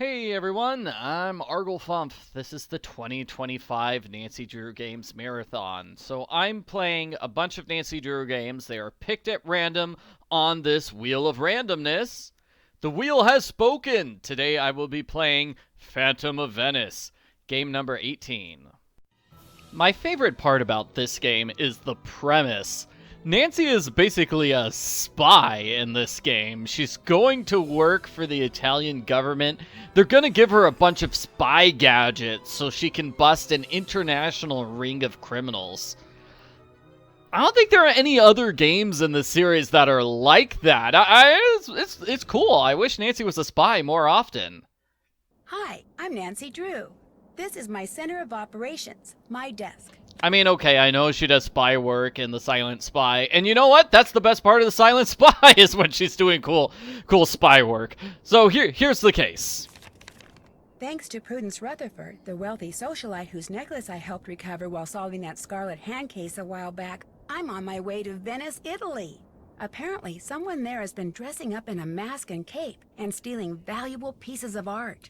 Hey everyone, I'm Arglefump. This is the 2025 Nancy Drew Games Marathon. So I'm playing a bunch of Nancy Drew games. They are picked at random on this Wheel of Randomness. The wheel has spoken! Today I will be playing Phantom of Venice, game number 18. My favorite part about this game is the premise. Nancy is basically a spy in this game. She's going to work for the Italian government. They're going to give her a bunch of spy gadgets so she can bust an international ring of criminals. I don't think there are any other games in the series that are like that. It's cool. I wish Nancy was a spy more often. Hi, I'm Nancy Drew. This is my center of operations, my desk. I mean, okay, I know she does spy work in The Silent Spy, and you know what? That's the best part of The Silent Spy is when she's doing cool spy work. So here's the case. Thanks to Prudence Rutherford, the wealthy socialite whose necklace I helped recover while solving that scarlet hand case a while back, I'm on my way to Venice, Italy. Apparently, someone there has been dressing up in a mask and cape and stealing valuable pieces of art.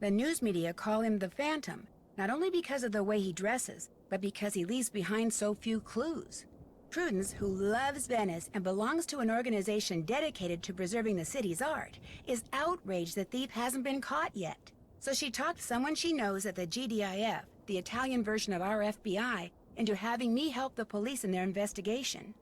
The news media call him the Phantom, not only because of the way he dresses, but because he leaves behind so few clues. Prudence, who loves Venice and belongs to an organization dedicated to preserving the city's art, is outraged the thief hasn't been caught yet. So she talked someone she knows at the GDiF, the Italian version of our FBI, into having me help the police in their investigation.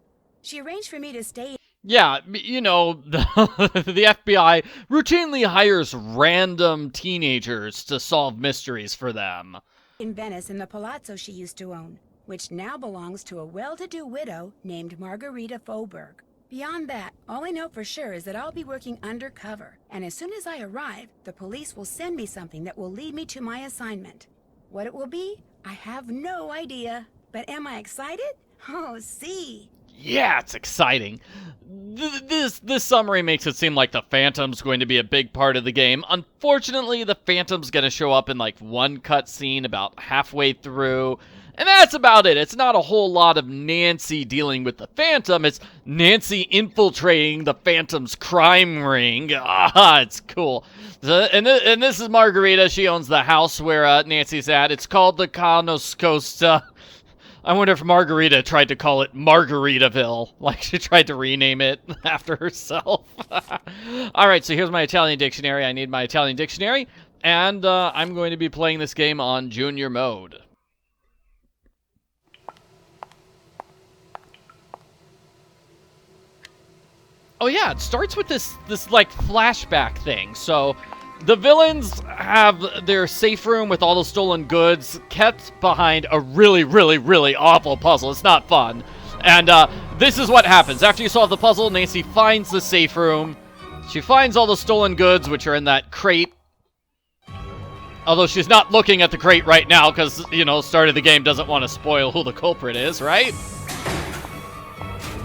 She arranged for me to stay. Yeah, you know, the FBI routinely hires random teenagers to solve mysteries for them. In Venice in the palazzo she used to own, which now belongs to a well-to-do widow named Margherita Faubourg. Beyond that, all I know for sure is that I'll be working undercover, and as soon as I arrive, the police will send me something that will lead me to my assignment. What it will be, I have no idea. But am I excited? Oh, see. Yeah, it's exciting. This summary makes it seem like the Phantom's going to be a big part of the game. Unfortunately, the Phantom's going to show up in like one cutscene about halfway through, and that's about it. It's not a whole lot of Nancy dealing with the Phantom. It's Nancy infiltrating the Phantom's crime ring. Ah, it's cool. And this is Margherita. She owns the house where Nancy's at. It's called the Ca Nascosta. I wonder if Margarita tried to call it Margaritaville, like she tried to rename it after herself. Alright, so here's my Italian dictionary. I need my Italian dictionary, and I'm going to be playing this game on Junior mode. Oh yeah, it starts with this like flashback thing, so the villains have their safe room with all the stolen goods kept behind a really, really, really awful puzzle. It's not fun. And this is what happens. After you solve the puzzle, Nancy finds the safe room. She finds all the stolen goods, which are in that crate. Although she's not looking at the crate right now because, you know, start of the game doesn't want to spoil who the culprit is, right?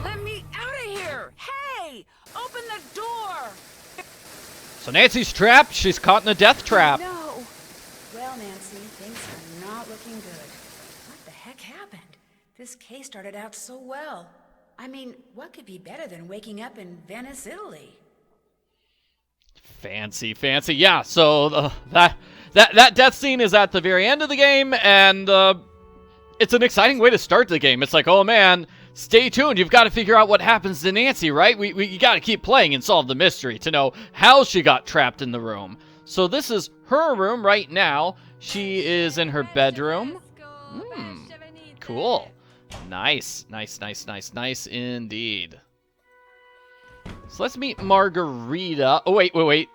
Let me out of here! Hey! Open the door! So Nancy's trapped. She's caught in a death trap. No. Well, Nancy, things are not looking good. What the heck happened? This case started out so well. I mean, what could be better than waking up in Venice, Italy? Fancy. Yeah, so that death scene is at the very end of the game, and it's an exciting way to start the game. It's like, oh man, stay tuned. You've got to figure out what happens to Nancy, right? You got to keep playing and solve the mystery to know how she got trapped in the room. So this is her room right now. She is in her bedroom. Cool. Nice indeed. So let's meet Margarita. Oh, wait.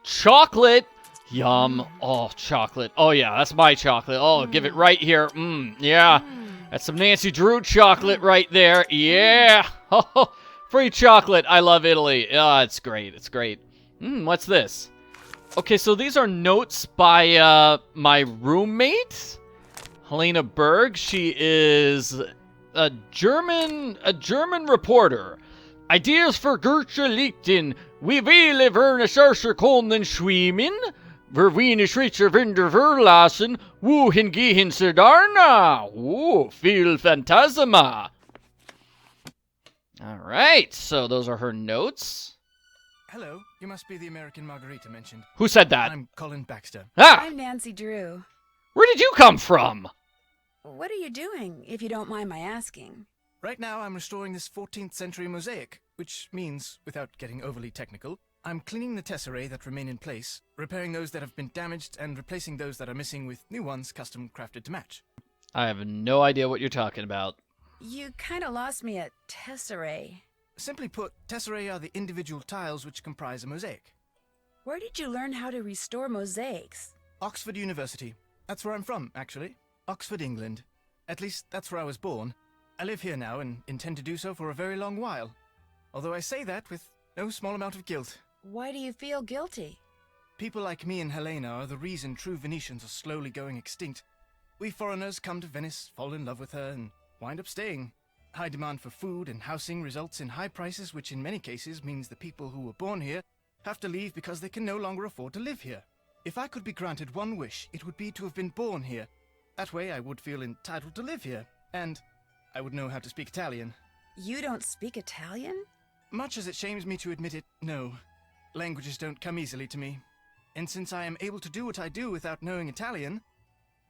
Chocolate. Yum. Oh, chocolate. Oh, yeah, that's my chocolate. Oh, give it right here. Yeah. That's some Nancy Drew chocolate right there. Yeah. Oh, free chocolate. I love Italy. Oh, it's great. What's this? Okay, so these are notes by my roommate, Helena Berg. She is a German reporter. Ideas für Gertrude Lichten. Wie viele Vernischer Kunden schwimmen? Verwine Schweizer Winder verlassen. Wohin gehen sie darna? Viel Phantasma. All right, so those are her notes. Hello, you must be the American Margarita mentioned. Who said that? I'm Colin Baxter. Ah! I'm Nancy Drew. Where did you come from? What are you doing, if you don't mind my asking? Right now I'm restoring this 14th century mosaic, which means, without getting overly technical, I'm cleaning the tesserae that remain in place, repairing those that have been damaged, and replacing those that are missing with new ones custom crafted to match. I have no idea what you're talking about. You kind of lost me at tesserae. Simply put, tesserae are the individual tiles which comprise a mosaic. Where did you learn how to restore mosaics? Oxford University. That's where I'm from, actually. Oxford, England. At least, that's where I was born. I live here now and intend to do so for a very long while. Although I say that with no small amount of guilt. Why do you feel guilty? People like me and Helena are the reason true Venetians are slowly going extinct. We foreigners come to Venice, fall in love with her, and wind up staying. High demand for food and housing results in high prices, which in many cases means the people who were born here have to leave because they can no longer afford to live here. If I could be granted one wish, it would be to have been born here. That way I would feel entitled to live here, and I would know how to speak Italian. You don't speak Italian? Much as it shames me to admit it, no. Languages don't come easily to me. And since I am able to do what I do without knowing Italian,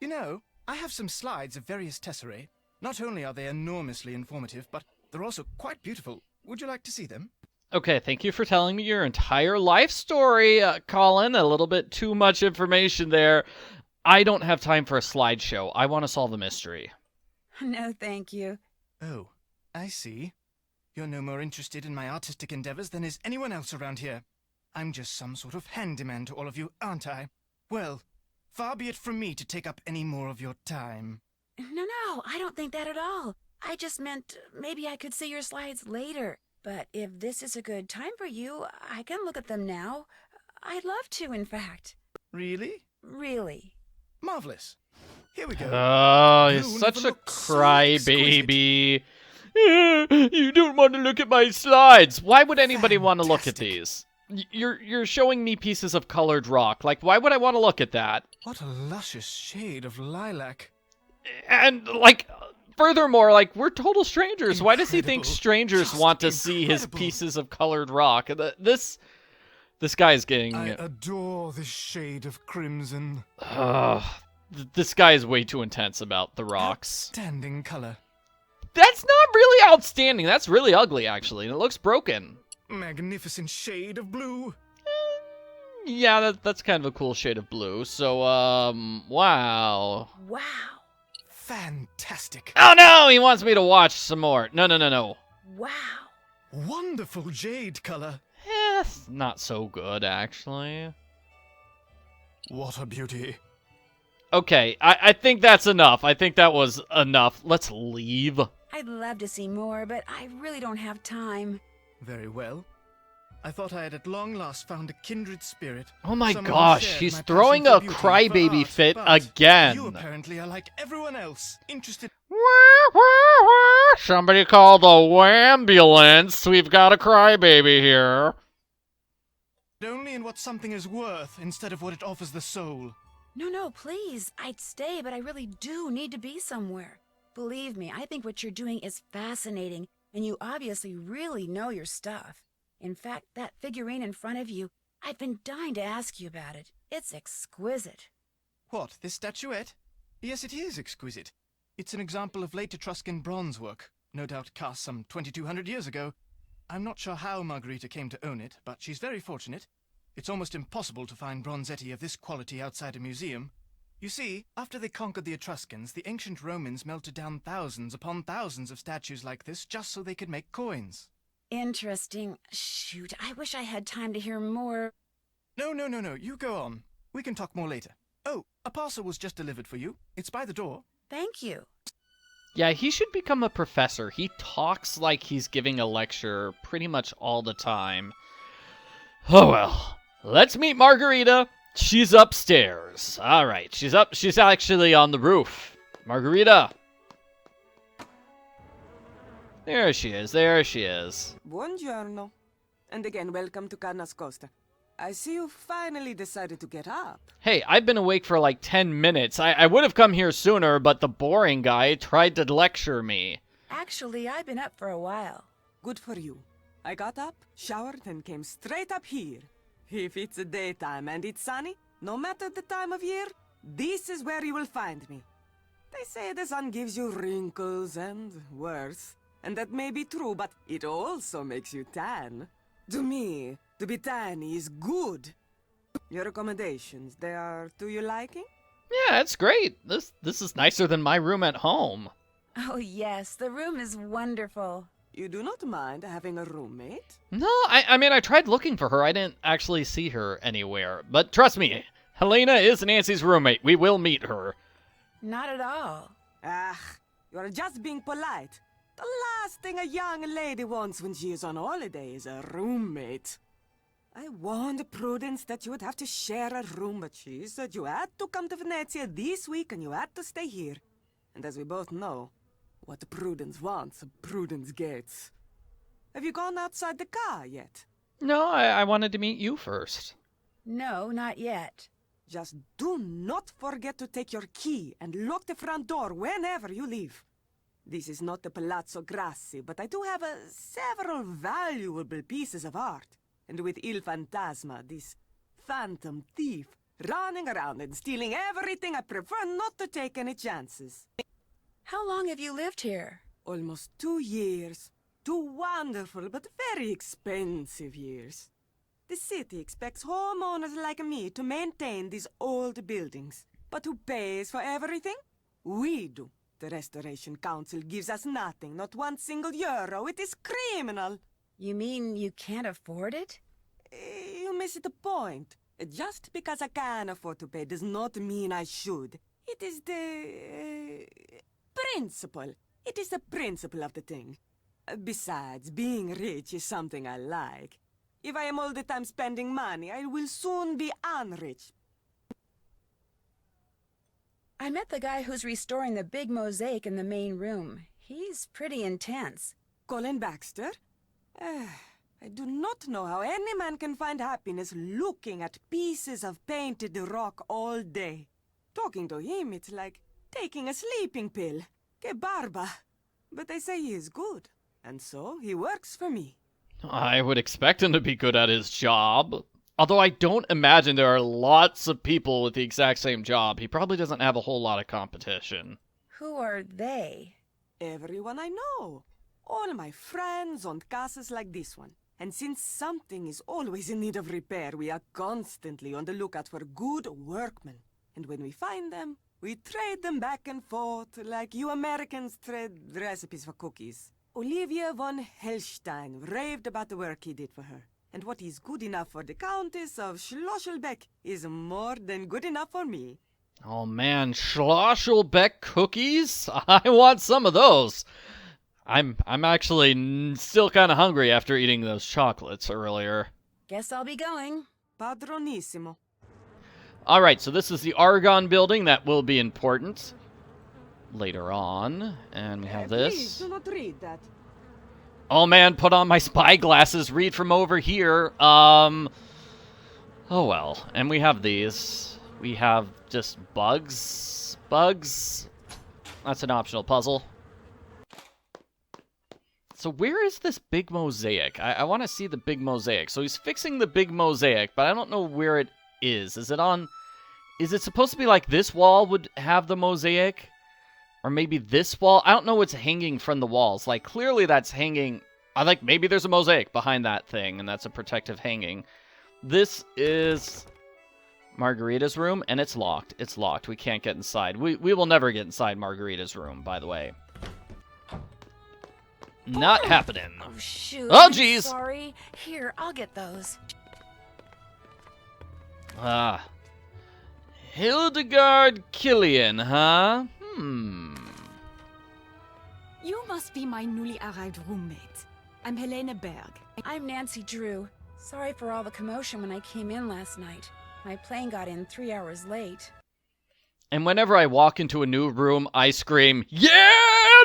you know, I have some slides of various tesserae. Not only are they enormously informative, but they're also quite beautiful. Would you like to see them? Okay, thank you for telling me your entire life story, Colin. A little bit too much information there. I don't have time for a slideshow. I want to solve a mystery. No, thank you. Oh, I see. You're no more interested in my artistic endeavors than is anyone else around here. I'm just some sort of handyman to all of you, aren't I? Well, far be it from me to take up any more of your time. No, I don't think that at all. I just meant maybe I could see your slides later. But if this is a good time for you, I can look at them now. I'd love to, in fact. Really? Really. Marvelous. Here we go. Oh, You he's such never a looked so crybaby. You don't want to look at my slides. Why would anybody want to look at these? You're showing me pieces of colored rock. Like, why would I want to look at that? What a luscious shade of lilac. And, like, furthermore, like, we're total strangers. Why does he think Incredible. strangers Just want to see his incredible. pieces of colored rock? This guy's getting... I adore this shade of crimson. This guy is way too intense about the rocks. Outstanding color. That's not really outstanding. That's really ugly, actually. And it looks broken. Magnificent shade of blue. Yeah, that's kind of a cool shade of blue. So, wow. Wow. Fantastic. Oh, no! He wants me to watch some more. No. Wow. Wonderful jade color. Not so good, actually. What a beauty. Okay, I think that's enough. I think that was enough. Let's leave. I'd love to see more, but I really don't have time. Very well. I thought I had at long last found a kindred spirit. Oh my Someone who gosh, shared he's my throwing passion a for beauty, crybaby for art, fit but again. You apparently are like everyone else, interested Somebody call the wambulance. We've got a crybaby here. only in what something is worth instead of what it offers the soul. No, please. I'd stay, but I really do need to be somewhere. Believe me, I think what you're doing is fascinating, and you obviously really know your stuff. In fact, that figurine in front of you, I've been dying to ask you about it. It's exquisite. What, this statuette? Yes, it is exquisite. It's an example of late Etruscan bronze work, no doubt cast some 2,200 years ago. I'm not sure how Margherita came to own it, but she's very fortunate. It's almost impossible to find bronzetti of this quality outside a museum. You see, after they conquered the Etruscans, the ancient Romans melted down thousands upon thousands of statues like this just so they could make coins. Interesting. Shoot, I wish I had time to hear more. No, you go on. We can talk more later. Oh, a parcel was just delivered for you. It's by the door. Thank you. Yeah, he should become a professor. He talks like he's giving a lecture pretty much all the time. Oh well. Let's meet Margarita. She's upstairs. All right, she's up. She's actually on the roof. Margarita. There she is. Buongiorno. And again, welcome to Ca Nascosta. I see you finally decided to get up. Hey, I've been awake for like 10 minutes. I would have come here sooner, but the boring guy tried to lecture me. Actually, I've been up for a while. Good for you. I got up, showered, and came straight up here. If it's the daytime and it's sunny, no matter the time of year, this is where you will find me. They say the sun gives you wrinkles and worse, and that may be true, but it also makes you tan. To me, to be tan is good. Your accommodations, they are to your liking? Yeah, it's great. This is nicer than my room at home. Oh, yes, the room is wonderful. You do not mind having a roommate? No, I mean, I tried looking for her. I didn't actually see her anywhere. But trust me, Helena is Nancy's roommate. We will meet her. Not at all. Ah, you are just being polite. The last thing a young lady wants when she is on holiday is a roommate. I warned Prudence that you would have to share a room, but she said you had to come to Venezia this week and you had to stay here. And as we both know, what Prudence wants, Prudence gets. Have you gone outside the car yet? No, I wanted to meet you first. No, not yet. Just do not forget to take your key and lock the front door whenever you leave. This is not the Palazzo Grassi, but I do have several valuable pieces of art. And with Il Fantasma, this phantom thief, running around and stealing everything, I prefer not to take any chances. How long have you lived here? Almost 2 years. 2 wonderful but very expensive years. The city expects homeowners like me to maintain these old buildings. But who pays for everything? We do. The Restoration Council gives us nothing, not 1 single euro. It is criminal. You mean you can't afford it? You miss the point. Just because I can afford to pay does not mean I should. It is the principle. It is the principle of the thing. Besides, being rich is something I like. If I am all the time spending money, I will soon be unrich. I met the guy who's restoring the big mosaic in the main room. He's pretty intense. Colin Baxter? I do not know how any man can find happiness looking at pieces of painted rock all day. Talking to him, it's like taking a sleeping pill. Que barba. But they say he is good, and so he works for me. I would expect him to be good at his job. Although I don't imagine there are lots of people with the exact same job. He probably doesn't have a whole lot of competition. Who are they? Everyone I know. All my friends own castles like this one. And since something is always in need of repair, we are constantly on the lookout for good workmen. And when we find them, we trade them back and forth like you Americans trade recipes for cookies. Olivia von Hellstein raved about the work he did for her. And what is good enough for the Countess of Schlosselbeck is more than good enough for me. Oh man, Schlosselbeck cookies? I want some of those. I'm actually still kind of hungry after eating those chocolates earlier. Guess I'll be going. Padronissimo. Alright, so this is the Argonne building. That will be important later on. And we have Please, this. do not read that. Oh man, put on my spy glasses. Read from over here. Oh well. And we have these. We have just bugs. Bugs. That's an optional puzzle. So where is this big mosaic? I want to see the big mosaic. So he's fixing the big mosaic, but I don't know where it is. Is it supposed to be like this wall would have the mosaic? Or maybe this wall? I don't know what's hanging from the walls. Like, clearly that's hanging. I think maybe there's a mosaic behind that thing, and that's a protective hanging. This is Margarita's room, and it's locked. It's locked. We can't get inside. We will never get inside Margarita's room, by the way. Not happening. Oh, shoot. Oh, I'm jeez. sorry. Here, I'll get those. Ah. Hildegard Killian, huh? You must be my newly arrived roommate. I'm Helena Berg. I'm Nancy Drew. Sorry for all the commotion when I came in last night. My plane got in 3 hours late. And whenever I walk into a new room, I scream, "Yeah!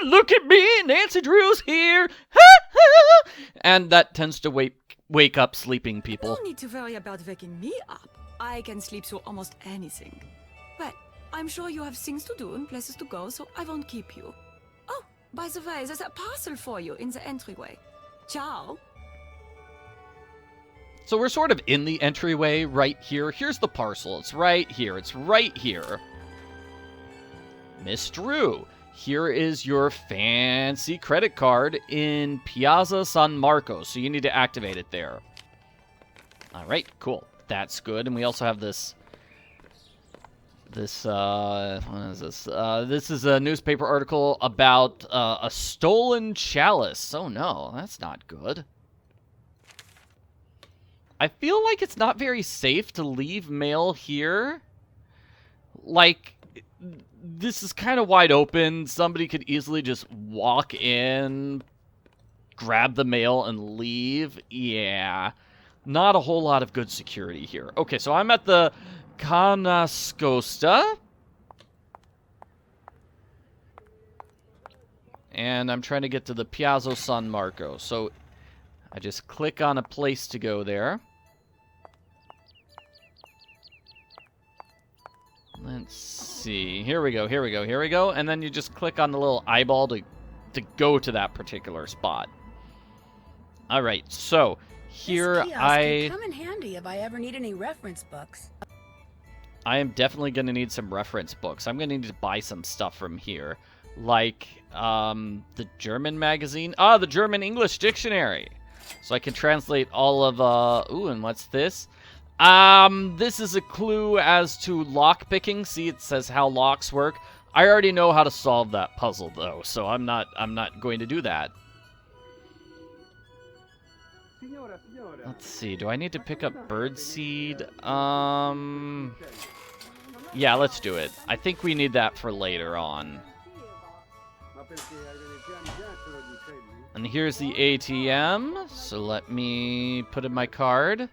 Look at me! Nancy Drew's here! Ha ha!" And that tends to wake up sleeping people. No need to worry about waking me up. I can sleep through almost anything. Well, I'm sure you have things to do and places to go, so I won't keep you. Oh, by the way, there's a parcel for you in the entryway. Ciao. So we're sort of in the entryway right here. Here's the parcel. It's right here. It's right here. Miss Drew, here is your fancy credit card in Piazza San Marco. So you need to activate it there. All right, cool. That's good. And we also have this... what is this? This is a newspaper article about a stolen chalice. Oh no, that's not good. I feel like it's not very safe to leave mail here. Like, this is kind of wide open. Somebody could easily just walk in, grab the mail, and leave. Yeah, not a whole lot of good security here. Okay, so I'm at the Ca Nascosta. And I'm trying to get to the Piazza San Marco. So I just click on a place to go there. Let's see. Here we go, here we go, here we go. And then you just click on the little eyeball to go to that particular spot. All right, so here this kiosk could come in handy if I ever need any reference books. I am definitely going to need some reference books. I'm going to need to buy some stuff from here. Like, the German magazine. Ah, the German-English dictionary. So I can translate all of, ooh, and what's this? This is a clue as to lockpicking. See, it says how locks work. I already know how to solve that puzzle, though, so I'm not going to do that. Let's see, do I need to pick up birdseed? Yeah, let's do it. I think we need that for later on. And here's the ATM, so let me put in my card.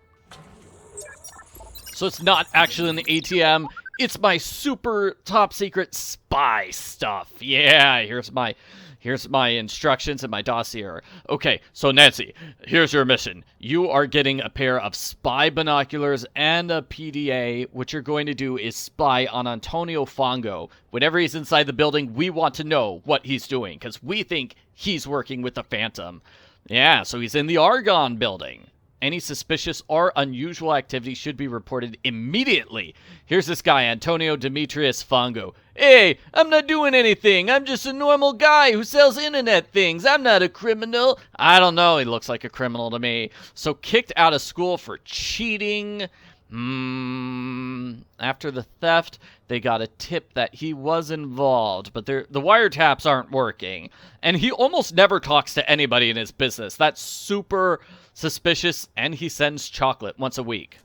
So it's not actually in the ATM, it's my super top secret spy stuff. Yeah, here's my instructions and my dossier. Okay, so Nancy, here's your mission. You are getting a pair of spy binoculars and a PDA. What you're going to do is spy on Antonio Fango. Whenever he's inside the building, we want to know what he's doing, because we think he's working with the Phantom. Yeah, so he's in the Argonne building. Any suspicious or unusual activity should be reported immediately. Here's this guy, Antonio Demetrius Fango. Hey, I'm not doing anything. I'm just a normal guy who sells internet things. I'm not a criminal. I don't know. He looks like a criminal to me. So kicked out of school for cheating. After the theft, they got a tip that he was involved, but the wiretaps aren't working. And he almost never talks to anybody in his business. That's super suspicious, and he sends chocolate once a week.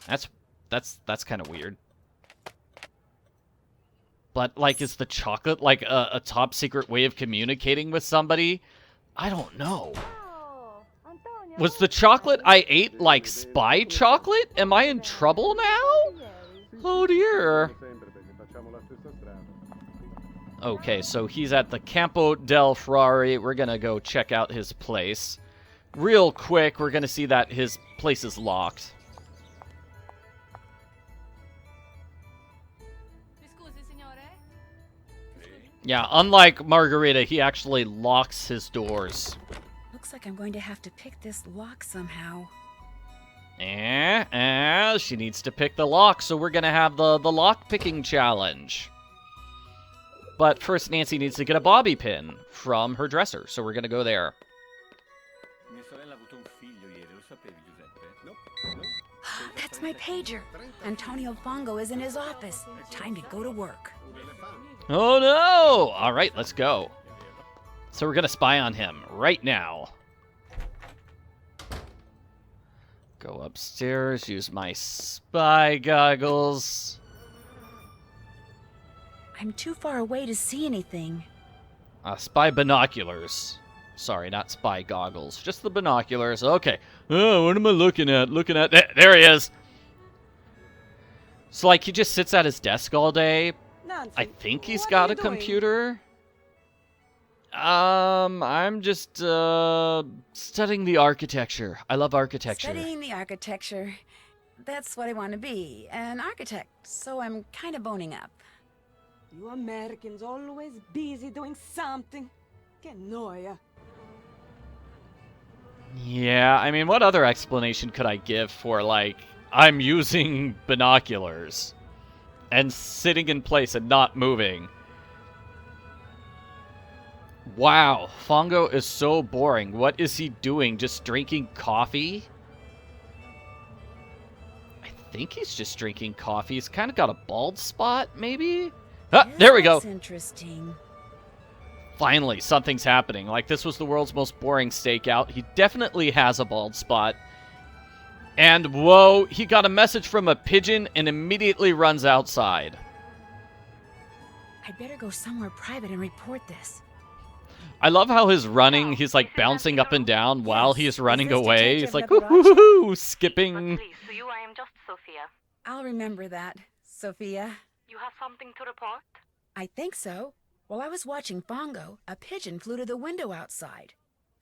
That's kind of weird. But, like, is the chocolate, like, a top secret way of communicating with somebody? I don't know. Was the chocolate I ate, like, spy chocolate? Am I in trouble now? Oh, dear. Okay, so he's at the Campo del Frari. We're gonna go check out his place. Real quick, we're gonna see that his place is locked. Yeah, unlike Margarita, he actually locks his doors. Looks like I'm going to have to pick this lock somehow. She needs to pick the lock, so we're gonna have the lock-picking challenge. But first, Nancy needs to get a bobby pin from her dresser, so we're gonna go there. That's my pager. Antonio Fango is in his office. Time to go to work. Oh no! Alright, let's go. So we're gonna spy on him right now. Go upstairs, use my spy goggles. I'm too far away to see anything. Spy binoculars. Sorry, not spy goggles. Just the binoculars. Okay. Oh, what am I looking at? There he is. So, like, he just sits at his desk all day. Nancy, I think he's what got are a you doing? computer. I'm just, studying the architecture. I love architecture. Studying the architecture. That's what I want to be, an architect. So I'm kind of boning up. You Americans always busy doing something. Que noia. Yeah, I mean, what other explanation could I give for, like, I'm using binoculars and sitting in place and not moving? Wow, Fango is so boring. What is he doing? Just drinking coffee? I think he's just drinking coffee. He's kind of got a bald spot, maybe? Ah, there we go. That's interesting. Finally, something's happening. Like, this was the world's most boring stakeout. He definitely has a bald spot. And, whoa, he got a message from a pigeon and immediately runs outside. I'd better go somewhere private and report this. I love how his running, he's like bouncing up and down while he's running Is this away. Detective He's like, Leverage? woo-hoo-hoo, skipping. Please, to you I am just Sophia. I'll remember that, Sophia. You have something to report? I think so. While I was watching Fango, a pigeon flew to the window outside.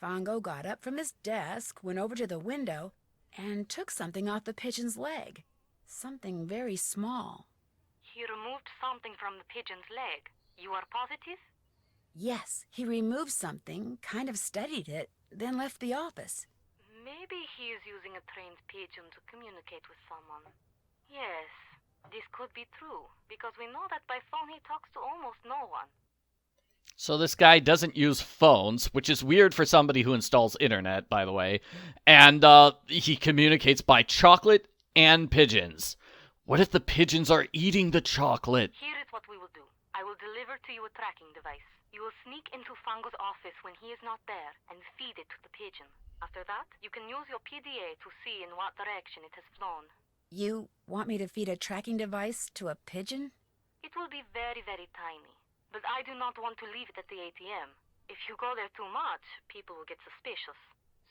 Fango got up from his desk, went over to the window, and took something off the pigeon's leg. Something very small. He removed something from the pigeon's leg. You are positive? Yes, he removed something, kind of studied it, then left the office. Maybe he is using a trained pigeon to communicate with someone. Yes, this could be true, because we know that by phone he talks to almost no one. So this guy doesn't use phones, which is weird for somebody who installs internet, by the way. And he communicates by chocolate and pigeons. What if the pigeons are eating the chocolate? Here is what we will do. I will deliver to you a tracking device. You will sneak into Fango's office when he is not there and feed it to the pigeon. After that, you can use your PDA to see in what direction it has flown. You want me to feed a tracking device to a pigeon? It will be very, very tiny. But I do not want to leave it at the ATM. If you go there too much, people will get suspicious.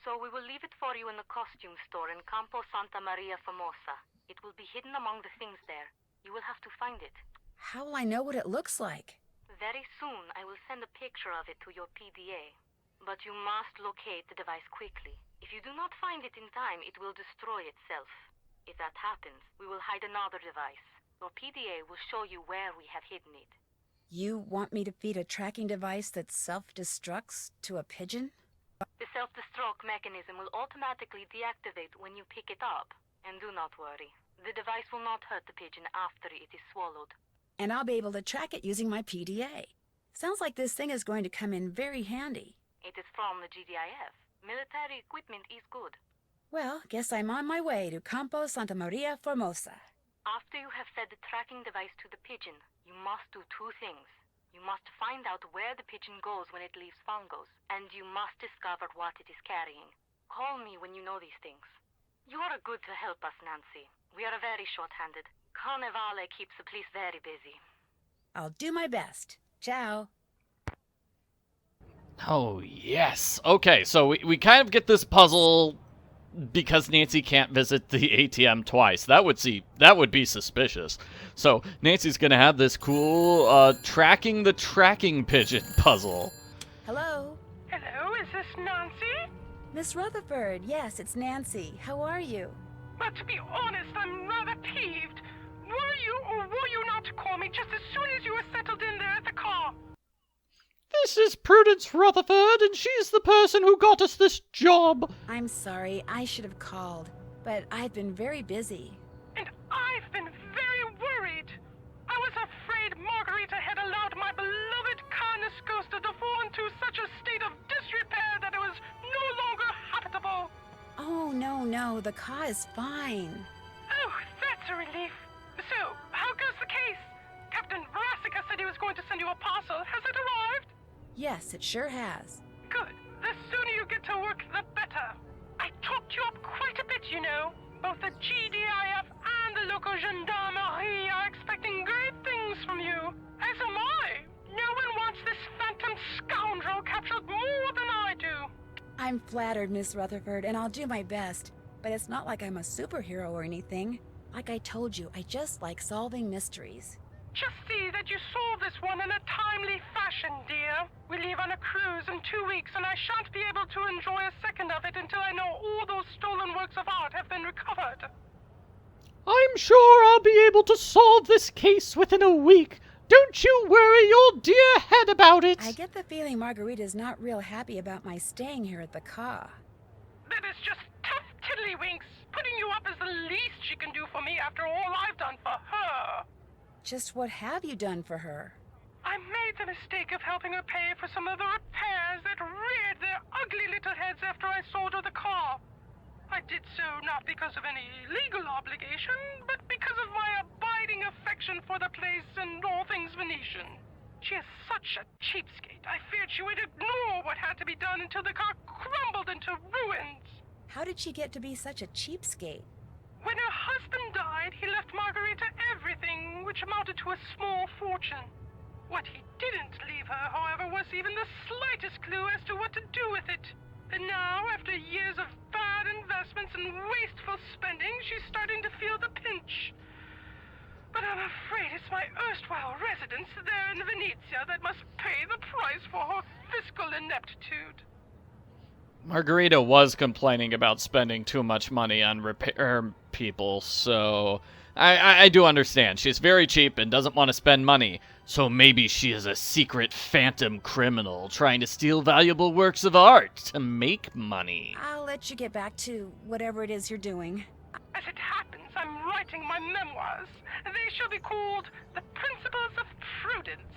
So we will leave it for you in the costume store in Campo Santa Maria Famosa. It will be hidden among the things there. You will have to find it. How will I know what it looks like? Very soon, I will send a picture of it to your PDA. But you must locate the device quickly. If you do not find it in time, it will destroy itself. If that happens, we will hide another device. Your PDA will show you where we have hidden it. You want me to feed a tracking device that self-destructs to a pigeon? The self-destruct mechanism will automatically deactivate when you pick it up. And do not worry. The device will not hurt the pigeon after it is swallowed. And I'll be able to track it using my PDA. Sounds like this thing is going to come in very handy. It is from the GDiF. Military equipment is good. Well, guess I'm on my way to Campo Santa Maria Formosa. After you have fed the tracking device to the pigeon, you must do two things. You must find out where the pigeon goes when it leaves Fango's, and you must discover what it is carrying. Call me when you know these things. You are good to help us, Nancy. We are very short-handed. Carnevale keeps the police very busy. I'll do my best. Ciao. Oh, yes. Okay, so we kind of get this puzzle because Nancy can't visit the ATM twice. That would be suspicious. So Nancy's going to have this cool tracking the tracking pigeon puzzle. Hello? Hello, is this Nancy? Miss Rutherford, yes, it's Nancy. How are you? But to be honest, I'm rather peeved. Were you or were you not to call me just as soon as you were settled in there at the car? This is Prudence Rutherford, and she's the person who got us this job. I'm sorry, I should have called, but I've been very busy. And I've been very worried. I was afraid Margarita had allowed my beloved Ca Nascosta to fall into such a state of disrepair that it was no longer habitable. Oh, no, the car is fine. Oh, that's a relief. So, how goes the case? Captain Brassica said he was going to send you a parcel. Has it arrived? Yes, it sure has. Good. The sooner you get to work, the better. I talked you up quite a bit, you know. Both the GDiF and the local gendarmerie are expecting great things from you. As am I. No one wants this phantom scoundrel captured more than I do. I'm flattered, Miss Rutherford, and I'll do my best. But it's not like I'm a superhero or anything. Like I told you, I just like solving mysteries. Just see that you solve this one in a timely fashion, dear. We leave on a cruise in 2 weeks, and I shan't be able to enjoy a second of it until I know all those stolen works of art have been recovered. I'm sure I'll be able to solve this case within a week. Don't you worry your dear head about it. I get the feeling Margarita's not real happy about my staying here at the car. that is just tough tiddlywinks. Putting you up is the least she can do for me after all I've done for her. Just what have you done for her? I made the mistake of helping her pay for some of the repairs that reared their ugly little heads after I sold her the car. I did so not because of any legal obligation, but because of my abiding affection for the place and all things Venetian. She is such a cheapskate. I feared she would ignore what had to be done until the car crumbled into ruins. How did she get to be such a cheapskate? When her husband died, he left Margarita everything, which amounted to a small fortune. What he didn't leave her, however, was even the slightest clue as to what to do with it. And now, after years of bad investments and wasteful spending, she's starting to feel the pinch. But I'm afraid it's my erstwhile residence there in Venezia that must pay the price for her fiscal ineptitude. Margarita was complaining about spending too much money on repair people, so I do understand. She's very cheap and doesn't want to spend money, so maybe she is a secret phantom criminal trying to steal valuable works of art to make money. I'll let you get back to whatever it is you're doing. As it happens, I'm writing my memoirs. They shall be called The Principles of Prudence.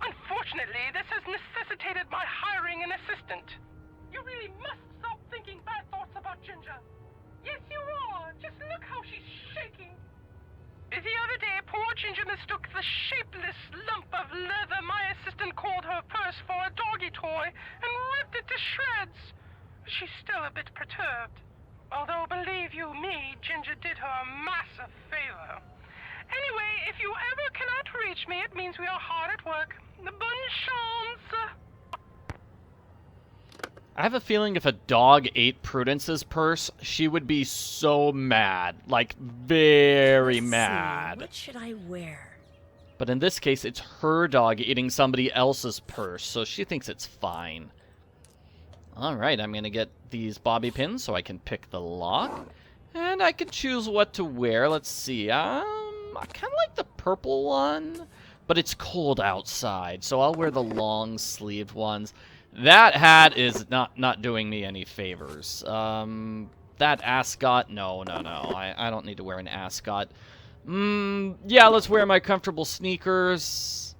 Unfortunately, this has necessitated my hiring an assistant. You really must stop thinking bad thoughts about Ginger. Yes, you are. Just look how she's shaking. The other day, poor Ginger mistook the shapeless lump of leather my assistant called her purse for a doggy toy and ripped it to shreds. She's still a bit perturbed. Although, believe you me, Ginger did her a massive favor. Anyway, if you ever cannot reach me, it means we are hard at work. Bonne chance! I have a feeling if a dog ate Prudence's purse, she would be so mad. Like, very Let's see, mad. what should I wear? But in this case, it's her dog eating somebody else's purse, so she thinks it's fine. Alright, I'm going to get these bobby pins so I can pick the lock. And I can choose what to wear. Let's see. I kind of like the purple one, but it's cold outside, so I'll wear the long-sleeved ones. That hat is not doing me any favors. That ascot, no. I don't need to wear an ascot. Yeah, let's wear my comfortable sneakers.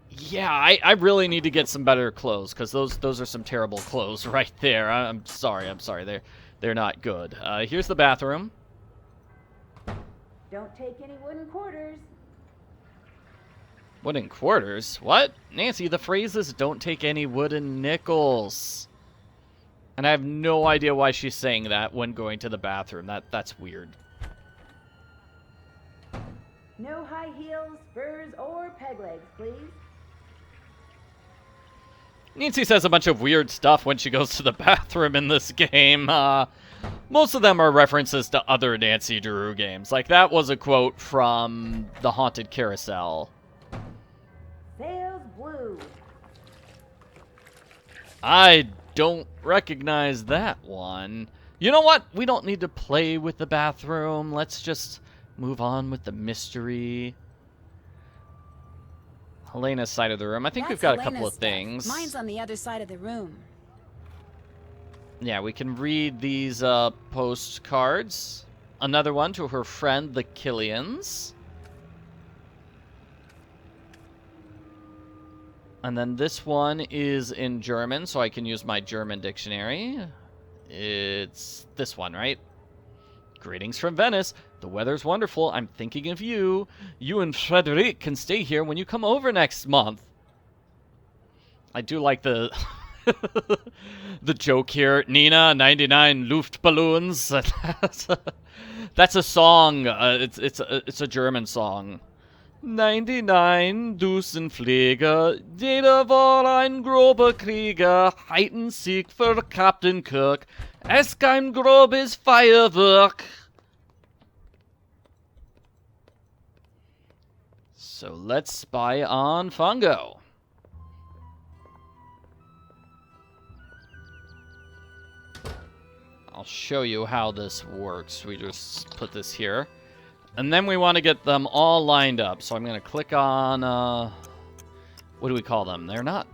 Yeah, I really need to get some better clothes, because those are some terrible clothes right there. I'm sorry. They're not good. Here's the bathroom. Don't take any wooden quarters. Wooden quarters? What? Nancy, the phrase is don't take any wooden nickels. And I have no idea why she's saying that when going to the bathroom. That's weird. No high heels, spurs, or peg legs, please. Nancy says a bunch of weird stuff when she goes to the bathroom in this game. Most of them are references to other Nancy Drew games. Like, that was a quote from The Haunted Carousel. Sails blue. I don't recognize that one. You know what? We don't need to play with the bathroom. Let's just move on with the mystery. Helena's side of the room. I think we've got a couple of things. Mine's on the other side of the room. Yeah, we can read these postcards. Another one to her friend, the Killians. And then this one is in German, so I can use my German dictionary. It's this one, right? Greetings from Venice. The weather's wonderful. I'm thinking of you. You and Frederic can stay here when you come over next month. I do like the the joke here. Nina, 99 Luftballons. That's a song. It's a German song. 99 Dusenpfleger, jeder war ein grober Krieger, heiten Sieg für Captain Kirk, es kein grobes Feuerwerk. So let's spy on Fango. I'll show you how this works. We just put this here. And then we want to get them all lined up. So I'm going to click on, what do we call them? They're not,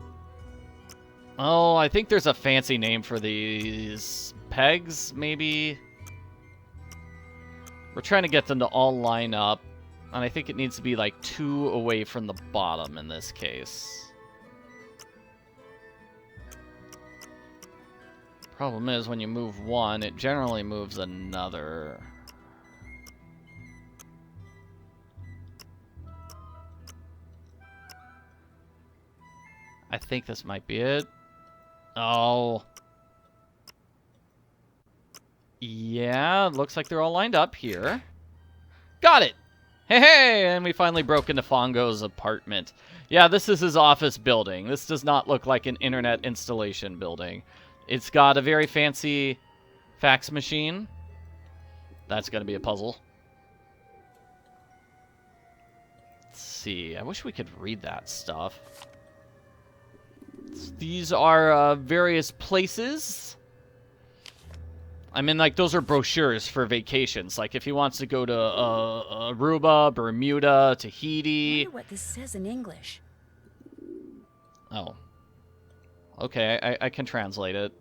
Oh, I think there's a fancy name for these pegs, maybe? We're trying to get them to all line up, and I think it needs to be like 2 away from the bottom in this case. Problem is, when you move one, it generally moves another. I think this might be it. Oh. Yeah, looks like they're all lined up here. Got it! Hey, hey! And we finally broke into Fango's apartment. Yeah, this is his office building. This does not look like an internet installation building. It's got a very fancy fax machine. That's going to be a puzzle. Let's see. I wish we could read that stuff. These are various places. I mean, like, those are brochures for vacations. Like, if he wants to go to Aruba, Bermuda, Tahiti. I wonder what this says in English. Oh. Okay, I can translate it.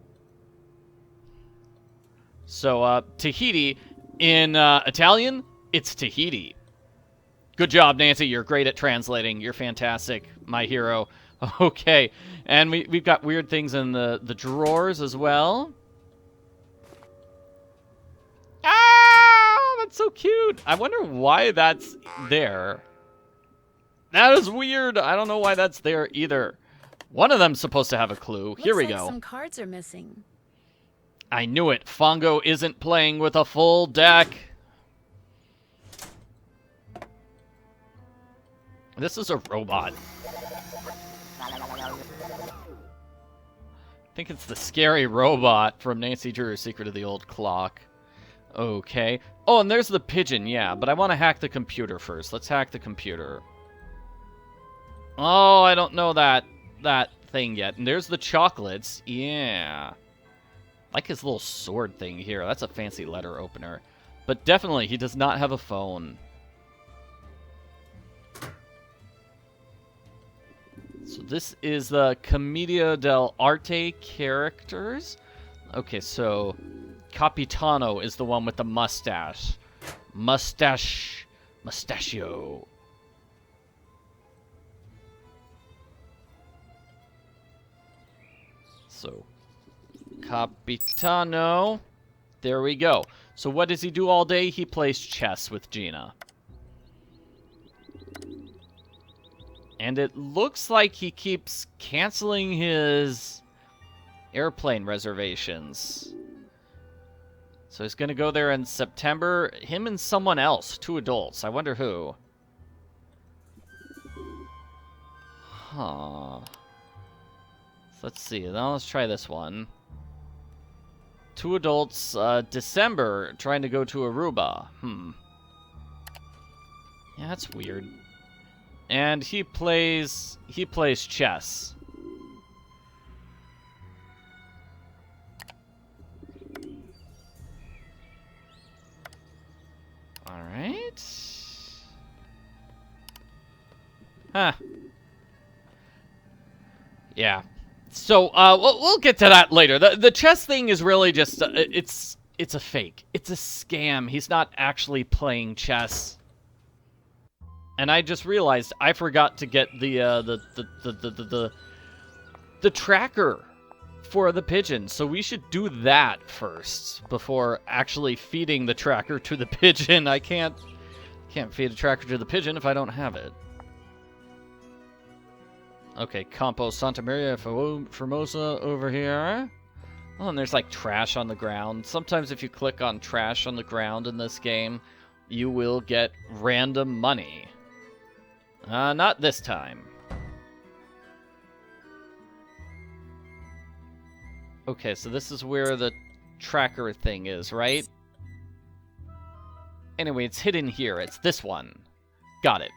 So, Tahiti, in Italian, it's Tahiti. Good job, Nancy. You're great at translating. You're fantastic, my hero. Okay, and we've got weird things in the drawers as well. Ah, that's so cute. I wonder why that's there. That is weird. I don't know why that's there either. One of them's supposed to have a clue. Here we Looks like go. some cards are missing. I knew it. Fango isn't playing with a full deck. This is a robot. I think it's the scary robot from Nancy Drew's Secret of the Old Clock. Okay. Oh, and there's the pigeon, yeah, but I want to hack the computer first. Let's hack the computer. Oh, I don't know that thing yet. And there's the chocolates. Yeah. Like his little sword thing here. That's a fancy letter opener. But definitely, he does not have a phone. So this is the Commedia dell'arte characters. Okay, so Capitano is the one with the mustache. Mustachio. So, Capitano. There we go. So what does he do all day? He plays chess with Gina. And it looks like he keeps canceling his airplane reservations. So he's going to go there in September. Him and someone else, 2 adults. I wonder who. Huh. So let's see. Now let's try this one. 2 adults, December, trying to go to Aruba. Yeah, that's weird. And he plays chess. All right. Huh. Yeah. So we'll get to that later. The chess thing is really just it's a fake. It's a scam. He's not actually playing chess. And I just realized I forgot to get the tracker for the pigeon. So we should do that first before actually feeding the tracker to the pigeon. I can't feed a tracker to the pigeon if I don't have it. Okay, Campo Santa Maria Formosa over here. Oh, and there's like trash on the ground. Sometimes if you click on trash on the ground in this game, you will get random money. Not this time. Okay, so this is where the tracker thing is, right? Anyway, it's hidden here. It's this one. Got it.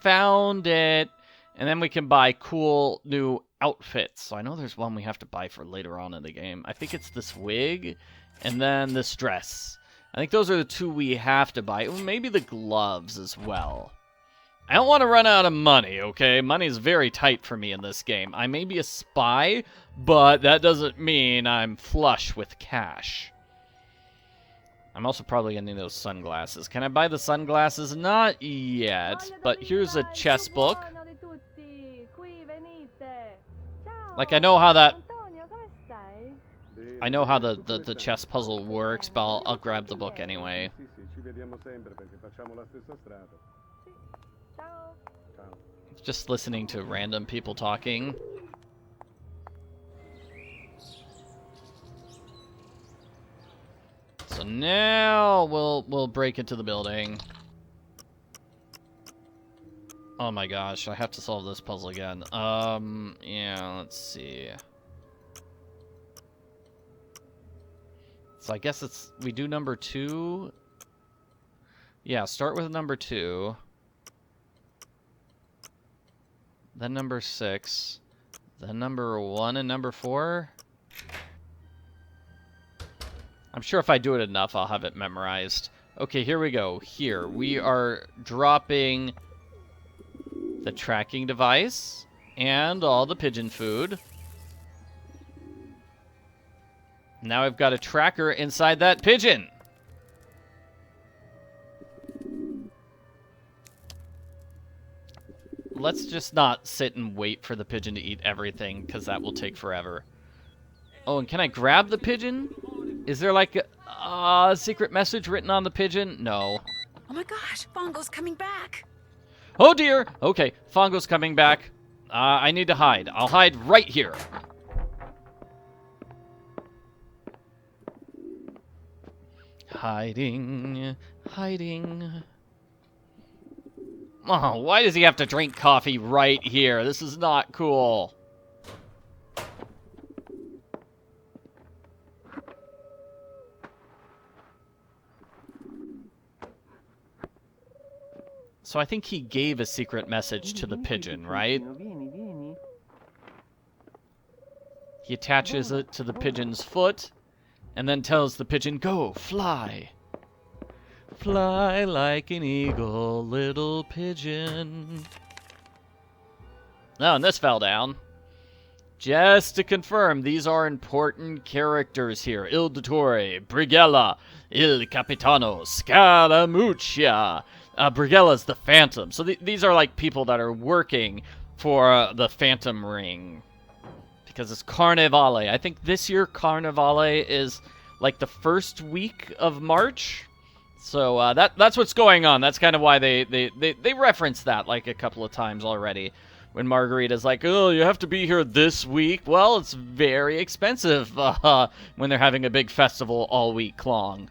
Found it. And then we can buy cool new outfits. So I know there's one we have to buy for later on in the game. I think it's this wig and then this dress. I think those are the 2 we have to buy. Maybe the gloves as well. I don't want to run out of money, okay? Money's very tight for me in this game. I may be a spy, but that doesn't mean I'm flush with cash. I'm also probably going to need those sunglasses. Can I buy the sunglasses? Not yet, but here's a chess book. Like, I know how that... I know how the chess puzzle works, but I'll grab the book anyway. Just listening to random people talking. So now we'll break into the building. Oh my gosh, I have to solve this puzzle again. Yeah, let's see. So I guess we do number 2. Yeah, start with number 2. Then number 6. Then number 1 and number 4. I'm sure if I do it enough, I'll have it memorized. Okay, here we go. Here, we are dropping the tracking device and all the pigeon food. Now I've got a tracker inside that pigeon. Let's just not sit and wait for the pigeon to eat everything, because that will take forever. Oh, and can I grab the pigeon? Is there like a secret message written on the pigeon? No. Oh my gosh, Fango's coming back. Oh dear! Okay, Fango's coming back. I need to hide. I'll hide right here. Hiding, hiding. Oh, why does he have to drink coffee right here? This is not cool. So I think he gave a secret message to the pigeon, right? He attaches it to the pigeon's foot, and then tells the pigeon, go, fly. Fly like an eagle, little pigeon. Oh, and this fell down. Just to confirm, these are important characters here. Il Dottore, Brigella, Il Capitano, Scaramuccia. Brigella's the Phantom. So these are like people that are working for the Phantom Ring. Because it's Carnevale. I think this year Carnevale is like the first week of March. So that's what's going on. That's kind of why they reference that like a couple of times already. When Margarita's like, oh, you have to be here this week. Well, it's very expensive when they're having a big festival all week long.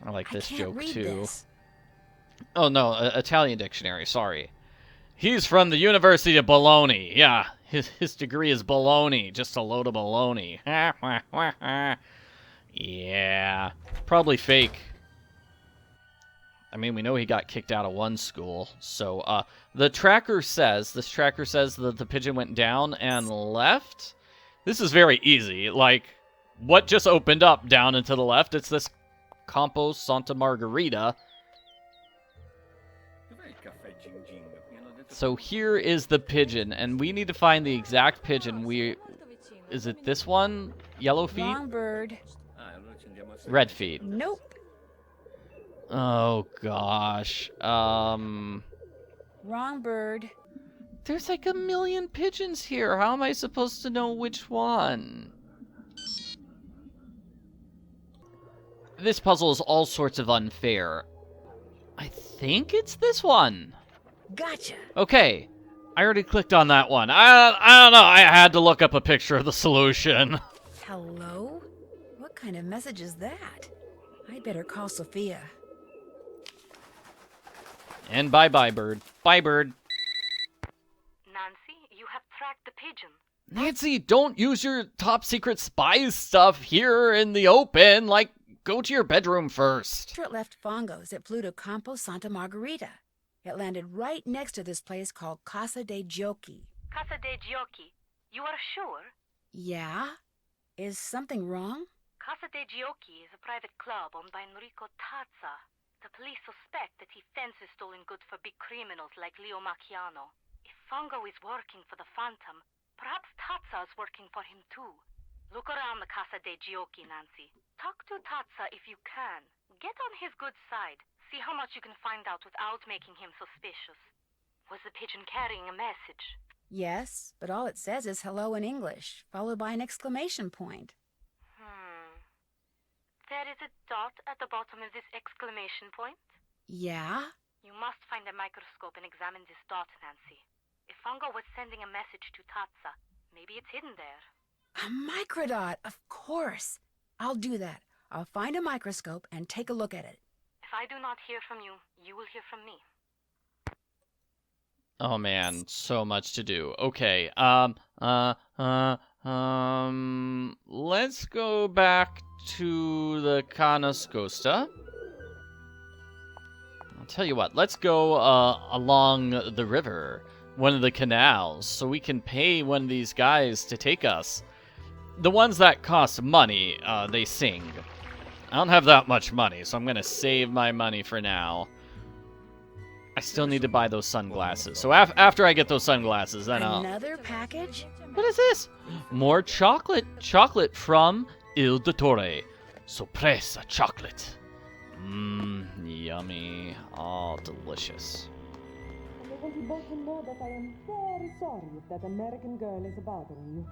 I like this joke, too. This. Oh, no, Italian dictionary, sorry. He's from the University of Bologna. Yeah, his degree is baloney, just a load of baloney. Yeah, probably fake. I mean, we know he got kicked out of one school. So, this tracker says that the pigeon went down and left. This is very easy. Like, what just opened up down and to the left? It's this Campo Santa Margherita. So here is the pigeon, and we need to find the exact pigeon. Is it this one? Yellow feet? Wrong bird. Red feet. Nope. Oh gosh. Wrong bird. There's like a million pigeons here. How am I supposed to know which one? This puzzle is all sorts of unfair. I think it's this one. Gotcha. Okay. I already clicked on that one. I don't know. I had to look up a picture of the solution. Hello? What kind of message is that? I better call Sophia. And bye-bye, bird. Bye, bird. Nancy, you have tracked the pigeon. Nancy, don't use your top-secret spy stuff here in the open. Like, go to your bedroom first. After it left Fango's, it flew to Campo Santa Margherita. It landed right next to this place called Casa dei Giochi. Casa dei Giochi. You are sure? Yeah? Is something wrong? Casa dei Giochi is a private club owned by Enrico Tazza. The police suspect that he fences stolen goods for big criminals like Leo Macchiano. If Fango is working for the Phantom, perhaps Tazza is working for him too. Look around the Casa dei Giochi, Nancy. Talk to Tazza if you can. Get on his good side. See how much you can find out without making him suspicious. Was the pigeon carrying a message? Yes, but all it says is hello in English, followed by an exclamation point. There is a dot at the bottom of this exclamation point. Yeah? You must find a microscope and examine this dot, Nancy. If Fango was sending a message to Tazza, maybe it's hidden there. A microdot, of course. I'll do that. I'll find a microscope and take a look at it. If I do not hear from you, you will hear from me. Oh man, so much to do. Okay, let's go back to the Ca Nascosta. I'll tell you what, let's go along the river, one of the canals, so we can pay one of these guys to take us. The ones that cost money, they sing. I don't have that much money, so I'm gonna save my money for now. I still need to buy those sunglasses. So after I get those sunglasses, then I'll... Another package? What is this? More chocolate. Chocolate from Il Dottore. Sorpresa chocolate. Mmm, yummy. Oh, delicious. I want you both to know that I am very sorry if that American girl is bothering you.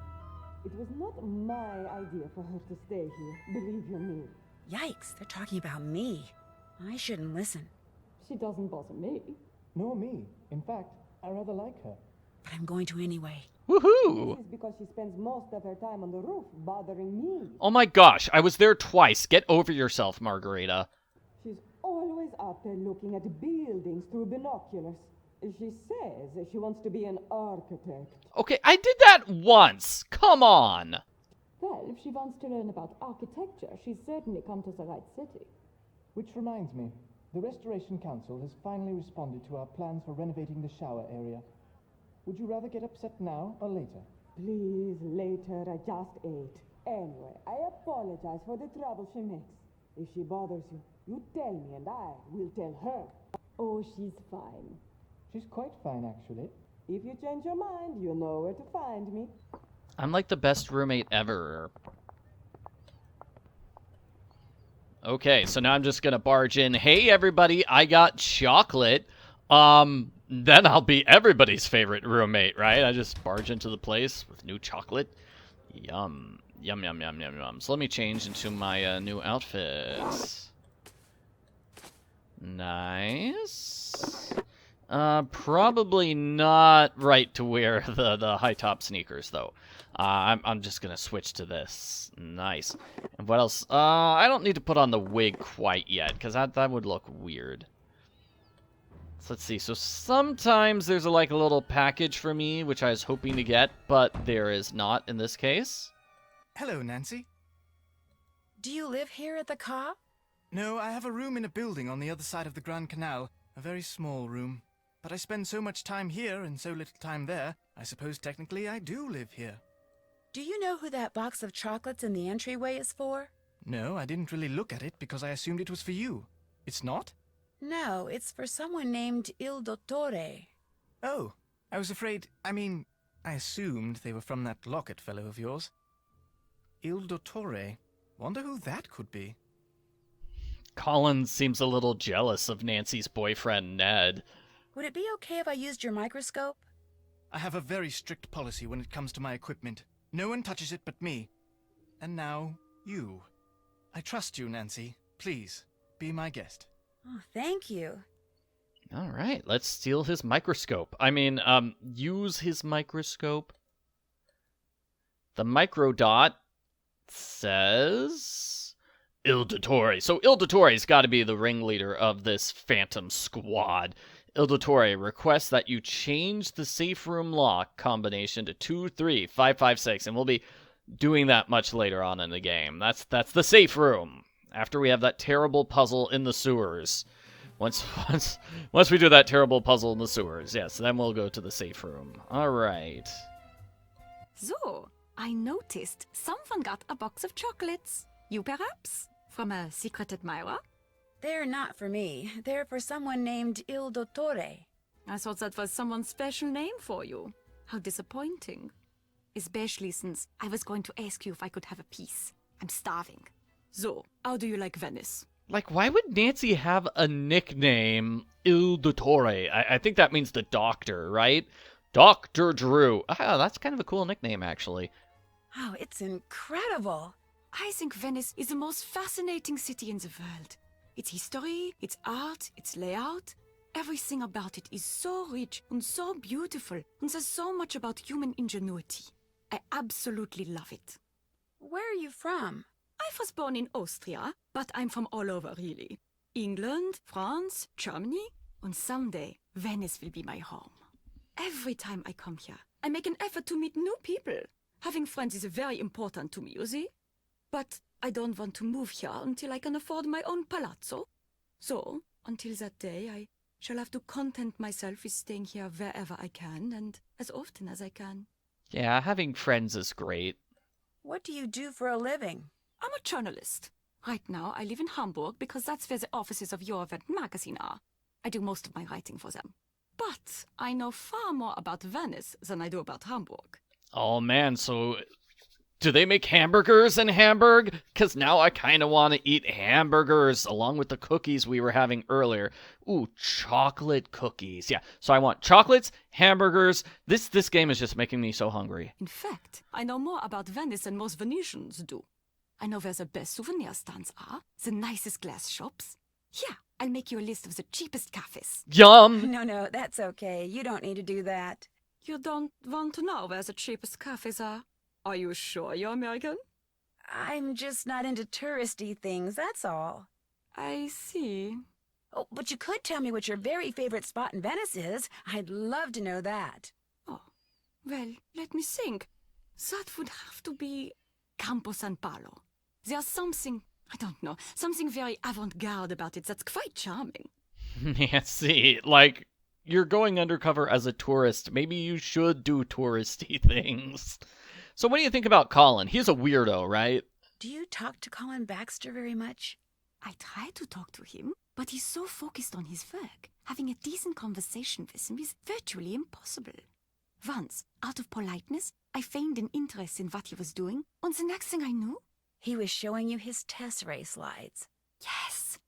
It was not my idea for her to stay here, believe you me. Yikes, they're talking about me. I shouldn't listen. She doesn't bother me. Nor me. In fact, I rather like her. But I'm going to anyway. Woohoo! This is because she spends most of her time on the roof bothering me. Oh my gosh, I was there twice. Get over yourself, Margarita. She's always out there looking at buildings through binoculars. She says she wants to be an architect. Okay, I did that once. Come on. Well, if she wants to learn about architecture, she's certainly come to the right city. Which reminds me, the Restoration Council has finally responded to our plans for renovating the shower area. Would you rather get upset now or later? Please, later, I just ate. Anyway, I apologize for the trouble she makes. If she bothers you, you tell me and I will tell her. Oh, she's fine. She's quite fine, actually. If you change your mind, you know where to find me. I'm like the best roommate ever. Okay, so now I'm just gonna barge in. Hey, everybody, I got chocolate. Then I'll be everybody's favorite roommate, right? I just barge into the place with new chocolate. Yum. Yum, yum, yum, yum, yum. So let me change into my new outfits. Nice. Probably not right to wear the high-top sneakers, though. I'm just gonna switch to this. Nice. And what else? I don't need to put on the wig quite yet, because that would look weird. So let's see. So sometimes there's a little package for me, which I was hoping to get, but there is not in this case. Hello, Nancy. Do you live here at the Ca? No, I have a room in a building on the other side of the Grand Canal. A very small room. But I spend so much time here and so little time there, I suppose technically I do live here. Do you know who that box of chocolates in the entryway is for? No, I didn't really look at it because I assumed it was for you. It's not? No, it's for someone named Il Dottore. Oh, I was afraid, I assumed they were from that Locket fellow of yours. Il Dottore. Wonder who that could be. Colin seems a little jealous of Nancy's boyfriend, Ned. Would it be okay if I used your microscope? I have a very strict policy when it comes to my equipment. No one touches it but me. And now, you. I trust you, Nancy. Please, be my guest. Oh, thank you. All right, let's steal his microscope. Use his microscope. The microdot says Il Dottore. So Il Dottore's got to be the ringleader of this phantom squad. Il Dottore requests that you change the safe room lock combination to 23556, and we'll be doing that much later on in the game. That's the safe room. After we have that terrible puzzle in the sewers. Once we do that terrible puzzle in the sewers, yes, then we'll go to the safe room. All right. So, I noticed someone got a box of chocolates. You perhaps? From a secret admirer? They're not for me. They're for someone named Il Dottore. I thought that was someone's special name for you. How disappointing. Especially since I was going to ask you if I could have a piece. I'm starving. So, how do you like Venice? Like, why would Nancy have a nickname, Il Dottore? I think that means the doctor, right? Dr. Drew. Ah, that's kind of a cool nickname, actually. Oh, it's incredible. I think Venice is the most fascinating city in the world. Its history, its art, its layout, everything about it is so rich and so beautiful, and there's so much about human ingenuity. I absolutely love it. Where are you from? I was born in Austria, but I'm from all over, really. England, France, Germany, and someday Venice will be my home. Every time I come here, I make an effort to meet new people. Having friends is very important to me, you see? But I don't want to move here until I can afford my own palazzo. So, until that day, I shall have to content myself with staying here wherever I can and as often as I can. Yeah, having friends is great. What do you do for a living? I'm a journalist. Right now, I live in Hamburg because that's where the offices of Your Event magazine are. I do most of my writing for them. But I know far more about Venice than I do about Hamburg. Oh man, so do they make hamburgers in Hamburg? Because now I kind of want to eat hamburgers along with the cookies we were having earlier. Ooh, chocolate cookies. Yeah, so I want chocolates, hamburgers. This game is just making me so hungry. In fact, I know more about Venice than most Venetians do. I know where the best souvenir stands are, the nicest glass shops. Here, I'll make you a list of the cheapest cafes. Yum! No, that's okay. You don't need to do that. You don't want to know where the cheapest cafes are? Are you sure you're American? I'm just not into touristy things, that's all. I see. Oh, but you could tell me what your very favorite spot in Venice is. I'd love to know that. Oh, well, let me think. That would have to be Campo San Paolo. There's something, I don't know, something very avant-garde about it that's quite charming. Nancy, like, you're going undercover as a tourist. Maybe you should do touristy things. So what do you think about Colin? He's a weirdo, right? Do you talk to Colin Baxter very much? I try to talk to him, but he's so focused on his work. Having a decent conversation with him is virtually impossible. Once, out of politeness, I feigned an interest in what he was doing, and the next thing I knew... He was showing you his test ray slides. Yes!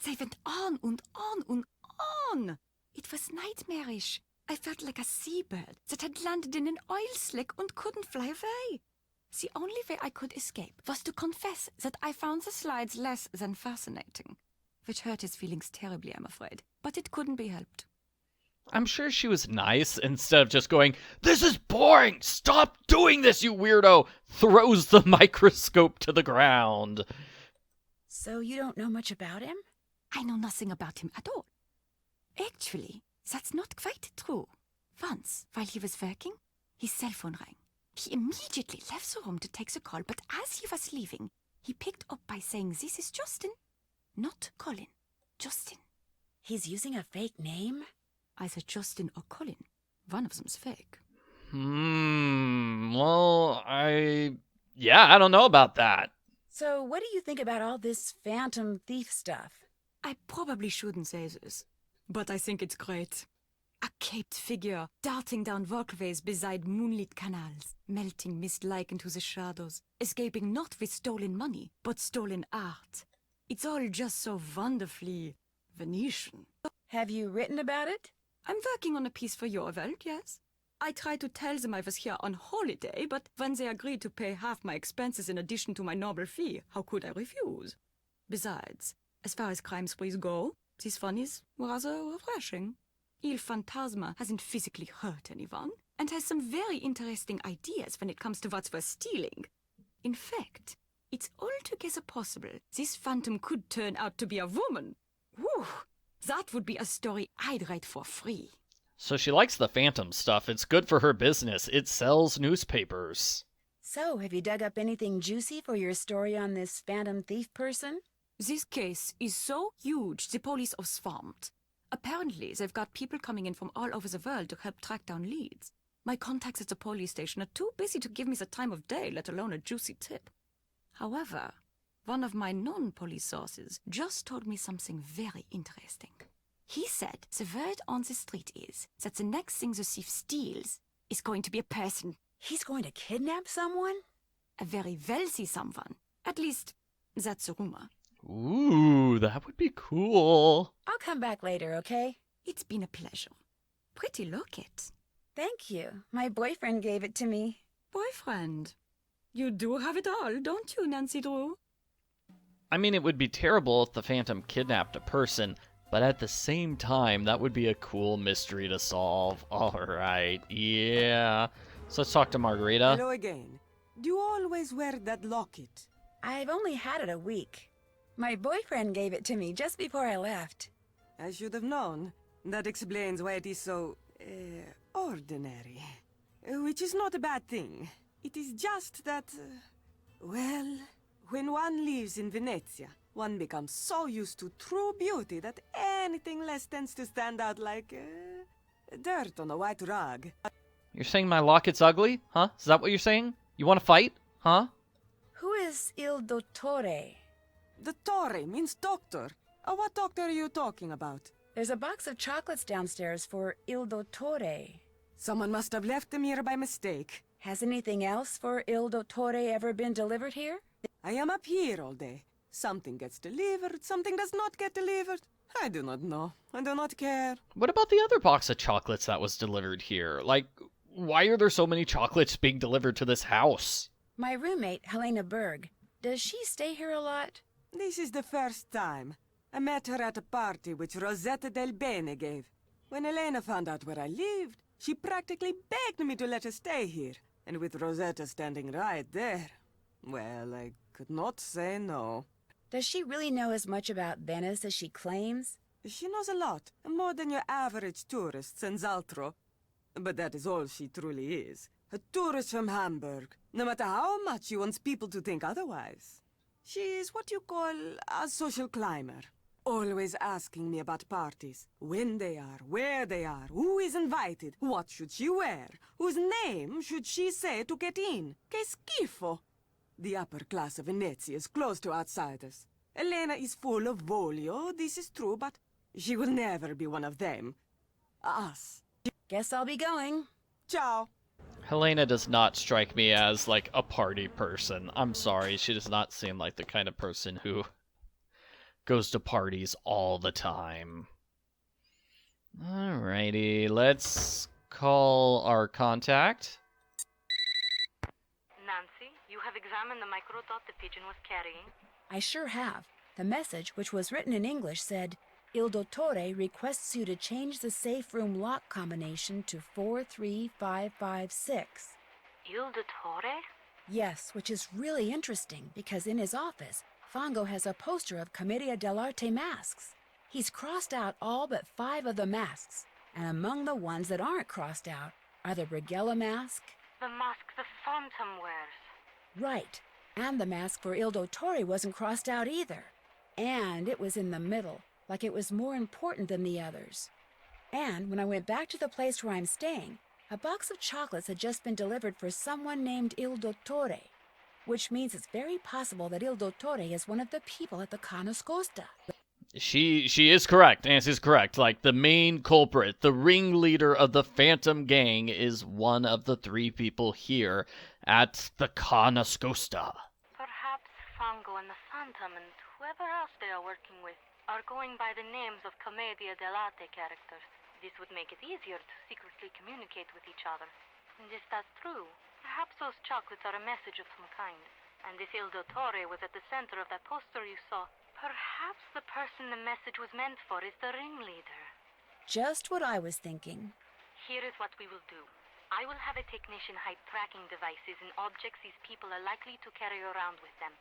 They went on and on and on! It was nightmarish. I felt like a seabird that had landed in an oil slick and couldn't fly away. The only way I could escape was to confess that I found the slides less than fascinating, which hurt his feelings terribly, I'm afraid, but it couldn't be helped. I'm sure she was nice instead of just going, "This is boring! Stop doing this, you weirdo!" Throws the microscope to the ground. So you don't know much about him? I know nothing about him at all. Actually, that's not quite true. Once, while he was working, his cell phone rang. He immediately left the room to take the call, but as he was leaving, he picked up by saying, "This is Justin." Not Colin. Justin. He's using a fake name? Either Justin or Colin. One of them's fake. Well, I don't know about that. So what do you think about all this phantom thief stuff? I probably shouldn't say this, but I think it's great. A caped figure darting down walkways beside moonlit canals, melting mist-like into the shadows, escaping not with stolen money, but stolen art. It's all just so wonderfully Venetian. Have you written about it? I'm working on a piece for Your Welt, yes. I tried to tell them I was here on holiday, but when they agreed to pay half my expenses in addition to my normal fee, how could I refuse? Besides, as far as crime sprees go, this one is rather refreshing. Il Fantasma hasn't physically hurt anyone, and has some very interesting ideas when it comes to what's worth stealing. In fact, it's altogether possible this phantom could turn out to be a woman. Whew! That would be a story I'd write for free. So she likes the phantom stuff. It's good for her business. It sells newspapers. So, have you dug up anything juicy for your story on this phantom thief person? This case is so huge, the police are swamped. Apparently, they've got people coming in from all over the world to help track down leads. My contacts at the police station are too busy to give me the time of day, let alone a juicy tip. However, One of my non-police sources just told me something very interesting. He said the word on the street is that the next thing the thief steals is going to be a person. He's going to kidnap someone? A very wealthy someone. At least, that's the rumor. Ooh, that would be cool. I'll come back later, okay? It's been a pleasure. Pretty locket. Thank you. My boyfriend gave it to me. Boyfriend. You do have it all, don't you, Nancy Drew? I mean, it would be terrible if the Phantom kidnapped a person, but at the same time, that would be a cool mystery to solve. Alright, yeah. So let's talk to Margarita. Hello again. Do you always wear that locket? I've only had it a week. My boyfriend gave it to me just before I left. I should have known. That explains why it is so, ordinary. Which is not a bad thing. It is just that, well, when one lives in Venezia, one becomes so used to true beauty that anything less tends to stand out like, dirt on a white rug. You're saying my locket's ugly? Huh? Is that what you're saying? You want to fight? Huh? Who is Il Dottore? Dottore means doctor. What doctor are you talking about? There's a box of chocolates downstairs for Il Dottore. Someone must have left them here by mistake. Has anything else for Il Dottore ever been delivered here? I am up here all day. Something gets delivered, something does not get delivered. I do not know. I do not care. What about the other box of chocolates that was delivered here? Like, why are there so many chocolates being delivered to this house? My roommate, Helena Berg. Does she stay here a lot? This is the first time. I met her at a party which Rosetta Del Bene gave. When Helena found out where I lived, she practically begged me to let her stay here. And with Rosetta standing right there, well, I could not say no. Does she really know as much about Venice as she claims? She knows a lot, more than your average tourist, senz'altro. But that is all she truly is. A tourist from Hamburg, no matter how much she wants people to think otherwise. She is what you call a social climber. Always asking me about parties. When they are, where they are, who is invited, what should she wear, whose name should she say to get in. Che schifo! The upper class of Venezia is closed to outsiders. Helena is full of voglio, this is true, but she will never be one of them. Us. Guess I'll be going. Ciao. Helena does not strike me as, like, a party person. I'm sorry, she does not seem like the kind of person who goes to parties all the time. Alrighty, let's call our contact. Nancy, you have examined the microdot the pigeon was carrying? I sure have. The message, which was written in English, said, Il Dottore requests you to change the safe room lock combination to 43556. Il Dottore? Yes, which is really interesting because in his office, Fango has a poster of Commedia dell'arte masks. He's crossed out all but 5 of the masks, and among the ones that aren't crossed out are the Brighella mask. The mask the Phantom wears. Right, and the mask for Il Dottore wasn't crossed out either. And it was in the middle, like it was more important than the others. And when I went back to the place where I'm staying, a box of chocolates had just been delivered for someone named Il Dottore, which means it's very possible that Il Dottore is one of the people at the Ca Nascosta. She is correct. Nancy's correct. Like, the main culprit, the ringleader of the Phantom gang, is one of the 3 people here at the Ca Nascosta. Perhaps Fango and the Phantom and whoever else they are working with are going by the names of Commedia dell'arte characters. This would make it easier to secretly communicate with each other. And if that's true, perhaps those chocolates are a message of some kind. And if Il Dottore was at the center of that poster you saw, perhaps the person the message was meant for is the ringleader. Just what I was thinking. Here is what we will do. I will have a technician hide tracking devices in objects these people are likely to carry around with them.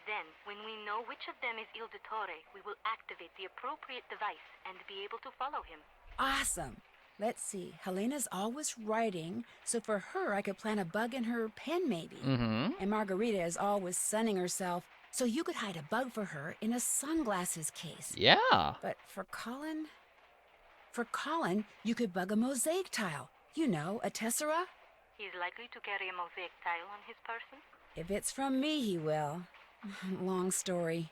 Then, when we know which of them is Il Dottore, we will activate the appropriate device and be able to follow him. Awesome. Let's see. Helena's always writing, so for her I could plant a bug in her pen maybe. Mm-hmm. And Margarita is always sunning herself, so you could hide a bug for her in a sunglasses case. Yeah. But for Colin, you could bug a mosaic tile. You know, a tessera. He's likely to carry a mosaic tile on his person. If it's from me, he will. Long story.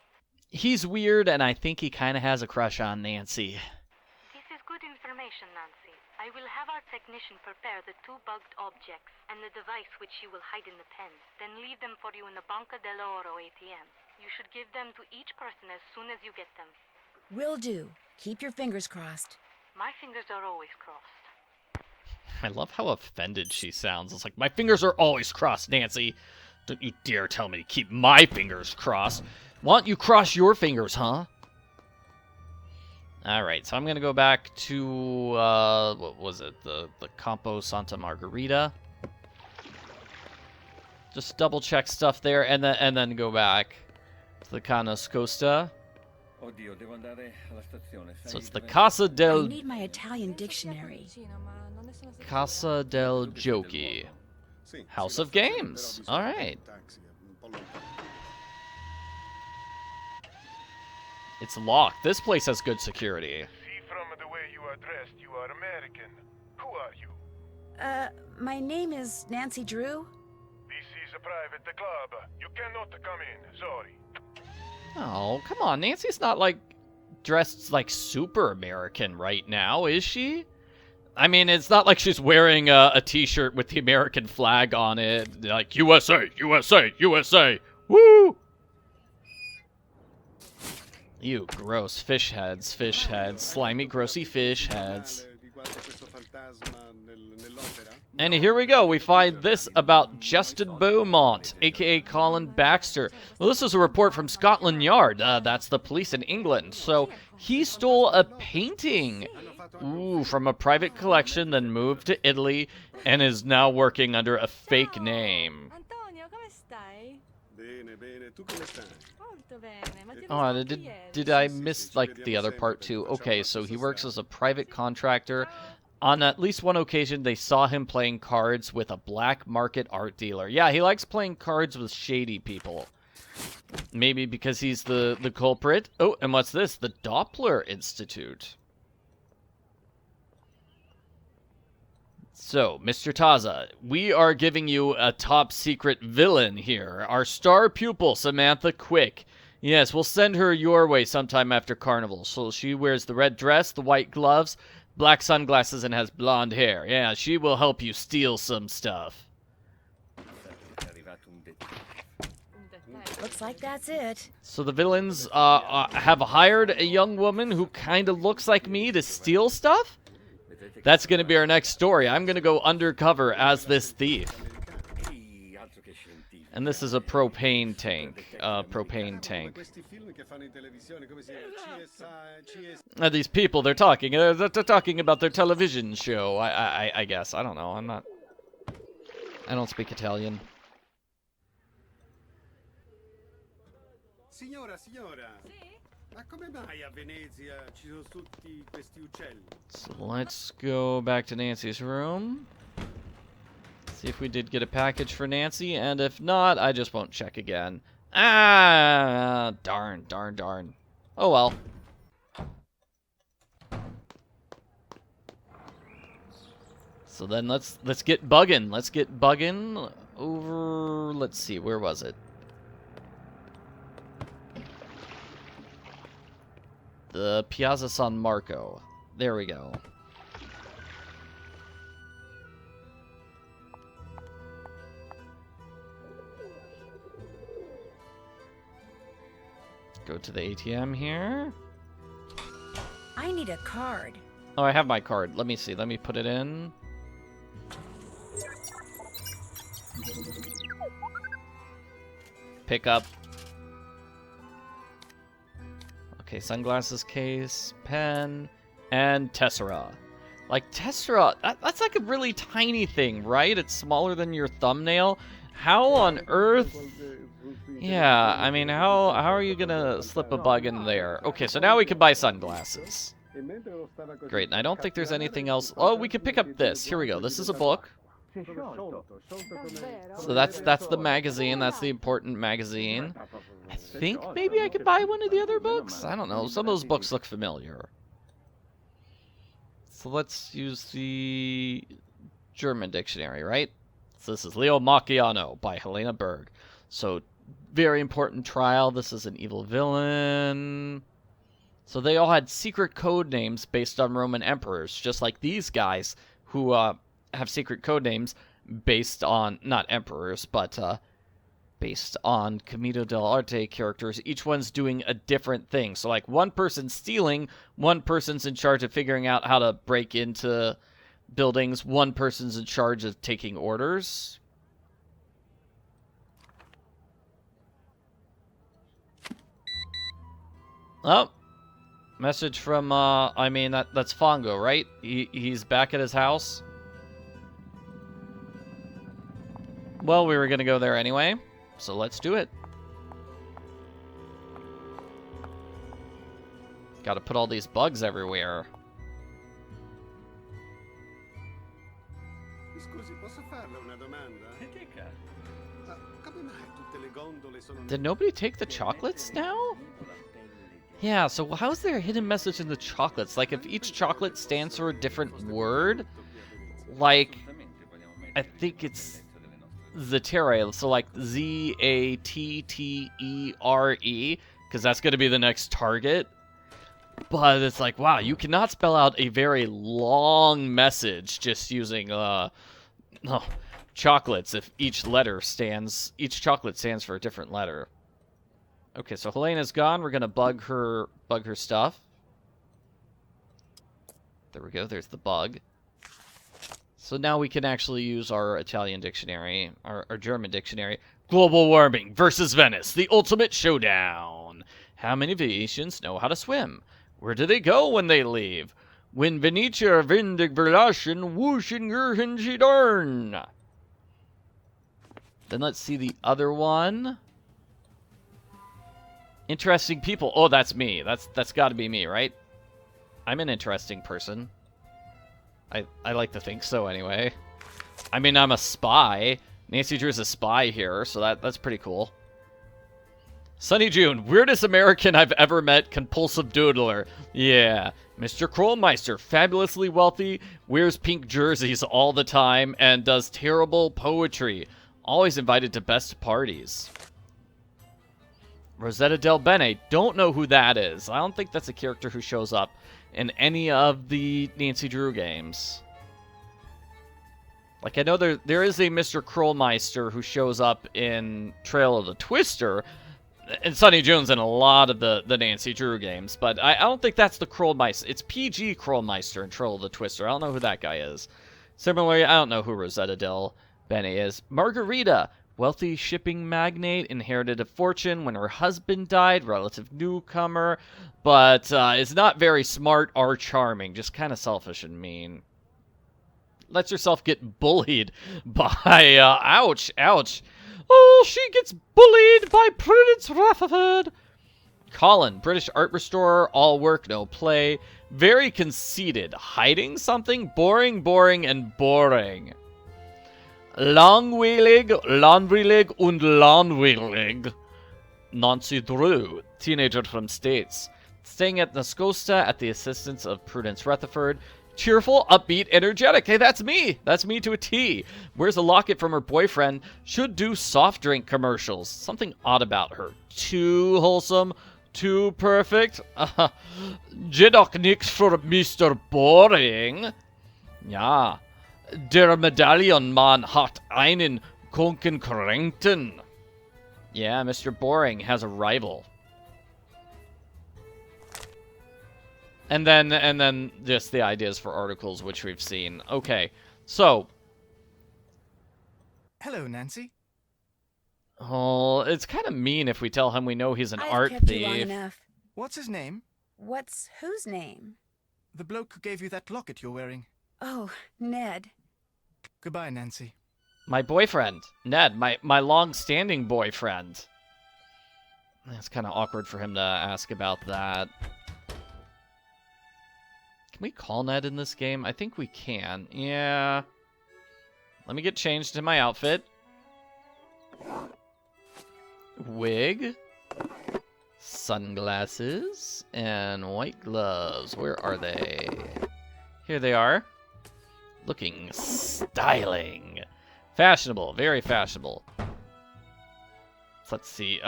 He's weird, and I think he kind of has a crush on Nancy. This is good information, Nancy. I will have our technician prepare the 2 bugged objects and the device which you will hide in the pen, then leave them for you in the Banca dell'Oro ATM. You should give them to each person as soon as you get them. Will do. Keep your fingers crossed. My fingers are always crossed. I love how offended she sounds. It's like, my fingers are always crossed, Nancy. Don't you dare tell me to keep my fingers crossed. Why don't you cross your fingers, huh? Alright, so I'm going to go back to, what was it? The Campo Santa Margherita. Just double check stuff there, and then go back to the Ca Nascosta. So it's the Casa I del need my Italian dictionary. Casa del Giochi. House of Games. Alright. It's locked. This place has good security. See from the way you are dressed, you are American. Who are you? My name is Nancy Drew. This is a private club. You cannot come in. Sorry. Oh, come on. Nancy's not, like, dressed, like, super American right now, is she? I mean, it's not like she's wearing a t-shirt with the American flag on it. Like, USA, USA, USA. Woo! You gross fish heads, slimy, grossy fish heads. And here we go. We find this about Justin Beaumont, a.k.a. Colin Baxter. Well, this is a report from Scotland Yard. That's the police in England. So he stole a painting, from a private collection, then moved to Italy, and is now working under a fake name. Oh, did I miss, like, the other part, too? Okay, so he works as a private contractor. On at least one occasion, they saw him playing cards with a black market art dealer. Yeah, he likes playing cards with shady people. Maybe because he's the culprit. Oh, and what's this? The Doppler Institute. So, Mr. Tazza, we are giving you a top-secret villain here. Our star pupil, Samantha Quick. Yes, we'll send her your way sometime after Carnival. So she wears the red dress, the white gloves, black sunglasses, and has blonde hair. Yeah, she will help you steal some stuff. Looks like that's it. So the villains have hired a young woman who kind of looks like me to steal stuff? That's going to be our next story. I'm going to go undercover as this thief. And this is a propane tank. These people, they're talking. They're talking about their television show. I guess. I don't know. I don't speak Italian. Signora, ma come mai a Venezia ci sono tutti questi uccelli? So let's go back to Nancy's room. See if we did get a package for Nancy, and if not, I just won't check again. Ah, darn. Oh well. So then let's get bugging. Let's get bugging over. Let's see, where was it? The Piazza San Marco. There we go. Go to the ATM here. I need a card. Oh, I have my card. Let me see. Let me put it in. Pick up. Okay, sunglasses case, pen, and tessera. Like, tessera, that's like a really tiny thing, right? It's smaller than your thumbnail. How on earth? Yeah, I mean, how are you gonna slip a bug in there? Okay, so now we can buy sunglasses. Great, and I don't think there's anything else. Oh, we could pick up this. Here we go. This is a book. So that's the magazine. That's the important magazine. I think maybe I could buy one of the other books? I don't know. Some of those books look familiar. So let's use the German dictionary, right? So this is Leo Macchiano by Helena Berg. So very important trial. This is an evil villain. So they all had secret code names based on Roman emperors, just like these guys who have secret code names based on, not emperors, but based on Comito dell'arte characters. Each one's doing a different thing. So like one person's stealing, one person's in charge of figuring out how to break into buildings, one person's in charge of taking orders. Oh, message from, I mean, that's Fango, right? He's back at his house. Well, we were going to go there anyway, so let's do it. Got to put all these bugs everywhere. Scusi, posso farle una domanda? Come mai tutte le gondole sono... Did nobody take the chocolates now? Yeah, so how's there a hidden message in the chocolates? Like, if each chocolate stands for a different word, like, I think it's Zatere, so like Z-A-T-T-E-R-E, because that's going to be the next target. But it's like, wow, you cannot spell out a very long message just using, chocolates if each chocolate stands for a different letter. Okay, so Helena's gone. We're gonna bug her stuff. There we go. There's the bug. So now we can actually use our Italian dictionary, our German dictionary. Global warming versus Venice, the ultimate showdown. How many Venetians know how to swim? Where do they go when they leave? When Venetia windig verlassen, wuschinger hinschidorn. Then let's see the other one. Interesting people. Oh, that's me. That's got to be me, right? I'm an interesting person. I like to think so, anyway. I mean, I'm a spy. Nancy Drew's a spy here, so that's pretty cool. Sunny June, weirdest American I've ever met, compulsive doodler. Yeah. Mr. Krollmeister, fabulously wealthy, wears pink jerseys all the time, and does terrible poetry. Always invited to best parties. Rosetta Del Bene, don't know who that is. I don't think that's a character who shows up in any of the Nancy Drew games. Like, I know there is a Mr. Krollmeister who shows up in Trail of the Twister, and Sunny June's in a lot of the Nancy Drew games, but I don't think that's the Krollmeister. It's PG Krollmeister in Trail of the Twister. I don't know who that guy is. Similarly, I don't know who Rosetta Del Bene is. Margarita, wealthy shipping magnate, inherited a fortune when her husband died, relative newcomer, but is not very smart or charming, just kind of selfish and mean. Lets herself get bullied by, ouch. Oh, she gets bullied by Prudence Rutherford. Colin, British art restorer, all work, no play. Very conceited, hiding something, boring, and boring. Langweilig, und langweilig. Nancy Drew, teenager from States. Staying at Nascosta at the assistance of Prudence Rutherford. Cheerful, upbeat, energetic. Hey, that's me. That's me to a T. Wears a locket from her boyfriend. Should do soft drink commercials. Something odd about her. Too wholesome. Too perfect. Jedoch nix for Mr. Boring. Ja. Der Medaillonmann hat einen Konkurrenten. Yeah, Mr. Boring has a rival. And then just the ideas for articles, which we've seen. Okay, so. Hello, Nancy. Oh, it's kind of mean if we tell him we know he's an I've art kept thief. you long enough. What's his name? What's whose name? The bloke who gave you that locket you're wearing. Oh, Ned. Goodbye, Nancy. My boyfriend, Ned, my long-standing boyfriend. It's kind of awkward for him to ask about that. Can we call Ned in this game? I think we can. Yeah. Let me get changed to my outfit. Wig. Sunglasses. And white gloves. Where are they? Here they are. Looking styling. Fashionable. Very fashionable. Let's see.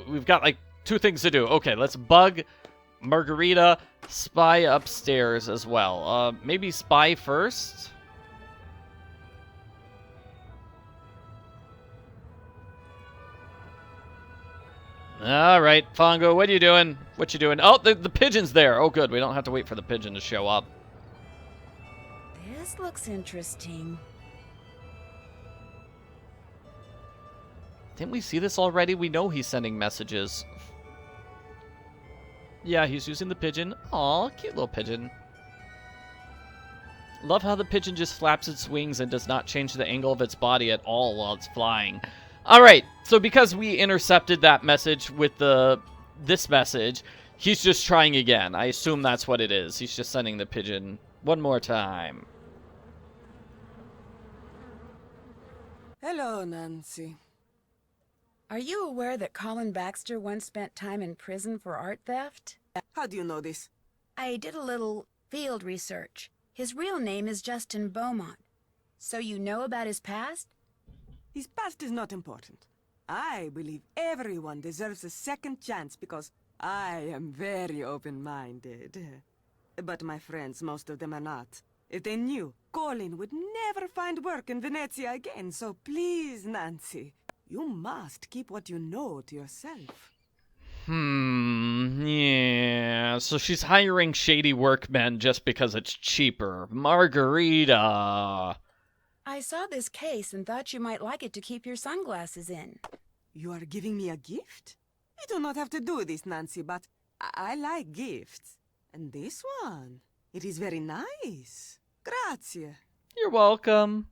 We've got like 2 things to do. Okay, let's bug Margarita, spy upstairs as well. Maybe spy first? All right, Fango, what are you doing? What you doing? Oh, the pigeon's there. Oh, good. We don't have to wait for the pigeon to show up. This looks interesting. Didn't we see this already? We know he's sending messages. Yeah, he's using the pigeon. Aw, cute little pigeon. Love how the pigeon just flaps its wings and does not change the angle of its body at all while it's flying. Alright, so because we intercepted that message with this message, he's just trying again. I assume that's what it is. He's just sending the pigeon one more time. Hello, Nancy. Are you aware that Colin Baxter once spent time in prison for art theft? How do you know this? I did a little field research. His real name is Justin Beaumont. So you know about his past? His past is not important. I believe everyone deserves a second chance because I am very open-minded. But my friends, most of them are not. If they knew, Colin would never find work in Venezia again. So please, Nancy, you must keep what you know to yourself. Yeah. So she's hiring shady workmen just because it's cheaper. Margarita. I saw this case and thought you might like it to keep your sunglasses in. You are giving me a gift? You do not have to do this, Nancy, but I like gifts. And this one, it is very nice. Grazie. You're welcome.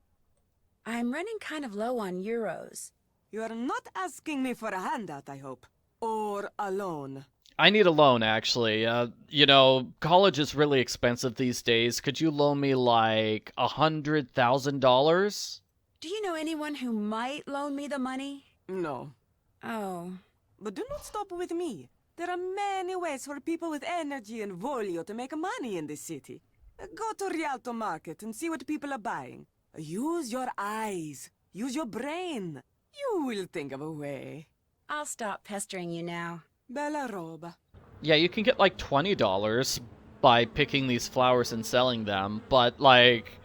I'm running kind of low on euros. You are not asking me for a handout, I hope. Or a loan. I need a loan, actually. You know, college is really expensive these days. Could you loan me, like, $100,000? Do you know anyone who might loan me the money? No. Oh. But do not stop with me. There are many ways for people with energy and voglio to make money in this city. Go to Rialto Market and see what people are buying. Use your eyes. Use your brain. You will think of a way. I'll stop pestering you now. Bella roba. Yeah, you can get like $20 by picking these flowers and selling them, but like,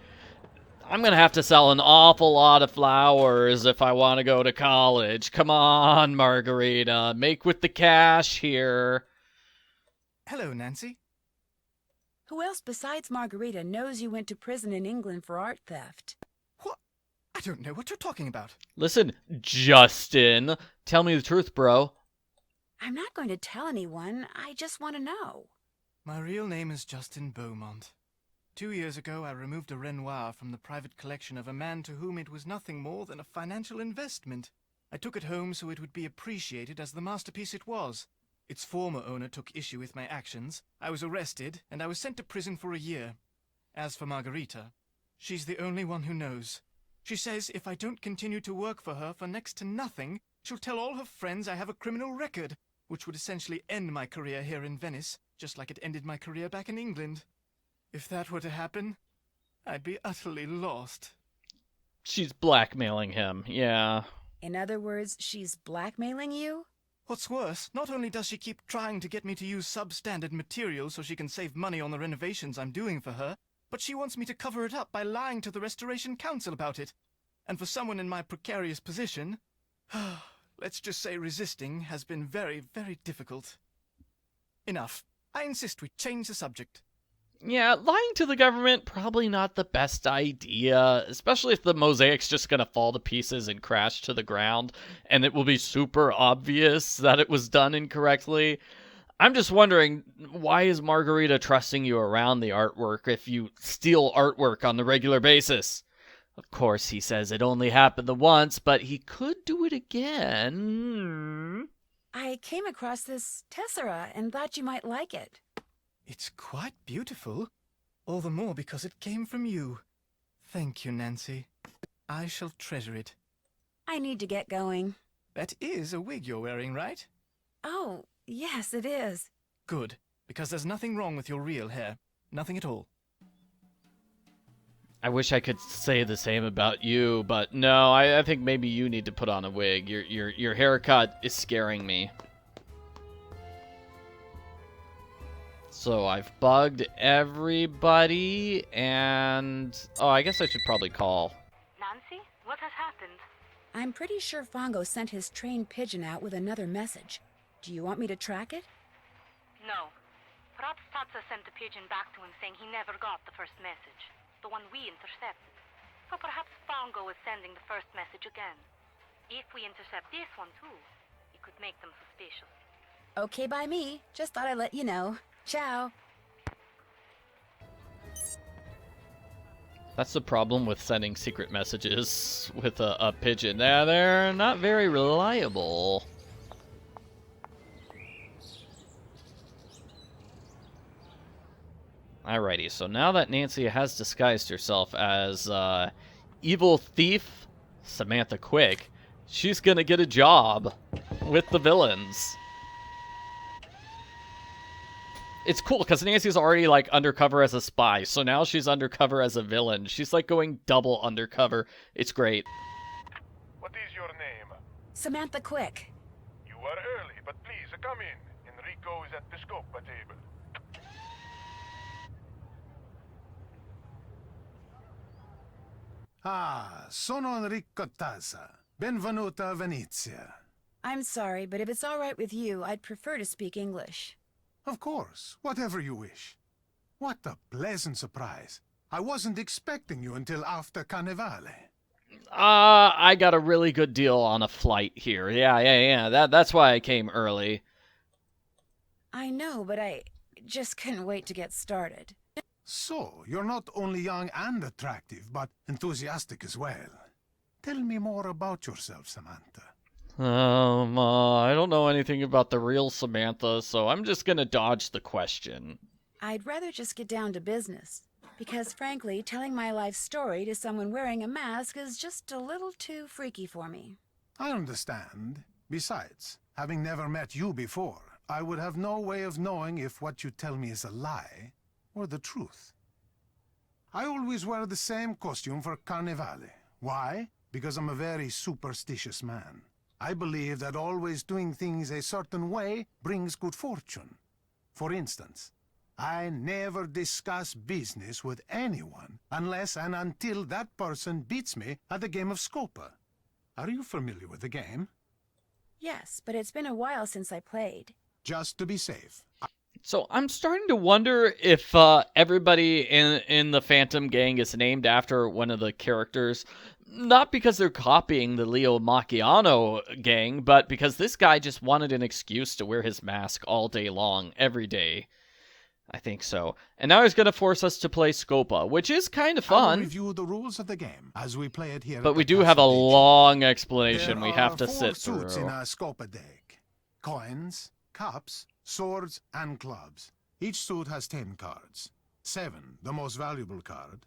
I'm gonna have to sell an awful lot of flowers if I want to go to college. Come on, Margarita, make with the cash here. Hello, Nancy. Who else besides Margarita knows you went to prison in England for art theft? What? I don't know what you're talking about. Listen, Justin, tell me the truth, bro. I'm not going to tell anyone. I just want to know. My real name is Justin Beaumont. 2 years ago, I removed a Renoir from the private collection of a man to whom it was nothing more than a financial investment. I took it home so it would be appreciated as the masterpiece it was. Its former owner took issue with my actions. I was arrested, and I was sent to prison for a year. As for Margarita, she's the only one who knows. She says if I don't continue to work for her for next to nothing, she'll tell all her friends I have a criminal record, which would essentially end my career here in Venice, just like it ended my career back in England. If that were to happen, I'd be utterly lost. She's blackmailing him, yeah. In other words, she's blackmailing you? What's worse, not only does she keep trying to get me to use substandard material so she can save money on the renovations I'm doing for her, but she wants me to cover it up by lying to the Restoration Council about it. And for someone in my precarious position, let's just say resisting has been very, very difficult. Enough. I insist we change the subject. Yeah, lying to the government, probably not the best idea, especially if the mosaic's just gonna fall to pieces and crash to the ground, and it will be super obvious that it was done incorrectly. I'm just wondering, why is Margarita trusting you around the artwork if you steal artwork on the regular basis? Of course, he says it only happened the once, but he could do it again. I came across this tessera and thought you might like it. It's quite beautiful. All the more because it came from you. Thank you, Nancy. I shall treasure it. I need to get going. That is a wig you're wearing, right? Oh, yes, it is. Good, because there's nothing wrong with your real hair. Nothing at all. I wish I could say the same about you, but no, I think maybe you need to put on a wig. Your haircut is scaring me. So I've bugged everybody, and... oh, I guess I should probably call. Nancy, what has happened? I'm pretty sure Fango sent his trained pigeon out with another message. Do you want me to track it? No. Perhaps Tazza sent the pigeon back to him saying he never got the first message. The one we intercepted. So perhaps Fango is sending the first message again. If we intercept this one too, it could make them suspicious. Okay by me. Just thought I'd let you know. Ciao. That's the problem with sending secret messages with a pigeon. They're not very reliable. Alrighty, so now that Nancy has disguised herself as evil thief Samantha Quick, she's gonna get a job with the villains. It's cool, because Nancy's already, like, undercover as a spy, so now she's undercover as a villain. She's, like, going double undercover. It's great. What is your name? Samantha Quick. You are early, but please come in. Enrico is at the scopa table. Ah, sono Enrico Tazza. Benvenuta a Venezia. I'm sorry, but if it's all right with you, I'd prefer to speak English. Of course, whatever you wish. What a pleasant surprise. I wasn't expecting you until after Carnevale. I got a really good deal on a flight here. Yeah. That's why I came early. I know, but I just couldn't wait to get started. So, you're not only young and attractive, but enthusiastic as well. Tell me more about yourself, Samantha. I don't know anything about the real Samantha, so I'm just gonna dodge the question. I'd rather just get down to business. Because frankly, telling my life story to someone wearing a mask is just a little too freaky for me. I understand. Besides, having never met you before, I would have no way of knowing if what you tell me is a lie or the truth. I always wear the same costume for Carnevale. Why? Because I'm a very superstitious man. I believe that always doing things a certain way brings good fortune. For instance, I never discuss business with anyone unless and until that person beats me at the game of scopa. Are you familiar with the game? Yes, but it's been a while since I played. Just to be safe. So I'm starting to wonder if everybody in the Phantom gang is named after one of the characters. Not because they're copying the Leo Macchiano gang, but because this guy just wanted an excuse to wear his mask all day long, every day. I think so. And now he's going to force us to play Scopa, which is kind of fun. I'll review the rules of the game as we play it here. But we do have a long explanation we have to sit through. There are 4 suits in a Scopa deck. Coins, cups, swords, and clubs. Each suit has 10 cards. 7, the most valuable card.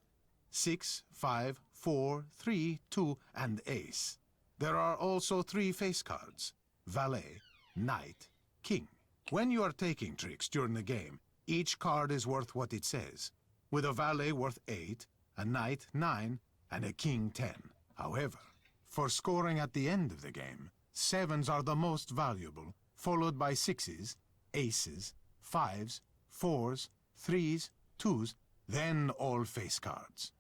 6, 5, 4, 3, 2, and ace. There are also 3 face cards. Valet, knight, king. When you are taking tricks during the game, each card is worth what it says, with a valet worth 8, a knight 9, and a king 10. However, for scoring at the end of the game, 7s are the most valuable, followed by 6s, aces, 5s, 4s, 3s, 2s, then all face cards.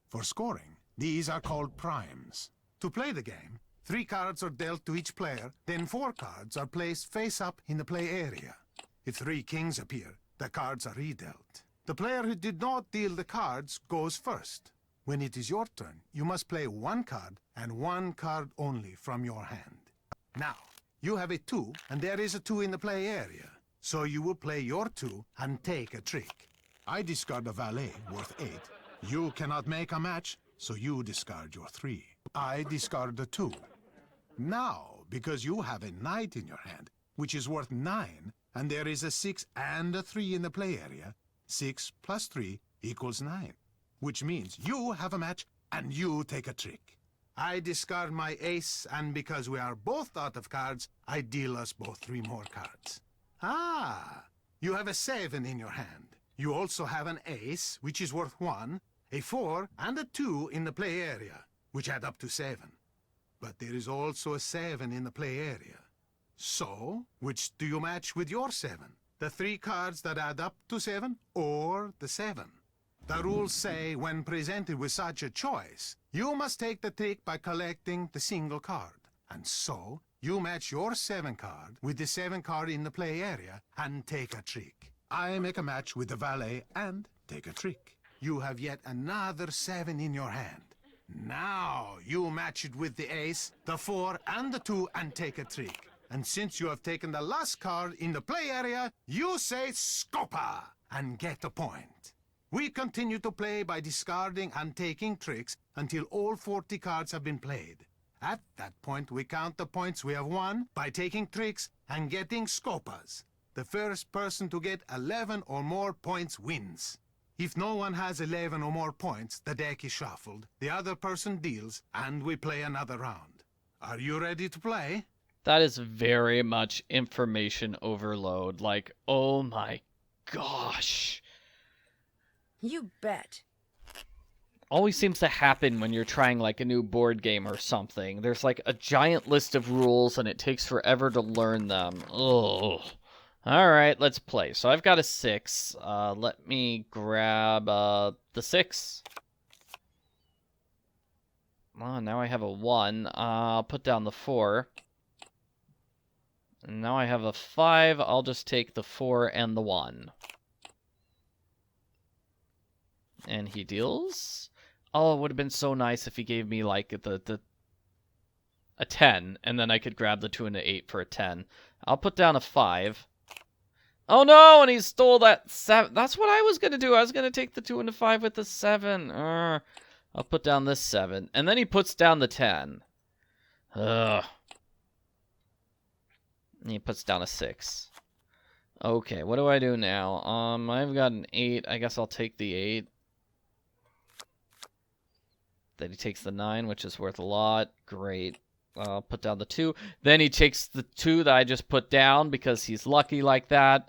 For scoring, these are called primes. To play the game, 3 cards are dealt to each player, then 4 cards are placed face up in the play area. If 3 kings appear, the cards are redealt. The player who did not deal the cards goes first. When it is your turn, you must play 1 card and 1 card only from your hand. Now, you have a 2, and there is a 2 in the play area. So you will play your 2 and take a trick. I discard a valet worth 8. You cannot make a match, so you discard your 3. I discard a 2. Now, because you have a knight in your hand, which is worth 9, and there is a 6 and a 3 in the play area, 6 plus 3 equals 9, which means you have a match and you take a trick. I discard my ace, and because we are both out of cards, I deal us both 3 more cards. Ah, you have a 7 in your hand. You also have an ace, which is worth 1, a 4 and a 2 in the play area, which add up to 7. But there is also a 7 in the play area. So, which do you match with your 7? The 3 cards that add up to 7 or the 7? The rules say when presented with such a choice, you must take the trick by collecting the single card. And so, you match your 7 card with the 7 card in the play area and take a trick. I make a match with the valet and take a trick. You have yet another 7 in your hand. Now you match it with the ace, the 4 and the 2 and take a trick. And since you have taken the last card in the play area, you say scopa and get a point. We continue to play by discarding and taking tricks until all 40 cards have been played. At that point, we count the points we have won by taking tricks and getting scopas. The first person to get 11 or more points wins. If no one has 11 or more points, the deck is shuffled, the other person deals, and we play another round. Are you ready to play? That is very much information overload. Like, oh my gosh. You bet. Always seems to happen when you're trying like a new board game or something. There's like a giant list of rules and it takes forever to learn them. Ugh. Alright, let's play. So I've got a 6. Let me grab the 6. Oh, now I have a 1. I'll put down the 4. And now I have a 5. I'll just take the 4 and the 1. And he deals? Oh, it would have been so nice if he gave me like a 10, and then I could grab the 2 and the 8 for a 10. I'll put down a 5. Oh no, and he stole that 7. That's what I was going to do. I was going to take the 2 and the 5 with the 7. I'll put down this 7. And then he puts down the 10. Ugh. And he puts down a 6. Okay, what do I do now? I've got an 8. I guess I'll take the 8. Then he takes the 9, which is worth a lot. Great. I'll put down the 2. Then he takes the 2 that I just put down because he's lucky like that.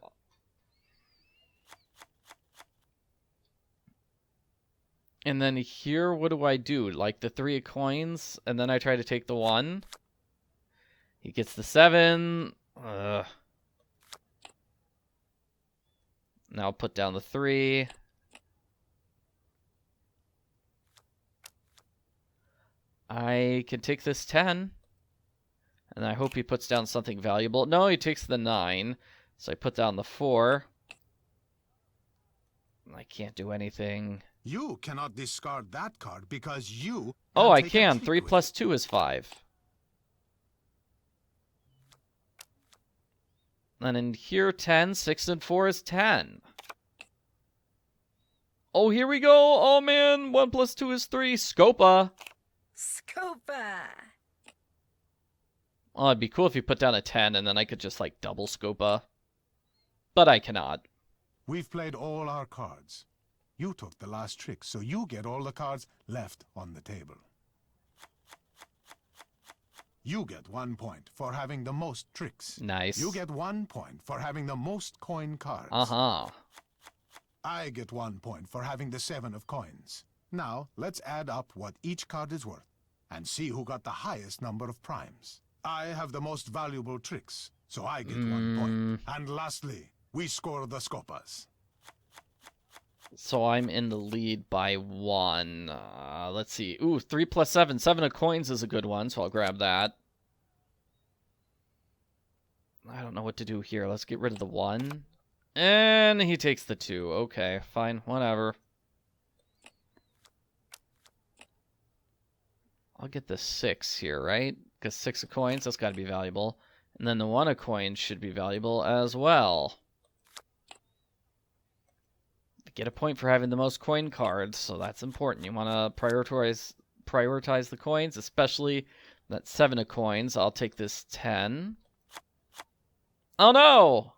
And then here, what do I do? Like the 3 of coins, and then I try to take the 1. He gets the 7. Now I'll put down the 3. I can take this 10. And I hope he puts down something valuable. No, he takes the 9. So I put down the 4. I can't do anything. You cannot discard that card because you... Oh, I can. 3 plus 2 is 5. And in here, 10. 6 and 4 is 10. Oh, here we go. Oh, man. 1 plus 2 is 3. Scopa. Scopa. Oh, it'd be cool if you put down a 10 and then I could just, like, double Scopa. But I cannot. We've played all our cards. You took the last trick, so you get all the cards left on the table. You get 1 point for having the most tricks. Nice. You get 1 point for having the most coin cards. Uh-huh. I get 1 point for having the 7 of coins. Now, let's add up what each card is worth and see who got the highest number of primes. I have the most valuable tricks, so I get 1 point. And lastly, we score the scopas. So I'm in the lead by 1. Let's see. Ooh, 3 plus 7. 7 of coins is a good one, so I'll grab that. I don't know what to do here. Let's get rid of the 1. And he takes the 2. Okay, fine. Whatever. I'll get the 6 here, right? Because 6 of coins, that's got to be valuable. And then the 1 of coins should be valuable as well. Get a point for having the most coin cards, so that's important. You want to prioritize the coins, especially that 7 of coins. I'll take this 10. Oh no!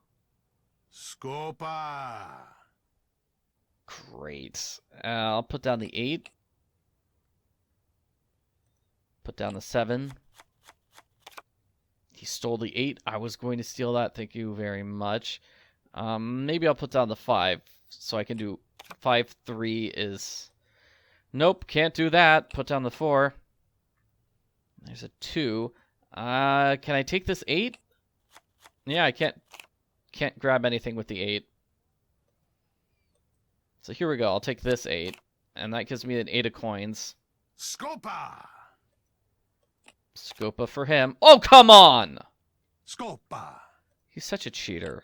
Scopa! Great. I'll put down the 8. Put down the 7. He stole the 8. I was going to steal that. Thank you very much. Maybe I'll put down the 5. So I can do 5, 3 is Nope, can't do that. Put down the 4. There's a 2. Can I take this 8? Yeah, I can't grab anything with the 8. So here we go. I'll take this 8. And that gives me an 8 of coins. Scopa! Scopa for him. Oh, come on! Scopa! He's such a cheater.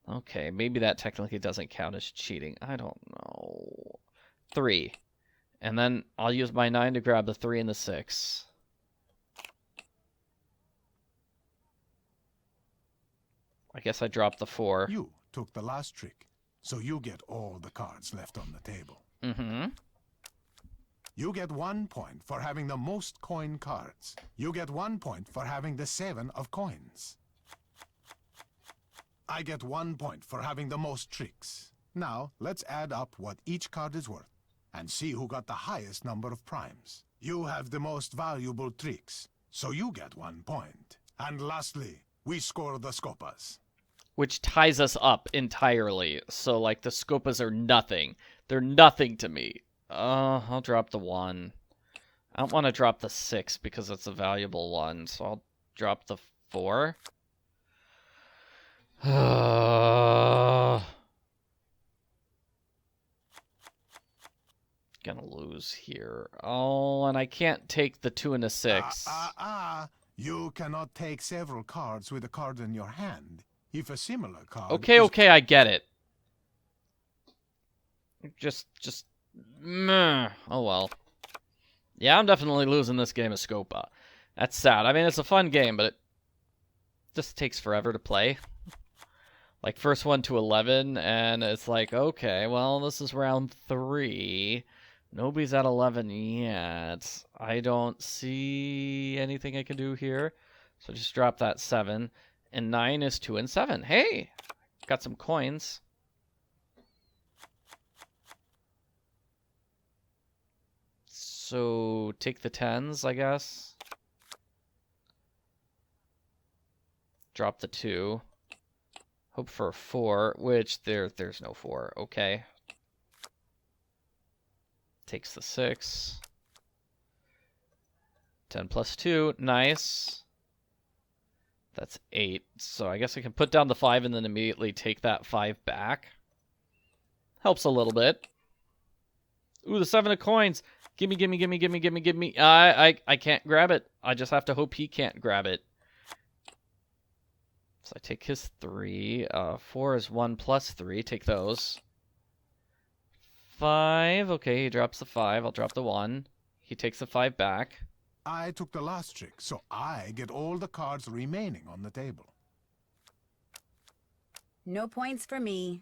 Okay, maybe that technically doesn't count as cheating. I don't know. 3. And then I'll use my 9 to grab the 3 and the 6. I guess I dropped the 4. You took the last trick, so you get all the cards left on the table. Mm-hmm. You get 1 point for having the most coin cards. You get 1 point for having the 7 of coins. I get 1 point for having the most tricks. Now, let's add up what each card is worth and see who got the highest number of primes. You have the most valuable tricks, so you get 1 point. And lastly, we score the scopas. Which ties us up entirely. So, like, the scopas are nothing. They're nothing to me. I'll drop the 1. I don't want to drop the 6 because it's a valuable one, so I'll drop the 4. Gonna lose here. Oh, and I can't take the 2 and the 6. You cannot take several cards with a card in your hand. If a similar card... Okay, I get it. Just... Meh. Oh, well. Yeah, I'm definitely losing this game of Scopa. That's sad. I mean, it's a fun game, but it just takes forever to play. Like, first one to 11, and it's like, okay, well, this is round 3. Nobody's at 11 yet. I don't see anything I can do here. So just drop that 7. And 9 is 2 and 7. Hey! Got some coins. So take the 10s, I guess. Drop the 2. Hope for a 4, which there's no 4. Okay. Takes the 6. 10 plus 2. Nice. That's 8. So I guess I can put down the 5 and then immediately take that 5 back. Helps a little bit. Ooh, the 7 of coins. Gimme. I can't grab it. I just have to hope he can't grab it. So I take his 3. 4 is 1 plus 3. Take those. 5. Okay, he drops the 5. I'll drop the 1. He takes the 5 back. I took the last trick, so I get all the cards remaining on the table. No points for me.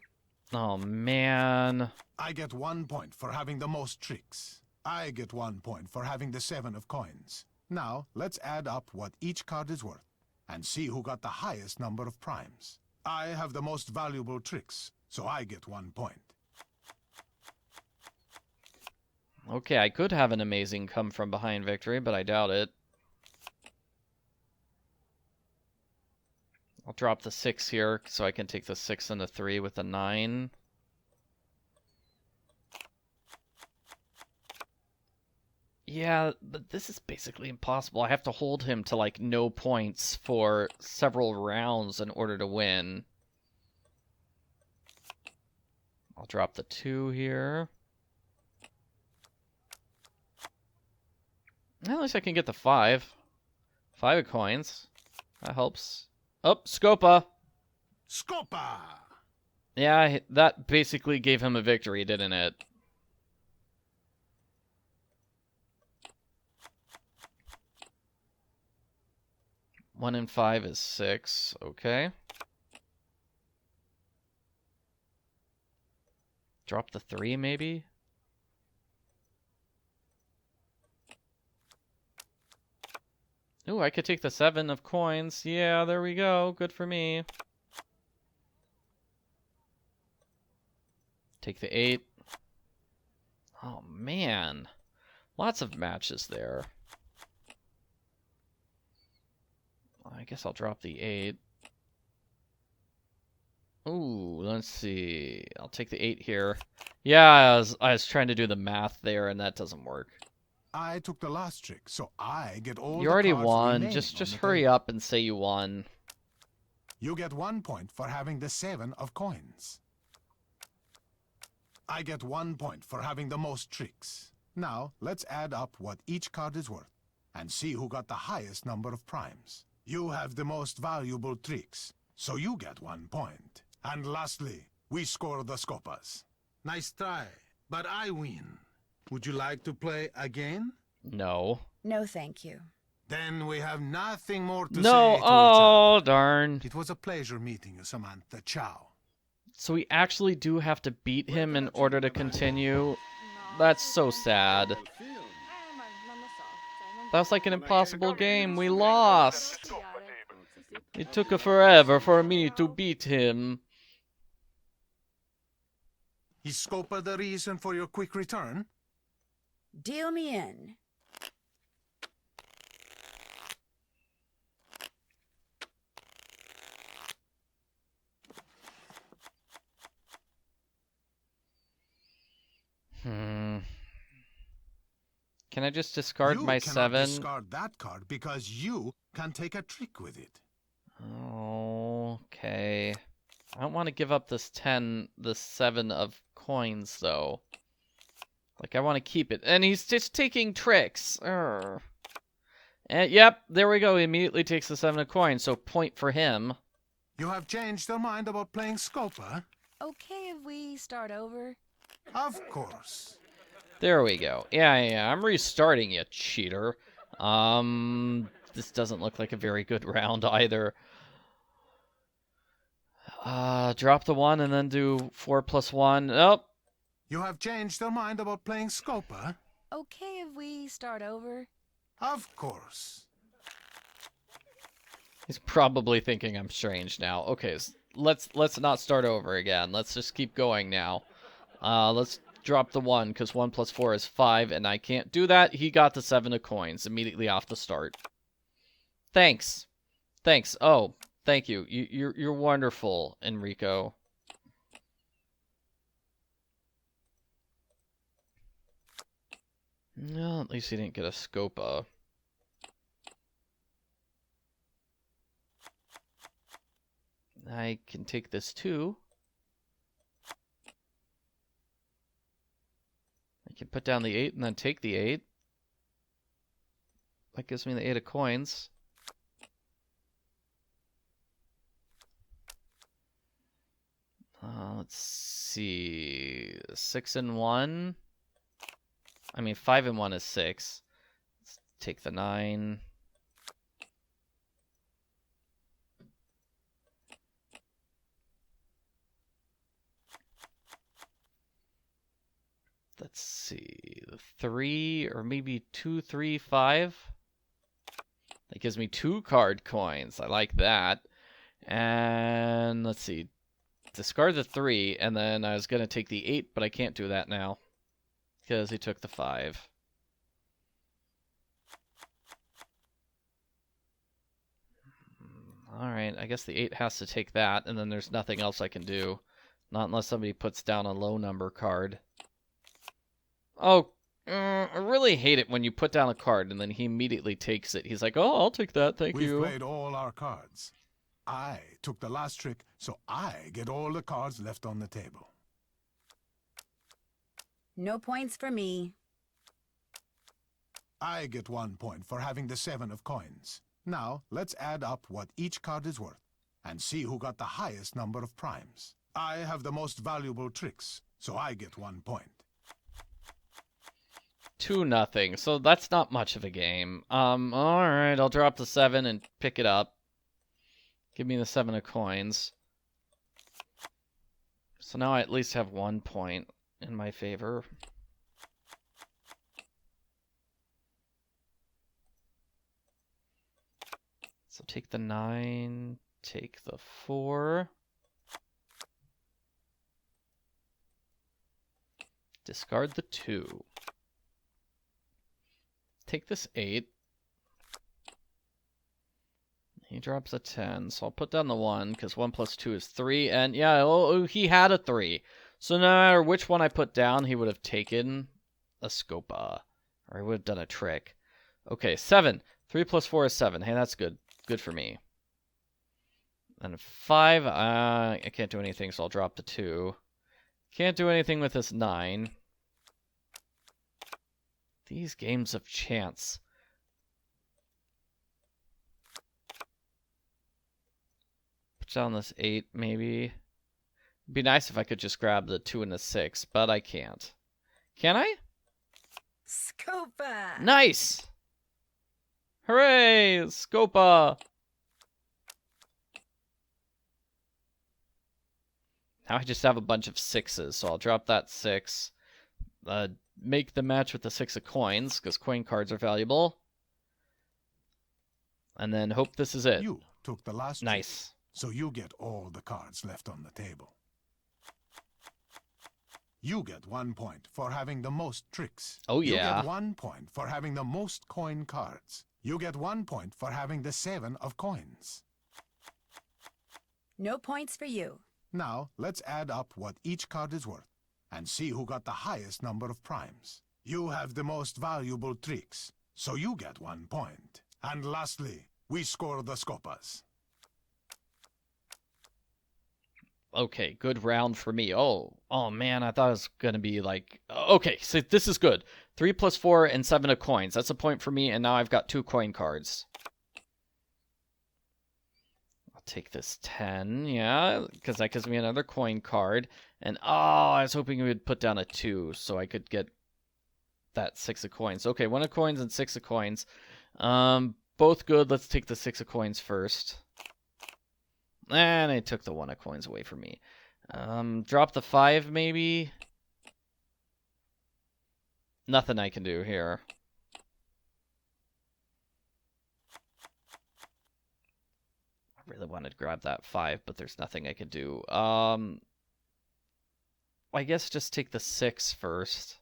Oh, man. I get 1 point for having the most tricks. I get 1 point for having the 7 of coins. Now, let's add up what each card is worth and see who got the highest number of primes. I have the most valuable tricks, so I get 1 point. Okay, I could have an amazing come-from-behind victory, but I doubt it. I'll drop the 6 here, so I can take the 6 and the 3 with the 9. Yeah, but this is basically impossible. I have to hold him to, like, no points for several rounds in order to win. I'll drop the 2 here. At least I can get the 5. 5 of coins. That helps. Oh, Scopa! Scopa! Yeah, that basically gave him a victory, didn't it? One and 5 is 6. Okay. Drop the 3, maybe? Ooh, I could take the 7 of coins. Yeah, there we go. Good for me. Take the 8. Oh, man. Lots of matches there. I guess I'll drop the 8. Ooh, let's see. I'll take the 8 here. Yeah, I was trying to do the math there, and that doesn't work. I took the last trick, so I get all You the already cards won. remaining Just on the hurry table. up and say you won. You get 1 point for having the 7 of coins. I get 1 point for having the most tricks. Now, let's add up what each card is worth and see who got the highest number of primes. You have the most valuable tricks, so you get 1 point. And lastly, we score the scopas. Nice try, but I win. Would you like to play again? No. No, thank you. Then we have nothing more to say No. to each Oh, other. darn. It was a pleasure meeting you, Samantha. Ciao. So we actually do have to beat him in order to continue. That's so sad. That was like an impossible game. We lost. It took forever for me to beat him. Is scopa the reason for your quick return? Deal me in. Can I just discard my 7? You cannot discard that card because you can take a trick with it. Okay. I don't want to give up this 7 of coins, though. Like, I want to keep it. And he's just taking tricks. Urgh. And, yep, there we go. He immediately takes the 7 of coins, so point for him. You have changed your mind about playing scopa? Okay if we start over? Of course. There we go. Yeah, I'm restarting, you cheater. This doesn't look like a very good round either. Drop the 1 and then do 4 + 1. Nope. You have changed your mind about playing scopa? Okay if we start over? Of course. He's probably thinking I'm strange now. Okay, let's not start over again. Let's just keep going now. Let's drop the 1, because 1 + 4 is 5, and I can't do that. He got the 7 of coins immediately off the start. Thanks. Thanks. Oh, thank you. You're wonderful, Enrico. No, at least he didn't get a scopa. I can take this too. I can put down the 8 and then take the 8. That gives me the 8 of coins. Let's see. 6 and 1. I mean, 5 and 1 is 6. Let's take the 9. Let's see, 3 or maybe 2, 3, 5. That gives me 2 card coins. I like that. And let's see, discard the 3, and then I was going to take the 8, but I can't do that now because he took the 5. Alright, I guess the 8 has to take that, and then there's nothing else I can do. Not unless somebody puts down a low number card. Oh, I really hate it when you put down a card and then he immediately takes it. He's like, oh, I'll take that, thank you. We've played all our cards. I took the last trick, so I get all the cards left on the table. No points for me. I get 1 point for having the 7 of coins. Now, let's add up what each card is worth and see who got the highest number of primes. I have the most valuable tricks, so I get 1 point. 2-0, so that's not much of a game. Alright, I'll drop the 7 and pick it up. Give me the 7 of coins. So now I at least have 1 point in my favor. So take the 9, take the 4. Discard the 2. Take this 8. He drops a 10, so I'll put down the 1, because 1 plus 2 is 3, and yeah, oh, he had a 3. So no matter which one I put down, he would have taken a scopa, or he would have done a trick. Okay, 7. 3 plus 4 is 7. Hey, that's good. Good for me. And 5, I can't do anything, so I'll drop the 2. Can't do anything with this 9. These games of chance. Down this 8, maybe. It'd be nice if I could just grab the 2 and the 6, but I can't. Can I? Scopa! Nice! Hooray! Scopa! Now I just have a bunch of 6s, so I'll drop that 6. Make the match with the 6 of coins, because coin cards are valuable. And then hope this is it. You took the last nice. Trick. So you get all the cards left on the table. You get 1 point for having the most tricks. Oh, yeah. You get 1 point for having the most coin cards. You get 1 point for having the 7 of coins. No points for you. Now, let's add up what each card is worth and see who got the highest number of primes. You have the most valuable tricks, so you get 1 point. And lastly, we score the scopas. Okay, good round for me. Oh man, I thought it was going to be like... Okay, so this is good. 3 plus 4 and 7 of coins. That's a point for me, and now I've got 2 coin cards. I'll take this 10, yeah, because that gives me another coin card. And, I was hoping we would put down a 2 so I could get that 6 of coins. Okay, 1 of coins and 6 of coins. Both good. Let's take the 6 of coins first. And it took the 1 of coins away from me. Drop the 5, maybe? Nothing I can do here. I really wanted to grab that 5, but there's nothing I can do. I guess just take the 6 first.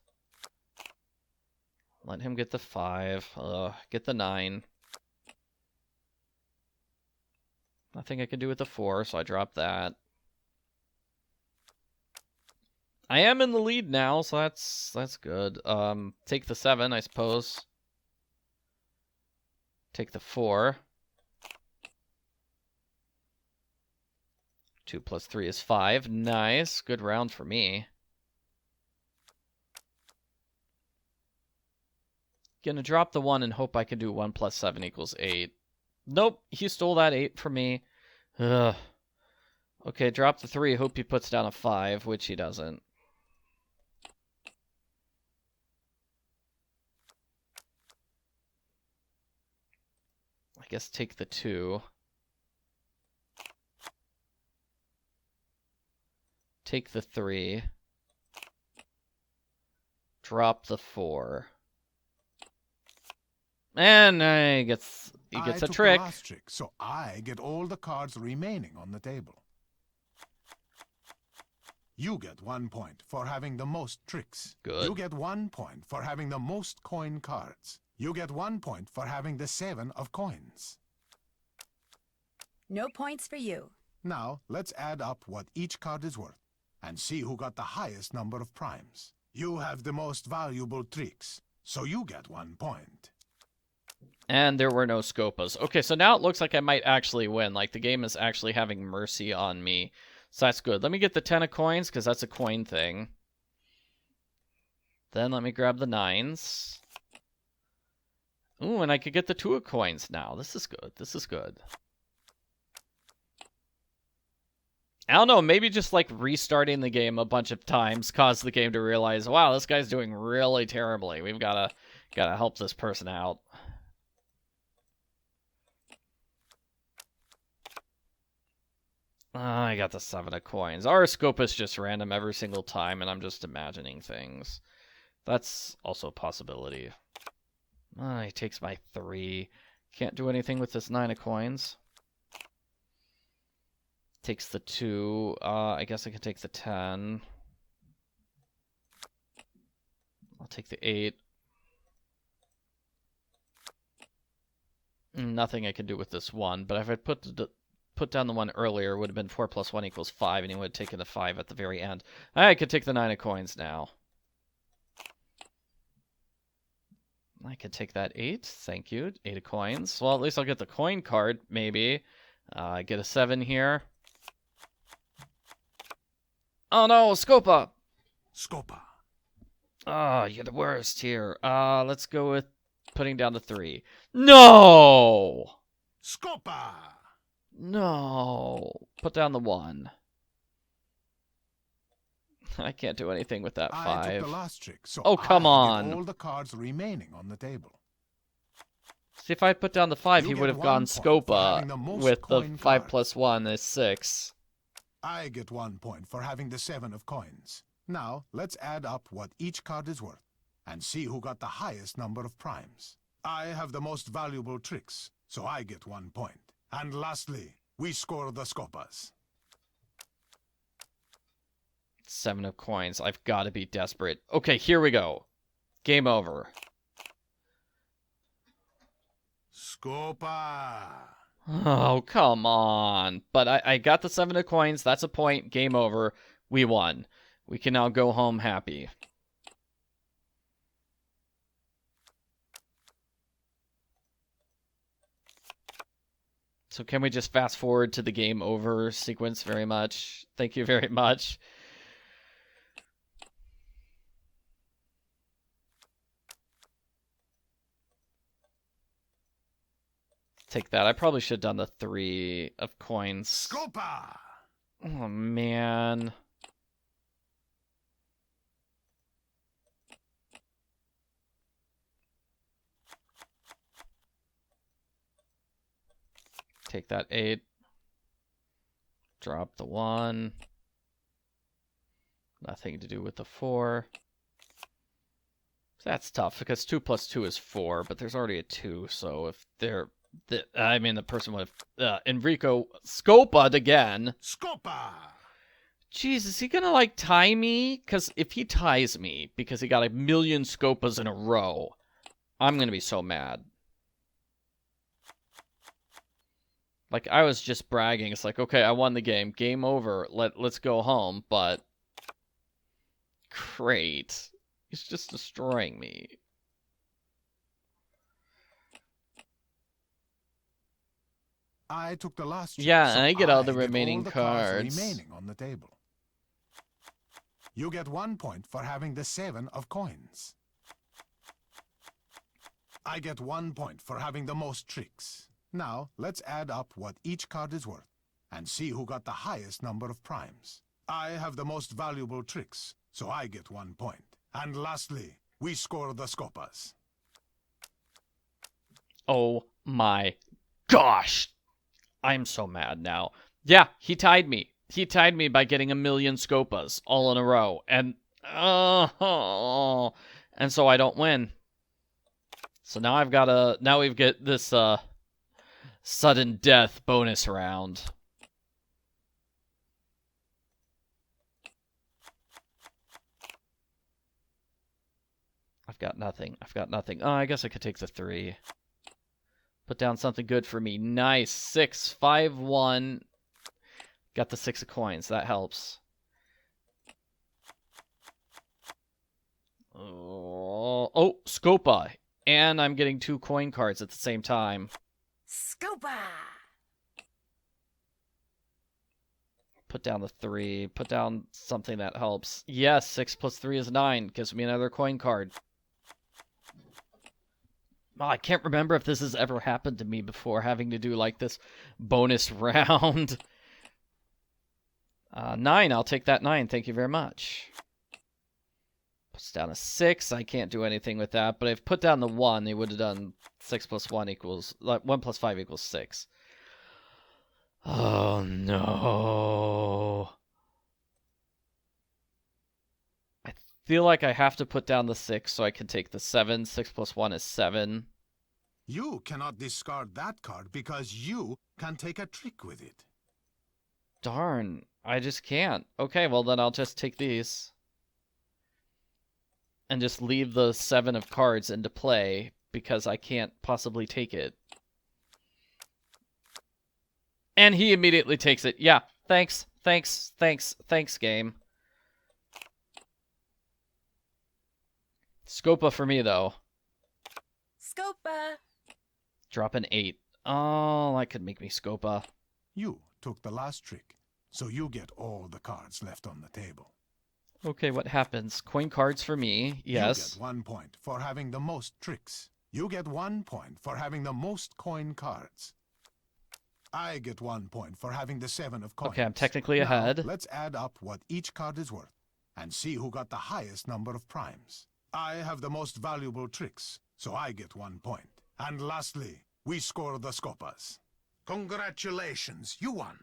Let him get the 5. Get the 9. Nothing I can do with the 4, so I drop that. I am in the lead now, so that's good. Take the 7, I suppose. Take the 4. 2 plus 3 is 5. Nice. Good round for me. Gonna drop the 1 and hope I can do 1 plus 7 equals 8. Nope, he stole that 8 from me. Ugh. Okay, drop the 3. Hope he puts down a 5, which he doesn't. I guess take the 2. Take the 3. Drop the 4. And he gets a trick. The last trick, so I get all the cards remaining on the table. You get 1 point for having the most tricks. Good. You get 1 point for having the most coin cards. You get 1 point for having the 7 of coins. No points for you. Now, let's add up what each card is worth and see who got the highest number of primes. You have the most valuable tricks, so you get 1 point. And there were no scopas. Okay, so now it looks like I might actually win. Like, the game is actually having mercy on me. So that's good. Let me get the 10 of coins, because that's a coin thing. Then let me grab the 9s. Ooh, and I could get the 2 of coins now. This is good. This is good. I don't know, maybe just, like, restarting the game a bunch of times caused the game to realize, wow, this guy's doing really terribly. We've gotta help this person out. I got the 7 of coins. Our scope is just random every single time, and I'm just imagining things. That's also a possibility. He takes my 3. Can't do anything with this 9 of coins. Takes the 2. I guess I can take the 10. I'll take the 8. nothing I can do with this one. But if I put down the one earlier, it would have been 4 plus 1 equals 5, and he would have taken the 5 at the very end. I could take the 9 of coins now. I could take that 8. Thank you. 8 of coins. Well, at least I'll get the coin card, maybe. Get a 7 here. Oh no, scopa! Scopa. Oh, you're the worst here. Let's go with putting down the 3. No! Scopa! No. Put down the 1. I can't do anything with that 5. I took the last trick, so oh, come on. Get all the cards remaining on the table. See, if I put down the 5, You he get would have 1 gone point for scopa having the most with the coin 5 cards. plus 1 is 6. I get 1 point for having the 7 of coins. Now, let's add up what each card is worth, and see who got the highest number of primes. I have the most valuable tricks, so I get 1 point. And lastly, we score the scopas. 7 of coins. I've got to be desperate. Okay, here we go. Game over. Scopa! Oh, come on. But I got the 7 of coins. That's a point. Game over. We won. We can now go home happy. So can we just fast forward to the game over sequence very much? Thank you very much. Take that. I probably should have done the 3 of coins. Scopa! Oh, man. Take that 8. Drop the 1. Nothing to do with the 4. That's tough, because 2 plus 2 is 4, but there's already a 2, so if they're... the person would have... Enrico scopa'd again. Scopa! Jeez, is he gonna, like, tie me? Because if he ties me, because he got a million scopas in a row, I'm gonna be so mad. Like, I was just bragging. It's like, okay, I won the game. Game over. Let's go home. But, great. He's just destroying me. I took the last trick, Yeah, so and I get all the get remaining all the cards. remaining on the table. You get 1 point for having the 7 of coins. I get 1 point for having the most tricks. Now, let's add up what each card is worth, and see who got the highest number of primes. I have the most valuable tricks, so I get 1 point. And lastly, we score the scopas. Oh my gosh! I'm so mad now. Yeah, he tied me. He tied me by getting a million scopas all in a row. And so I don't win. So now I've got to... Now we've got this sudden death bonus round. I've got nothing. I've got nothing. Oh, I guess I could take the 3. Put down something good for me. Nice. 6, 5, 1. Got the 6 of coins. That helps. Oh, Scopa. And I'm getting 2 coin cards at the same time. Scopa! Put down the 3. Put down something that helps. Yes, 6 plus 3 is 9. Gives me another coin card. Oh, I can't remember if this has ever happened to me before, having to do like this bonus round. 9, I'll take that 9. Thank you very much. Puts down a 6. I can't do anything with that, but I've put down the 1. They would have done 6 plus 1 equals... 1 plus 5 equals 6. Oh, no. I feel like I have to put down the 6 so I can take the 7. 6 plus 1 is 7. You cannot discard that card because you can take a trick with it. Darn, I just can't. Okay, well then I'll just take these. And just leave the 7 of cards into play because I can't possibly take it. And he immediately takes it. Yeah, thanks, game. Scopa for me, though. Scopa! Drop an 8. Oh, that could make me Scopa. You took the last trick, so you get all the cards left on the table. Okay, what happens? Coin cards for me, yes. You get 1 point for having the most tricks. You get 1 point for having the most coin cards. I get 1 point for having the 7 of coins. Okay, I'm technically now, ahead. Let's add up what each card is worth and see who got the highest number of primes. I have the most valuable tricks, so I get 1 point. And lastly, we score the scopas. Congratulations, you won.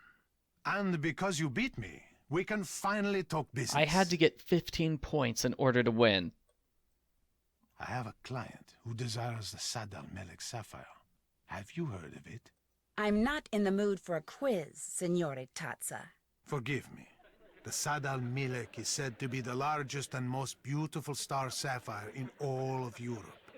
And because you beat me, we can finally talk business. I had to get 15 points in order to win. I have a client who desires the Sadal Melek sapphire. Have you heard of it? I'm not in the mood for a quiz, Signore Tazza. Forgive me. The Sadal Melek is said to be the largest and most beautiful star sapphire in all of Europe.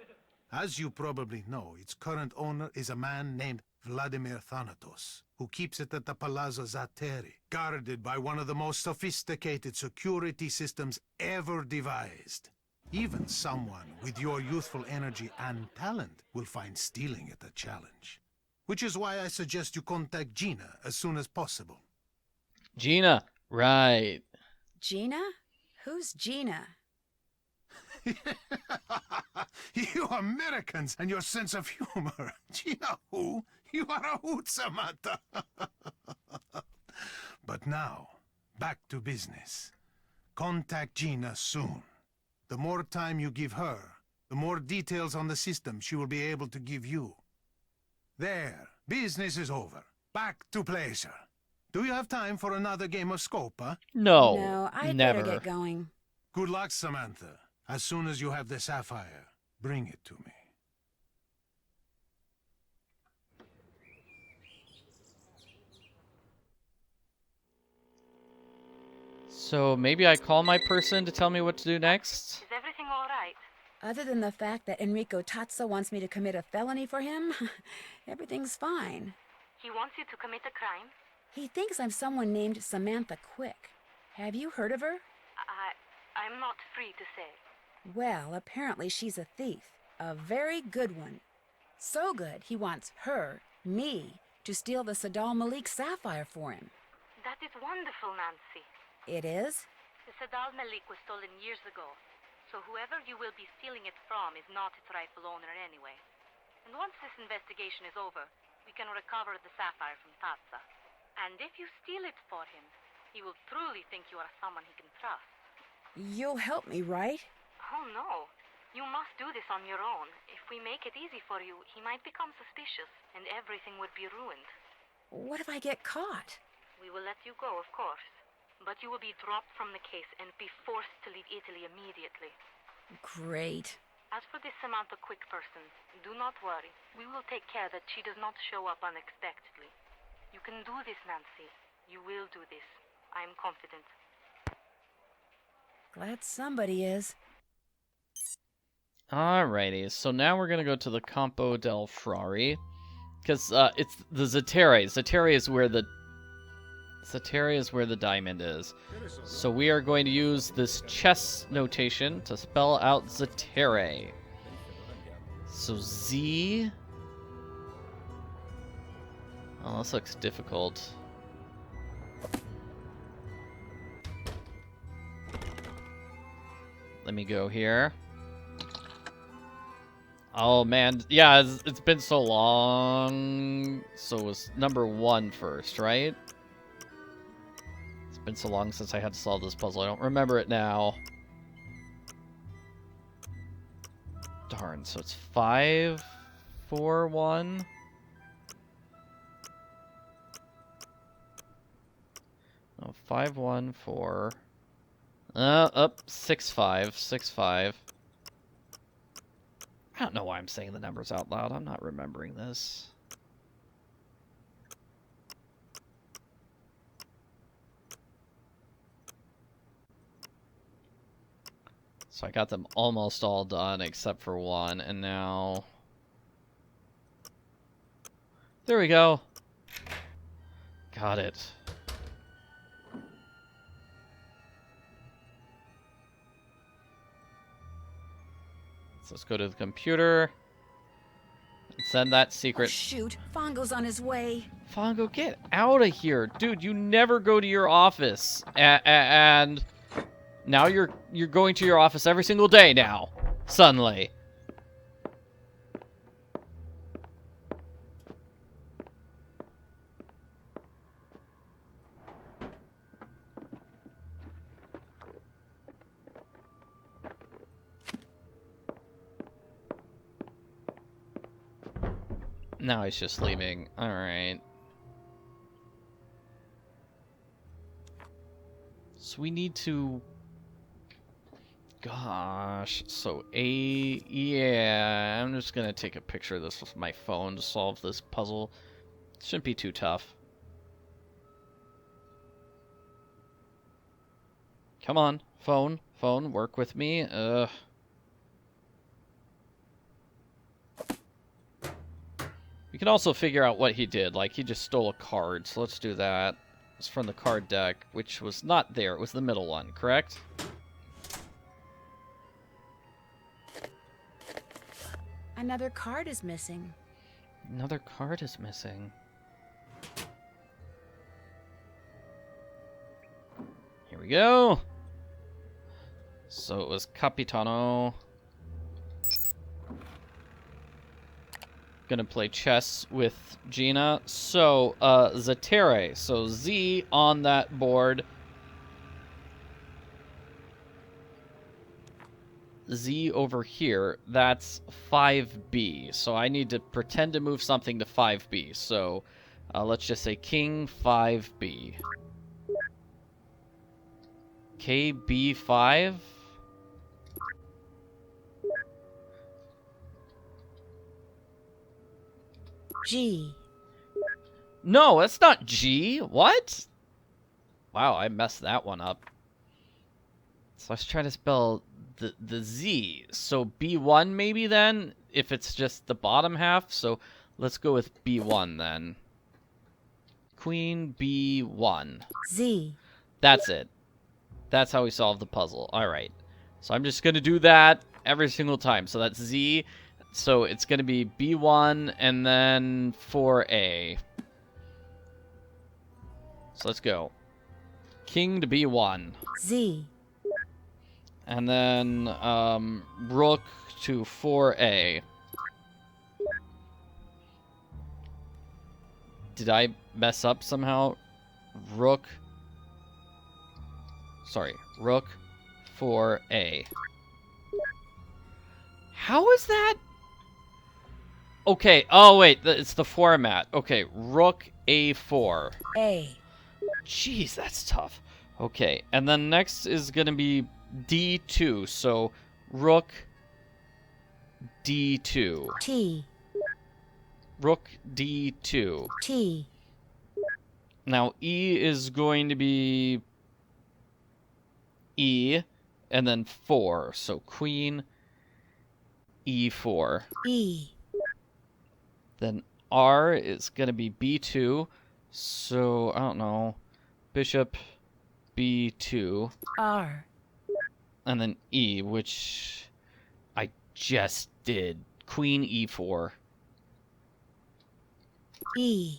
As you probably know, its current owner is a man named Vladimir Thanatos, who keeps it at the Palazzo Zateri, guarded by one of the most sophisticated security systems ever devised. Even someone with your youthful energy and talent will find stealing it a challenge. Which is why I suggest you contact Gina as soon as possible. Gina, right. Gina? Who's Gina? You Americans and your sense of humor. Gina who? You are a hoot, Samantha. But now, back to business. Contact Gina soon. The more time you give her, the more details on the system she will be able to give you. There, business is over. Back to pleasure. Do you have time for another game of Scopa? No, I'd never. better get going. Good luck, Samantha. As soon as you have the sapphire, bring it to me. So maybe I call my person to tell me what to do next? Is everything all right? Other than the fact that Enrico Tazza wants me to commit a felony for him, everything's fine. He wants you to commit a crime? He thinks I'm someone named Samantha Quick. Have you heard of her? I'm not free to say. Well, apparently she's a thief. A very good one. So good, he wants her, me, to steal the Sadal Malik sapphire for him. That is wonderful, Nancy. It is? The Sadal Malik was stolen years ago, so whoever you will be stealing it from is not its rightful owner anyway. And once this investigation is over, we can recover the sapphire from Tazza. And if you steal it for him, he will truly think you are someone he can trust. You'll help me, right? Oh, no. You must do this on your own. If we make it easy for you, he might become suspicious, and everything would be ruined. What if I get caught? We will let you go, of course. But you will be dropped from the case and be forced to leave Italy immediately. Great. As for this Samantha Quick person, do not worry. We will take care that she does not show up unexpectedly. You can do this, Nancy. You will do this. I am confident. Glad somebody is. Alrighty, so now we're gonna go to the Campo del Frari. Because it's the Zateri. Zateri is where the diamond is. So we are going to use this chess notation to spell out Zateri. So Z. Oh, this looks difficult. Let me go here. Oh man, yeah, it's been so long. So it was number 1 first, right? It's been so long since I had to solve this puzzle. I don't remember it now. Darn, so it's 5, 4, 1. No, 5, 1, 4. Up 6, 5, 6, 5. I don't know why I'm saying the numbers out loud. I'm not remembering this. So I got them almost all done except for 1, and now... There we go. Got it. So let's go to the computer and send that secret. Oh, shoot, Fango's on his way. Fango, get out of here. Dude, you never go to your office. And now you're going to your office every single day now, suddenly. Now he's just leaving. Alright. So we need to... Gosh. So yeah, I'm just gonna take a picture of this with my phone to solve this puzzle. Shouldn't be too tough. Come on. Phone. Phone. Work with me. We can also figure out what he did. Like, he just stole a card, so let's do that. It's from the card deck, which was not there. It was the middle one, correct? Another card is missing. Another card is missing. Here we go. So it was Capitano. Gonna play chess with Gina. So, Zatere. So Z on that board. Z over here. That's 5B. So I need to pretend to move something to 5B. So, let's just say King 5B. KB5? G. No, that's not G. What? Wow, I messed that one up. So let's try to spell the Z. So B1 maybe then, if it's just the bottom half. So let's go with B1 then. Queen B1. Z. That's it. That's how we solve the puzzle. All right. So I'm just going to do that every single time. So that's Z. So it's going to be B1 and then 4A. So let's go. King to B1. Z. And then Rook to 4A. Did I mess up somehow? Rook. Sorry. Rook 4A. How is that? Okay. Oh, wait. It's the format. Okay. Rook A4. A. Jeez, that's tough. Okay. And then next is going to be D2. So, Rook D2. T. Rook D2. T. Now, E is going to be E, and then 4. So, Queen E4. E. Then R is going to be B2. So, I don't know. Bishop B2. R. And then E, which I just did. Queen E4. E.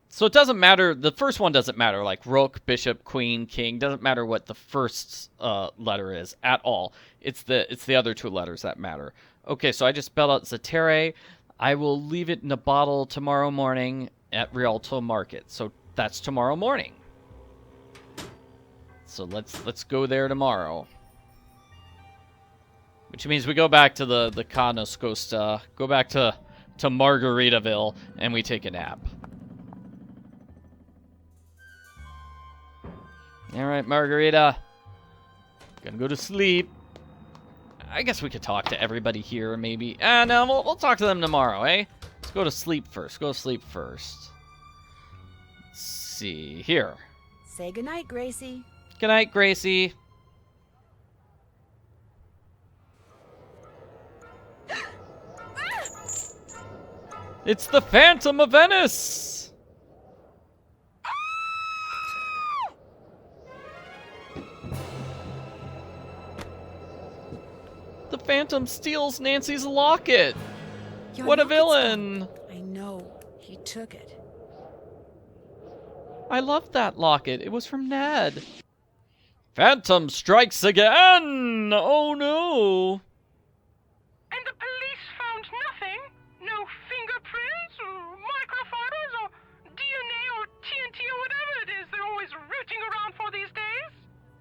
So it doesn't matter. The first one doesn't matter. Like Rook, Bishop, Queen, King. Doesn't matter what the first letter is at all. It's the other two letters that matter. Okay, so I just spelled out Zatere. I will leave it in a bottle tomorrow morning at Rialto Market. So that's tomorrow morning. So let's go there tomorrow. Which means we go back to the Ca Nascosta, go back to Margaritaville, and we take a nap. Alright, Margarita. Gonna go to sleep. I guess we could talk to everybody here, maybe. No, we'll talk to them tomorrow, eh? Let's go to sleep first. Go to sleep first. Let's see. Here. Say goodnight, Gracie. Good night, Gracie. It's the Phantom of Venice! Phantom steals Nancy's locket. Your What a locket's villain. gone. I know. He took it. I loved that locket. It was from Ned. Phantom strikes again! Oh no! And the police found nothing? No fingerprints, or microfibers, or DNA, or TNT, or whatever it is they're always rooting around for these days?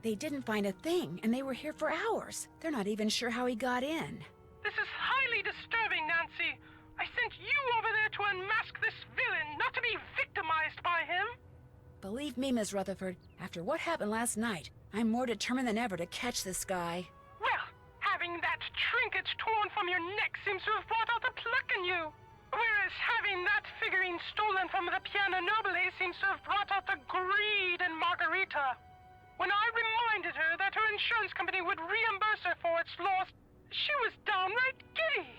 They didn't find a thing, and they were here for hours. They're not even sure how he got in. This is highly disturbing, Nancy. I sent you over there to unmask this villain, not to be victimized by him. Believe me, Miss Rutherford, after what happened last night, I'm more determined than ever to catch this guy. Well, having that trinket torn from your neck seems to have brought out the pluck in you. Whereas having that figurine stolen from the piano nobile seems to have brought out the greed in Margarita. When I reminded her that her insurance company would reimburse her for its loss, she was downright giddy.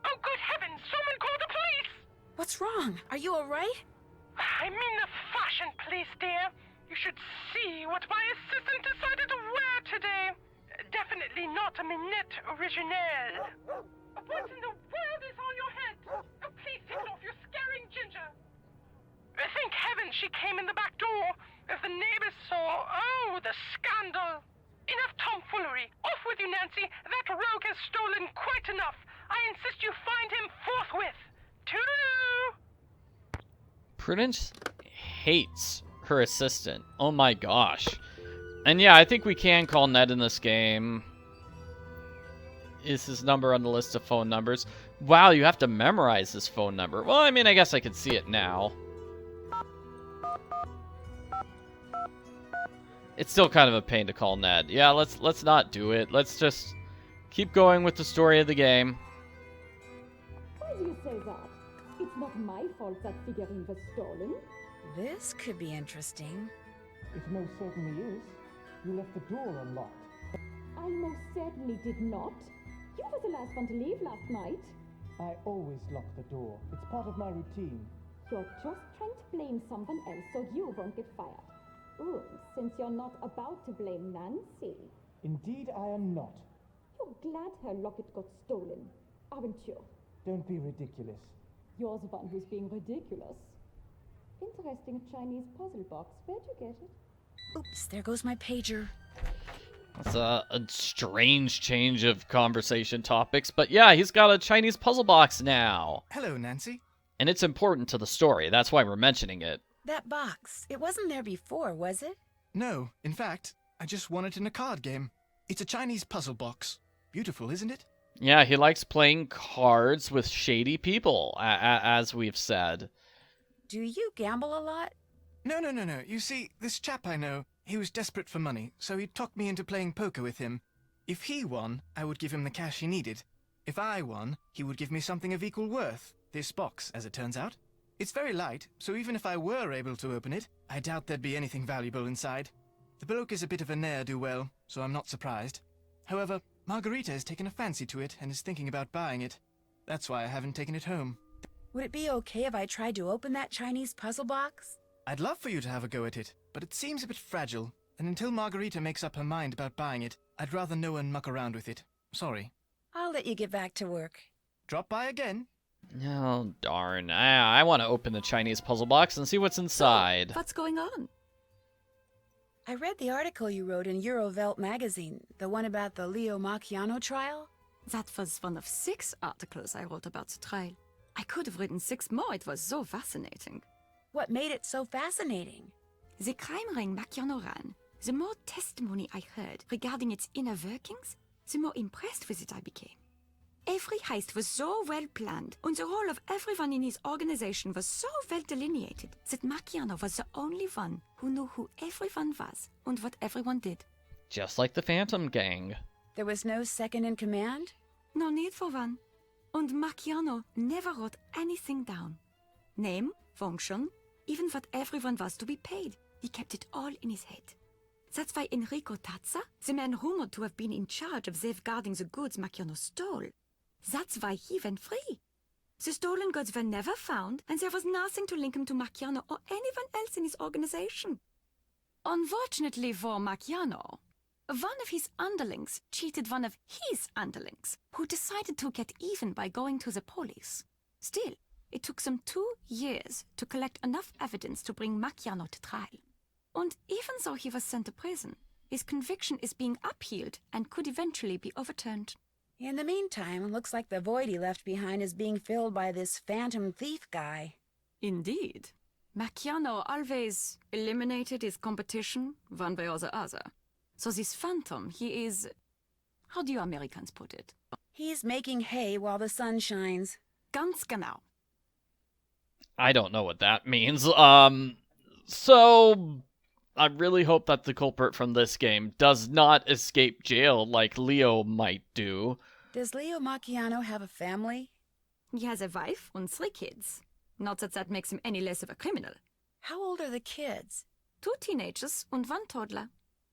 Oh, good heavens, someone call the police! What's wrong? Are you all right? I mean the fashion police, dear. You should see what my assistant decided to wear today. Definitely not a minute originelle. What in the world is on your head? Oh, please take it off, you're scaring Ginger. Thank heaven she came in the back door. If the neighbors saw, oh, the scandal. Enough tomfoolery. Off with you, Nancy. That rogue has stolen quite enough. I insist you find him forthwith. Toodaloo! Prudence hates her assistant. Oh my gosh. And yeah, I think we can call Ned in this game. Is his number on the list of phone numbers? Wow, you have to memorize this phone number. Well, I mean, I guess I could see it now. It's still kind of a pain to call Ned. Yeah, let's not do it. Let's just keep going with the story of the game. Why do you say that? It's not my fault that figurine was stolen. This could be interesting. It most certainly is. You left the door unlocked. I most certainly did not. You were the last one to leave last night. I always lock the door. It's part of my routine. You're just trying to blame someone else so you won't get fired. Ooh, since you're not about to blame Nancy. Indeed, I am not. You're glad her locket got stolen, aren't you? Don't be ridiculous. You're the one who's being ridiculous. Interesting Chinese puzzle box. Where'd you get it? Oops, there goes my pager. That's a strange change of conversation topics, but yeah, he's got a Chinese puzzle box now. Hello, Nancy. And it's important to the story, that's why we're mentioning it. That box, it wasn't there before, was it? No, in fact, I just won it in a card game. It's a Chinese puzzle box. Beautiful, isn't it? Yeah, he likes playing cards with shady people, as we've said. Do you gamble a lot? No. You see, this chap I know, he was desperate for money, so he talked me into playing poker with him. If he won, I would give him the cash he needed. If I won, he would give me something of equal worth. This box, as it turns out. It's very light, so even if I were able to open it, I doubt there'd be anything valuable inside. The bloke is a bit of a ne'er-do-well, so I'm not surprised. However, Margarita has taken a fancy to it and is thinking about buying it. That's why I haven't taken it home. Would it be okay if I tried to open that Chinese puzzle box? I'd love for you to have a go at it, but it seems a bit fragile, and until Margarita makes up her mind about buying it, I'd rather no one muck around with it. Sorry. I'll let you get back to work. Drop by again. Oh, darn. I want to open the Chinese puzzle box and see what's inside. So, what's going on? I read the article you wrote in Eurovelt magazine, the one about the Leo Macchiano trial. That was one of 6 articles I wrote about the trial. I could have written 6 more, it was so fascinating. What made it so fascinating? The crime ring Macchiano ran. The more testimony I heard regarding its inner workings, the more impressed with it I became. Every heist was so well planned, and the role of everyone in his organization was so well delineated that Macchiano was the only one who knew who everyone was and what everyone did. Just like the Phantom Gang. There was no second in command? No need for one. And Macchiano never wrote anything down. Name, function, even what everyone was to be paid. He kept it all in his head. That's why Enrico Tazza, the man rumored to have been in charge of safeguarding the goods Macchiano stole, that's why he went free. The stolen goods were never found, and there was nothing to link him to Macchiano or anyone else in his organization. Unfortunately for Macchiano, One of his underlings cheated one of his underlings, who decided to get even by going to the police. Still, it took them 2 years to collect enough evidence to bring Macchiano to trial. And even though he was sent to prison, his conviction is being appealed and could eventually be overturned. In the meantime, looks like the void he left behind is being filled by this phantom thief guy. Indeed. Macchiano always eliminated his competition one way or the other. So this phantom, he is... How do you Americans put it? He's making hay while the sun shines. Ganz genau. I don't know what that means. So I really hope that the culprit from this game does not escape jail like Leo might do. Does Leo Macchiano have a family? He has a wife and 3 kids. Not that that makes him any less of a criminal. How old are the kids? 2 teenagers and 1 toddler.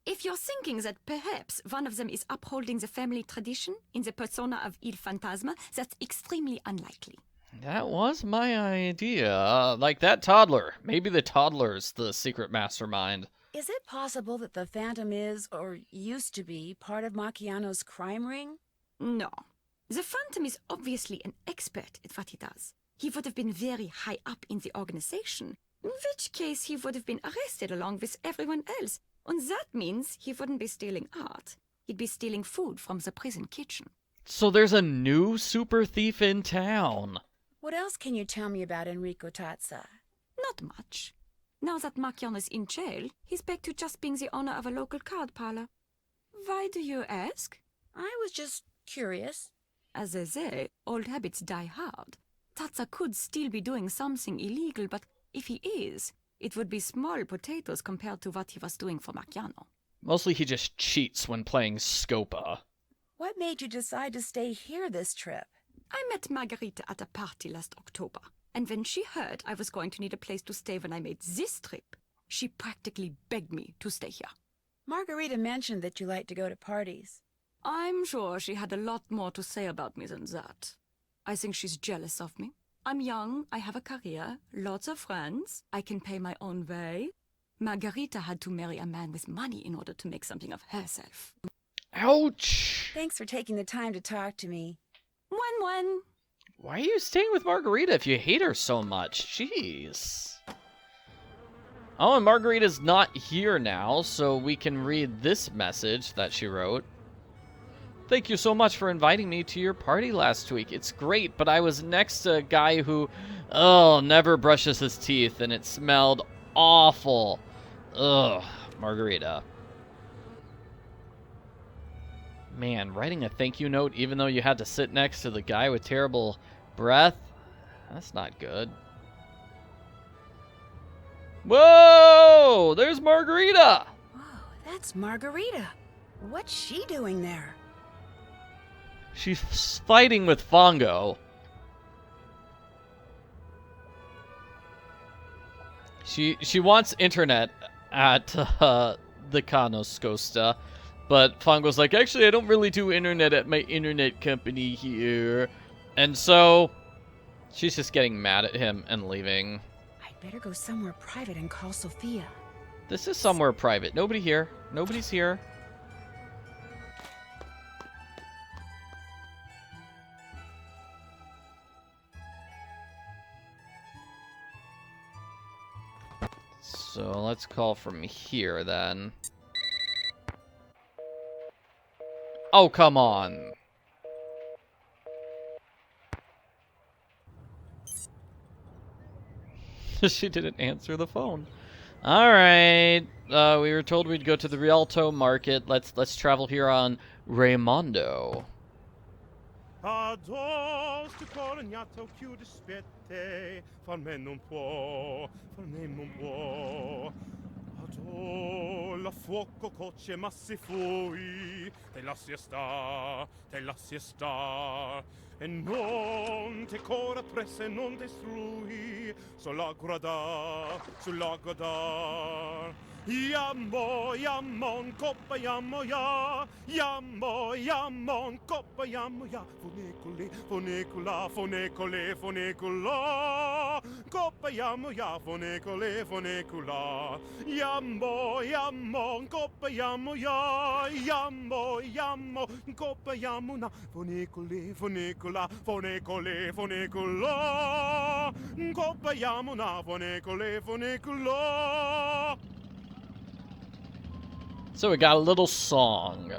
If you're thinking that perhaps one of them is upholding the family tradition in the persona of Il Fantasma, that's extremely unlikely. That was my idea. Like that toddler. Maybe the toddler's the secret mastermind. Is it possible that the Phantom is, or used to be, part of Macchiano's crime ring? No. The Phantom is obviously an expert at what he does. He would have been very high up in the organization, in which case he would have been arrested along with everyone else. And that means he wouldn't be stealing art. He'd be stealing food from the prison kitchen. So there's a new super thief in town. What else can you tell me about Enrico Tazza? Not much. Now that Macchiano is in jail, he's back to just being the owner of a local card parlor. Why do you ask? I was just curious. As they say, old habits die hard. Tazza could still be doing something illegal, but if he is, it would be small potatoes compared to what he was doing for Macchiano. Mostly he just cheats when playing Scopa. What made you decide to stay here this trip? I met Margarita at a party last October, and when she heard I was going to need a place to stay when I made this trip, she practically begged me to stay here. Margarita mentioned that you like to go to parties. I'm sure she had a lot more to say about me than that. I think she's jealous of me. I'm young, I have a career, lots of friends, I can pay my own way. Margarita had to marry a man with money in order to make something of herself. Ouch! Thanks for taking the time to talk to me. One. Why are you staying with Margarita if you hate her so much? Jeez. Oh, and Margarita's not here now, so we can read this message that she wrote. Thank you so much for inviting me to your party last week. It's great, but I was next to a guy who, never brushes his teeth, and it smelled awful. Ugh, Margarita. Man, writing a thank you note even though you had to sit next to the guy with terrible breath? That's not good. Whoa! There's Margarita! Whoa, that's Margarita. What's she doing there? She's fighting with Fango. She wants internet at the Ca Nascosta, but Fango's like, actually, I don't really do internet at my internet company here. And so she's just getting mad at him and leaving. I'd better go somewhere private and call Sophia. This is somewhere private. Nobody here. Nobody's here. So let's call from here then. Oh, come on. She didn't answer the phone. All right. We were told we'd go to the Rialto market. Let's travel here on Raimondo. Addosso colognato chiude spette, far me non può, far me non può. Addo la fuoco coce ma si fui, te lascia sta, e non te cora presse non destrui, sulla guardar. Yammo, yammon, coppa, yammo, ya. Yammo, yammon, coppa, yammo, ya. Funecole, funecula, funecole, funecula. Coppa, yammo, ya. Funecole, funecula. Yammo, yammon, coppa, yammo, ya. Yammo, yammo, coppa, yammo, na. Funecole, funecula, funecole, funecula. Coppa, yammo, na. Funecole, funecula. So we got a little song.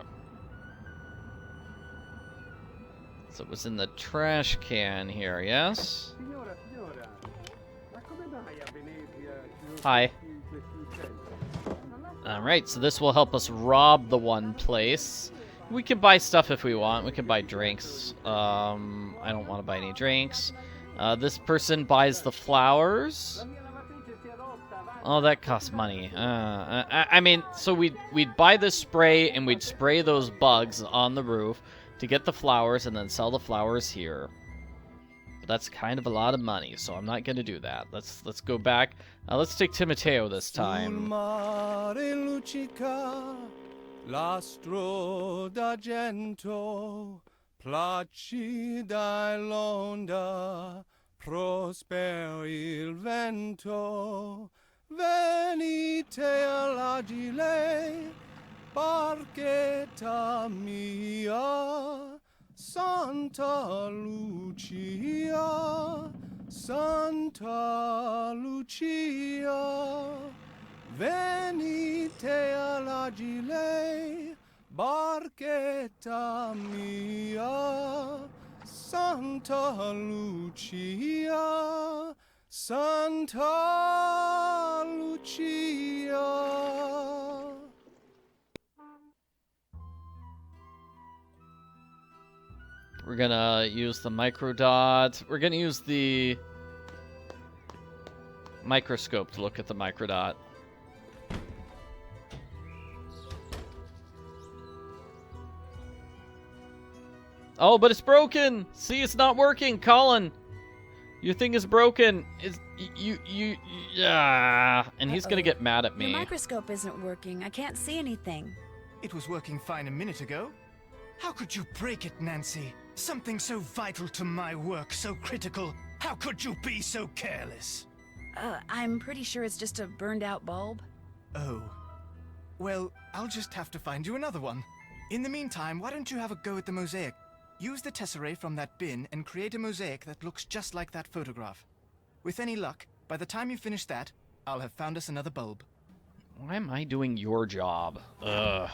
So it was in the trash can here, yes? Signora, signora, ma come mai a Venezia ci sono Hi. tutti questi uccelli? Alright, so this will help us rob the one place. We can buy stuff if we want. We can buy drinks. I don't want to buy any drinks. This person buys the flowers. Oh, that costs money. I mean, so we'd buy this spray and we'd spray those bugs on the roof to get the flowers and then sell the flowers here. But that's kind of a lot of money, so I'm not gonna do that. Let's go back. Let's take Timoteo this time. Mare luccica l'astro d'argento, placida l'onda, prosper il vento. Venite all'agile, barchetta mia, Santa Lucia, Santa Lucia. Venite all'agile, barchetta mia, Santa Lucia, Santa Lucia. We're gonna use the microdot. We're gonna use the microscope to look at the microdot. Oh, but it's broken! See, it's not working, Colin! Your thing is broken. Yeah. And he's gonna get mad at me. Your microscope isn't working. I can't see anything. It was working fine a minute ago. How could you break it, Nancy? Something so vital to my work, so critical. How could you be so careless? I'm pretty sure it's just a burned out bulb. Oh. Well, I'll just have to find you another one. In the meantime, why don't you have a go at the mosaic? Use the tesserae from that bin and create a mosaic that looks just like that photograph. With any luck, by the time you finish that, I'll have found us another bulb. Why am I doing your job? Ugh.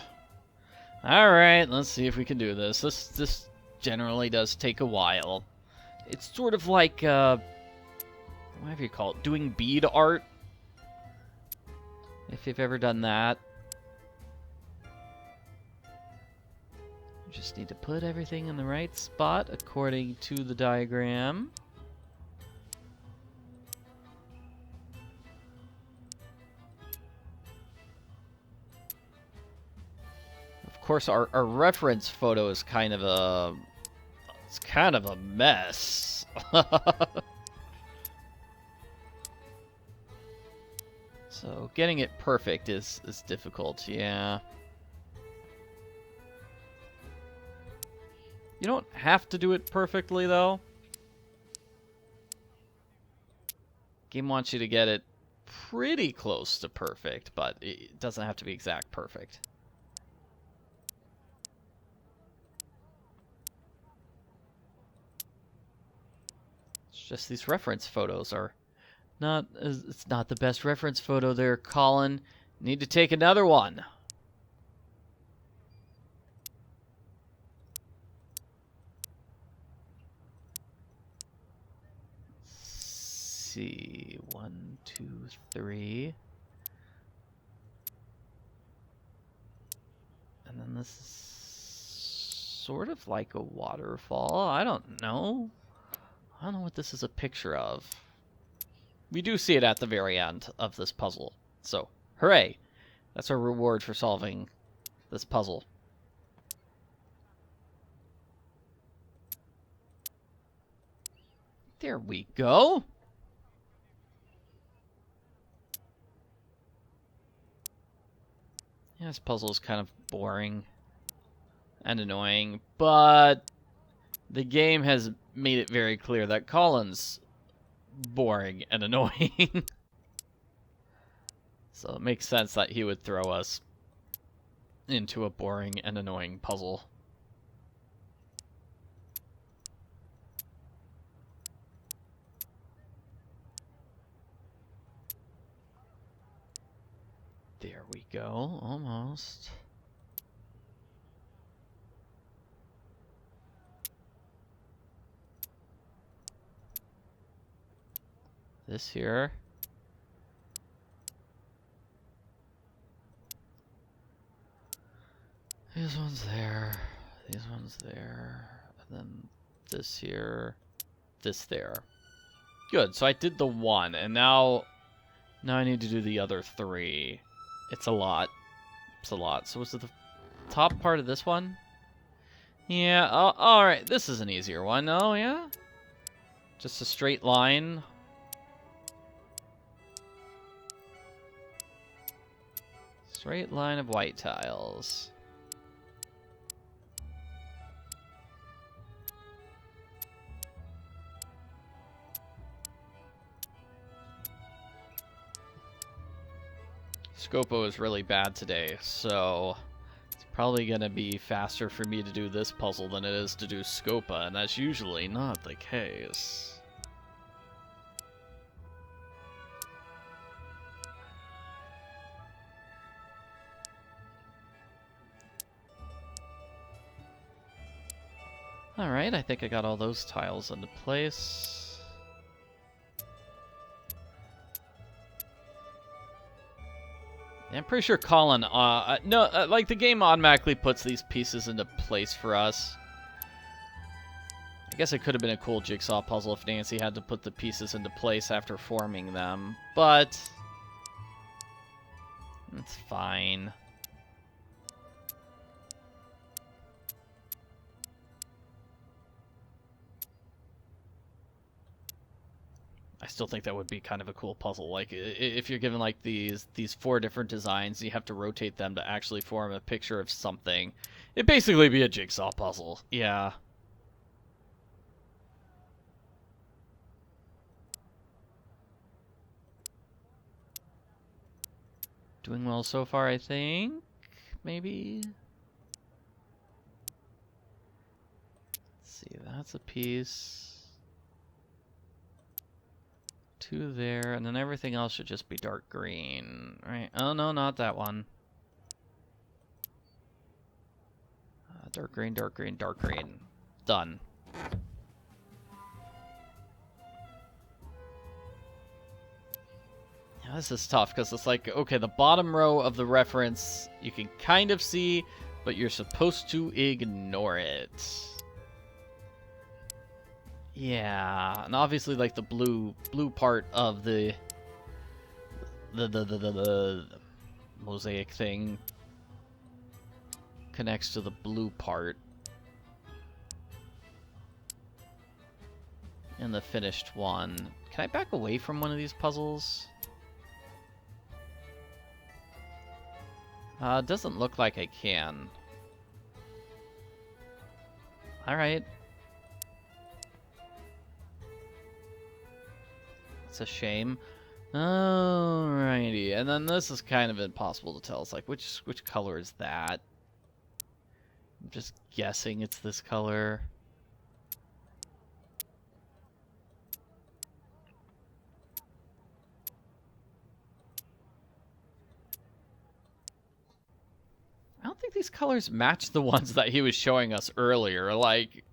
Alright, let's see if we can do this. This generally does take a while. It's sort of like, whatever you call it, doing bead art. If you've ever done that. You just need to put everything in the right spot according to the diagram. Of course, our reference photo is kind of a... It's kind of a mess. So, getting it perfect is difficult, yeah. You don't have to do it perfectly, though. Game wants you to get it pretty close to perfect, but it doesn't have to be exact perfect. It's just these reference photos are not... It's not the best reference photo there, Colin. Need to take another one. See, 1, 2, 3, and then this is sort of like a waterfall. I don't know what this is a picture of. We do see it at the very end of this puzzle, so hooray! That's our reward for solving this puzzle. There we go. This puzzle is kind of boring and annoying, but the game has made it very clear that Colin's boring and annoying. So it makes sense that he would throw us into a boring and annoying puzzle. There we go, almost. This here. These ones there. These ones there. And then this here. This there. Good, so I did the one, and now I need to do the other three. It's a lot. It's a lot. So was it the top part of this one? Yeah, alright, this is an easier one. Oh, yeah? Just a straight line. Straight line of white tiles. Scopa is really bad today, so it's probably going to be faster for me to do this puzzle than it is to do Scopa, and that's usually not the case. Alright, I think I got all those tiles into place. I'm pretty sure Colin, like the game automatically puts these pieces into place for us. I guess it could have been a cool jigsaw puzzle if Nancy had to put the pieces into place after forming them, but it's fine. I still think that would be kind of a cool puzzle. Like, if you're given like these 4 different designs, you have to rotate them to actually form a picture of something. It'd basically be a jigsaw puzzle. Yeah. Doing well so far, I think. Maybe. Let's see, that's a piece. 2 there, and then everything else should just be dark green, right? Oh, no, not that one. Dark green, dark green, dark green. Done. Yeah, this is tough, because it's like, okay, the bottom row of the reference you can kind of see, but you're supposed to ignore it. Yeah, and obviously, like the blue part of the mosaic thing connects to the blue part in the finished one. Can I back away from one of these puzzles? It doesn't look like I can. All right. It's a shame. Alrighty, and then this is kind of impossible to tell. It's like, which color is that? I'm just guessing it's this color. I don't think these colors match the ones that he was showing us earlier. Like,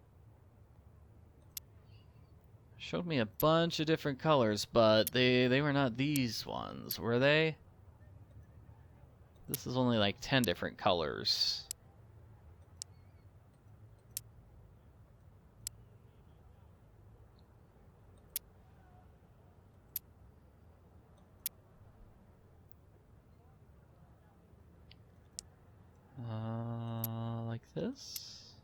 showed me a bunch of different colors, but they were not these ones, were they? This is only like 10 different colors. Like this?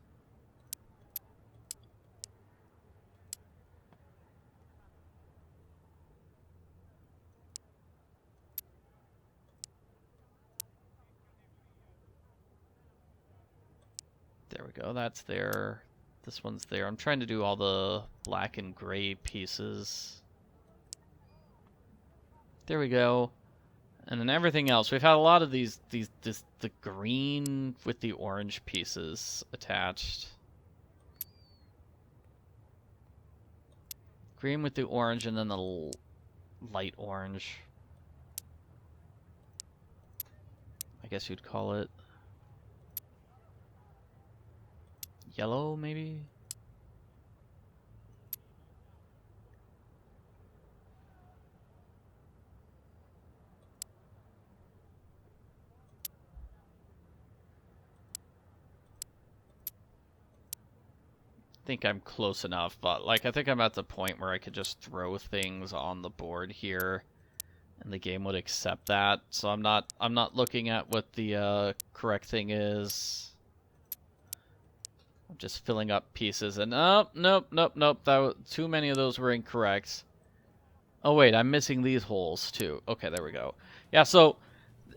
There we go, that's there. This one's there. I'm trying to do all the black and gray pieces. There we go. And then everything else. We've had a lot of the green with the orange pieces attached. Green with the orange and then the light orange. I guess you'd call it yellow, maybe? I think I'm close enough, but like I think I'm at the point where I could just throw things on the board here and the game would accept that. So I'm not looking at what the correct thing is. I'm just filling up pieces and nope. Too many of those were incorrect. Oh wait, I'm missing these holes too. Okay, there we go. Yeah, so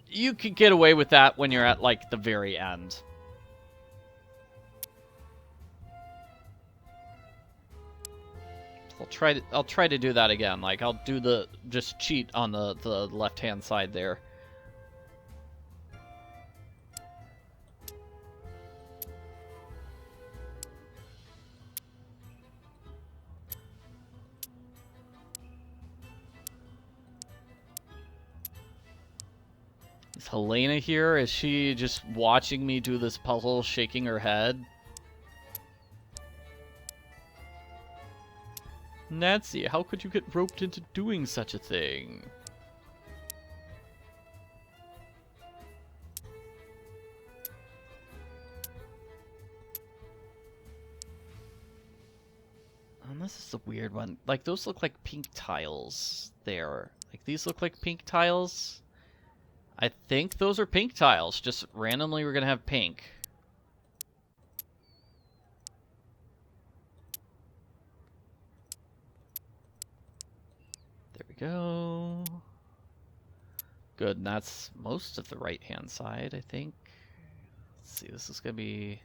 you can get away with that when you're at like the very end. I'll try to do that again. Like I'll do just cheat on the left-hand side there. Is Helena here? Is she just watching me do this puzzle, shaking her head? Nancy, how could you get roped into doing such a thing? And this is a weird one. Like, those look like pink tiles there. Like, these look like pink tiles. I think those are pink tiles. Just randomly we're gonna have pink. Go. Good, and that's most of the right-hand side, I think. Let's see, this is going to be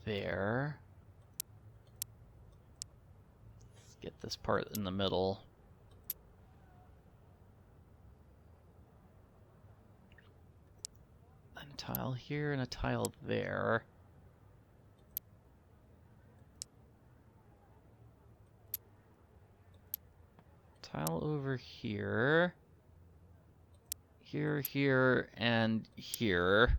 there. Let's get this part in the middle. And a tile here and a tile there. Tile over here. Here, and here.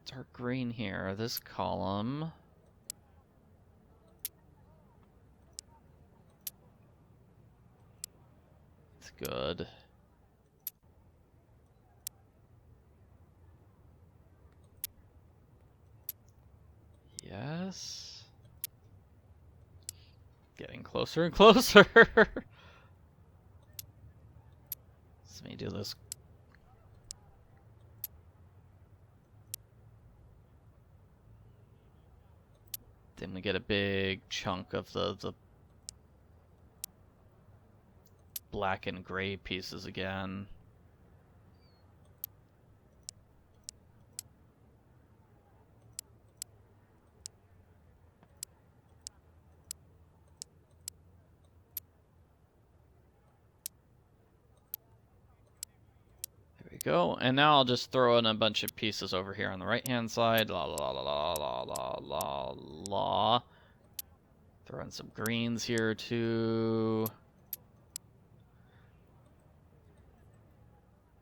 Dark green here, this column. It's good. Yes. Getting closer and closer. Let me do this. Then we get a big chunk of the black and gray pieces again. Go, and now I'll just throw in a bunch of pieces over here on the right hand side. La la la la la la la la. Throw in some greens here too.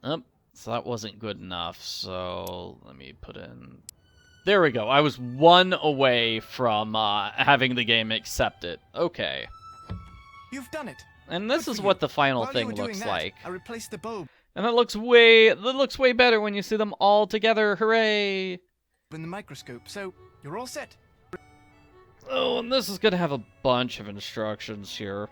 Oh, so that wasn't good enough, so let me put in... There we go. I was one away from having the game accept it. Okay. You've done it. And this is what the final thing looks like. I replaced the bulb. And that looks way better when you see them all together. Hooray! In the microscope, so you're all set. Oh, and this is gonna have a bunch of instructions here.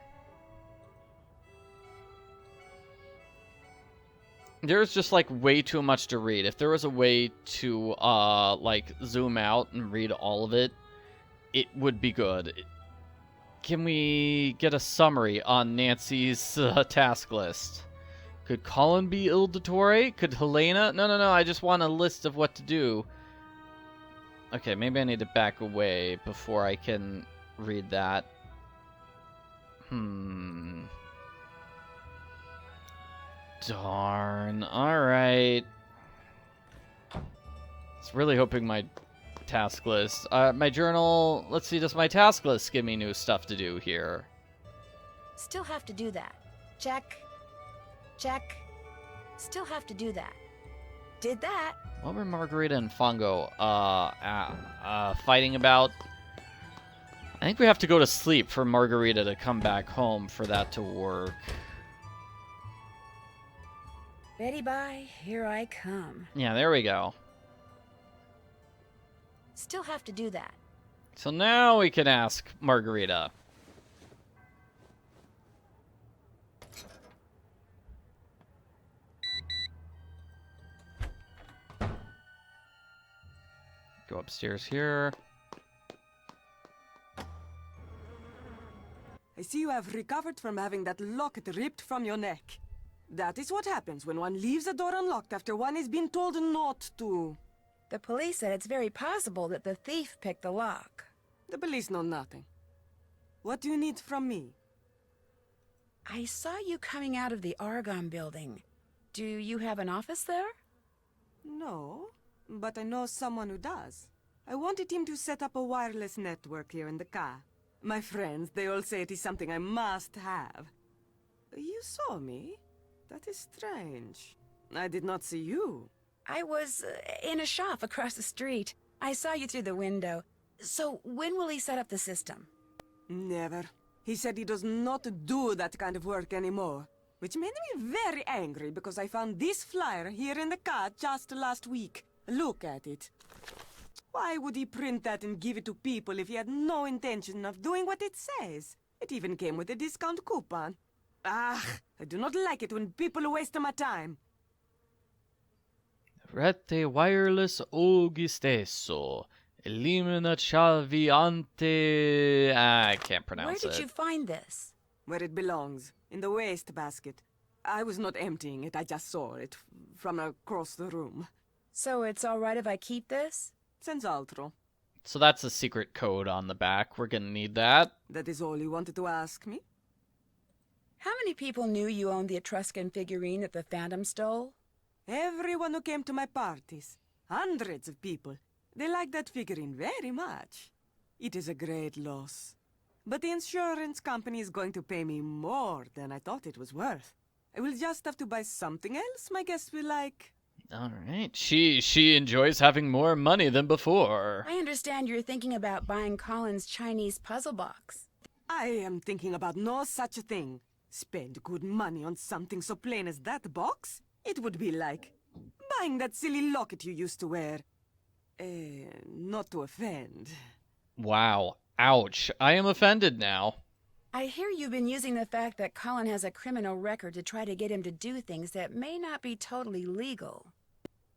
There's just like way too much to read. If there was a way to like zoom out and read all of it, it would be good. Can we get a summary on Nancy's task list? Could Colin be Ilditore? Could Helena? No, I just want a list of what to do. Okay, maybe I need to back away before I can read that. Darn. Alright. I was really hoping my task list... my journal... Let's see, does my task list give me new stuff to do here? Still have to do that. Check. Check. Still have to do that. Did that. What were Margarita and Fango fighting about? I think we have to go to sleep for Margarita to come back home for that to work. Betty bye, here I come. Yeah, there we go. Still have to do that. So now we can ask Margarita. Go upstairs here. I see you have recovered from having that locket ripped from your neck. That is what happens when one leaves a door unlocked after one has been told not to. The police said it's very possible that the thief picked the lock. The police know nothing. What do you need from me? I saw you coming out of the Argonne building. Do you have an office there? No, but I know someone who does. I wanted him to set up a wireless network here in the car. My friends, they all say it is something I must have. You saw me? That is strange. I did not see you. I was in a shop across the street. I saw you through the window. So when will he set up the system? Never. He said he does not do that kind of work anymore. Which made me very angry because I found this flyer here in the car just last week. Look at it. Why would he print that and give it to people if he had no intention of doing what it says? It even came with a discount coupon. Ah, I do not like it when people waste my time. Rete wireless oggi stesso. Elimina chiavi ante... I can't pronounce it. Where did you find this? Where it belongs. In the waste basket. I was not emptying it, I just saw it from across the room. So it's all right if I keep this? Senz'altro. So that's a secret code on the back. We're gonna need that. That is all you wanted to ask me? How many people knew you owned the Etruscan figurine that the Phantom stole? Everyone who came to my parties. Hundreds of people. They like that figurine very much. It is a great loss. But the insurance company is going to pay me more than I thought it was worth. I will just have to buy something else my guests will like. Alright. She enjoys having more money than before. I understand you're thinking about buying Colin's Chinese puzzle box. I am thinking about no such a thing. Spend good money on something so plain as that box? It would be like buying that silly locket you used to wear. Not to offend. Wow. Ouch. I am offended now. I hear you've been using the fact that Colin has a criminal record to try to get him to do things that may not be totally legal.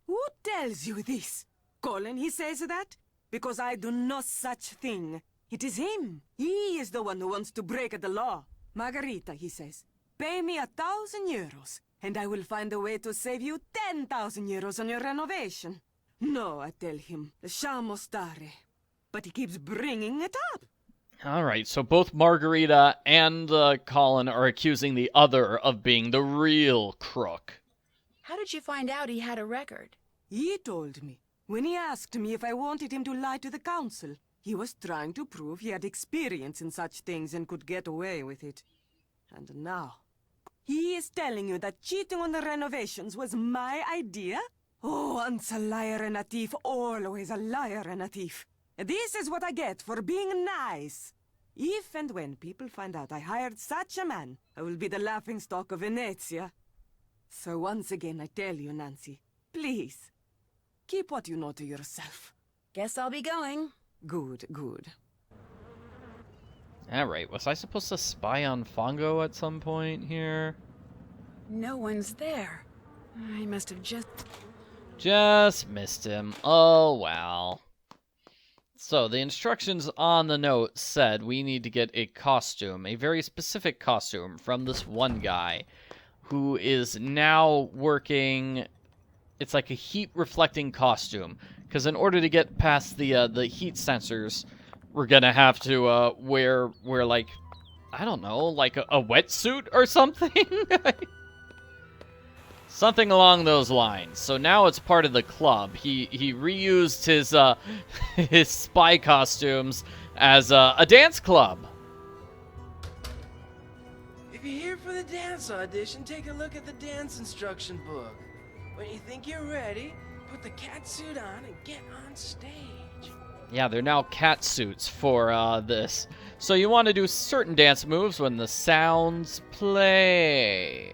Who tells you this? Colin, he says that? Because I do no such thing. It is him. He is the one who wants to break the law. Margarita, he says, pay me 1,000 euros, and I will find a way to save you 10,000 euros on your renovation. No, I tell him, lasciamo stare. But he keeps bringing it up. Alright, so both Margarita and Colin are accusing the other of being the real crook. How did you find out he had a record? He told me. When he asked me if I wanted him to lie to the council, he was trying to prove he had experience in such things and could get away with it. And now, he is telling you that cheating on the renovations was my idea? Oh, once a liar and a thief, always a liar and a thief. This is what I get for being nice. If and when people find out I hired such a man, I will be the laughingstock of Venezia. So once again I tell you, Nancy, please, keep what you know to yourself. Guess I'll be going. Good, good. Alright, was I supposed to spy on Fango at some point here? No one's there. I must have Just missed him. Oh, well. So, the instructions on the note said we need to get a costume, a very specific costume from this one guy. who is now working. It's like a heat-reflecting costume, because in order to get past the heat sensors, we're gonna have to wear like, I don't know, like a wetsuit or something. Something along those lines. So now it's part of the club. He reused his his spy costumes as a dance club. If you're here for the dance audition, take a look at the dance instruction book. When you think you're ready, put the cat suit on and get on stage. Yeah, they're now cat suits for this. So you want to do certain dance moves when the sounds play.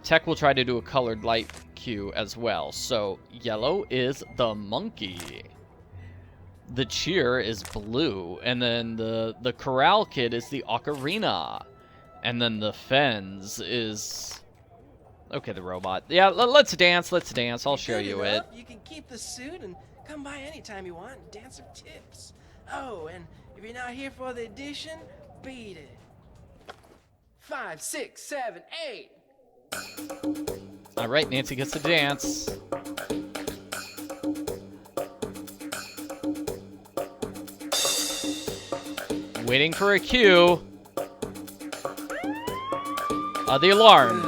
Tech will try to do a colored light cue as well. So yellow is the monkey. The cheer is blue. And then the corral kid is the ocarina. And then the fens is... Okay, the robot. Yeah, let's dance, let's dance. I'll show you it. You can keep the suit and come by anytime you want and dance some tips. Oh, and if you're not here for the audition, beat it. 5, 6, 7, 8. All right, Nancy gets to dance. Waiting for a cue. The alarm.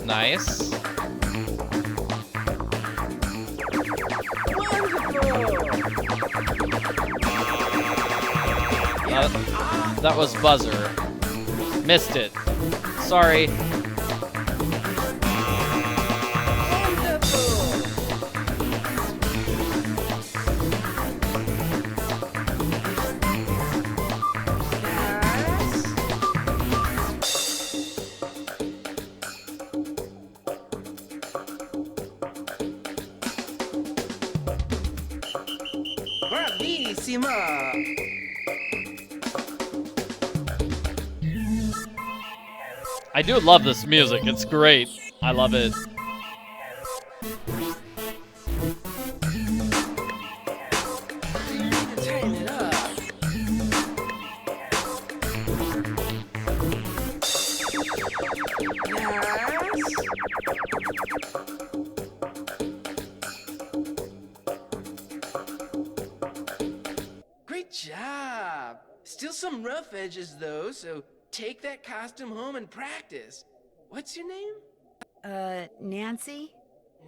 Nice. That was buzzer. Missed it. Sorry. Bravissima! I do love this music. It's great. I love it. Turn it up. Nice. Great job. Still some rough edges though, so take that costume home and practice. What's your name? Nancy?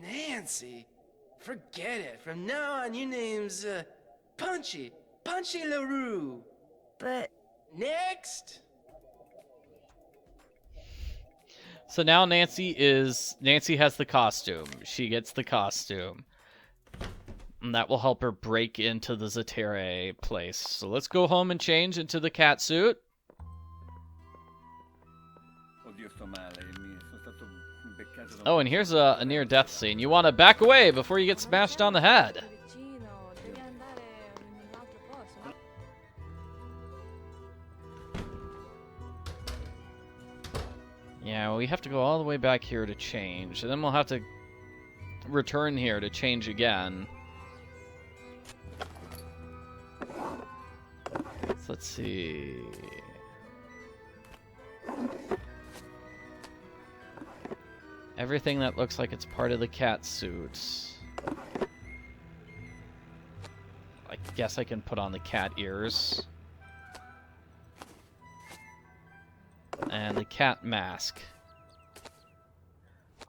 Nancy? Forget it. From now on, your name's, Punchy. Punchy LaRue. But... Next! So now Nancy has the costume. She gets the costume. And that will help her break into the Zatere place. So let's go home and change into the cat suit. Oh, and here's a near-death scene. You want to back away before you get smashed on the head. Yeah, we have to go all the way back here to change. And then we'll have to return here to change again. So let's see... Everything that looks like it's part of the cat suit. I guess I can put on the cat ears. And the cat mask.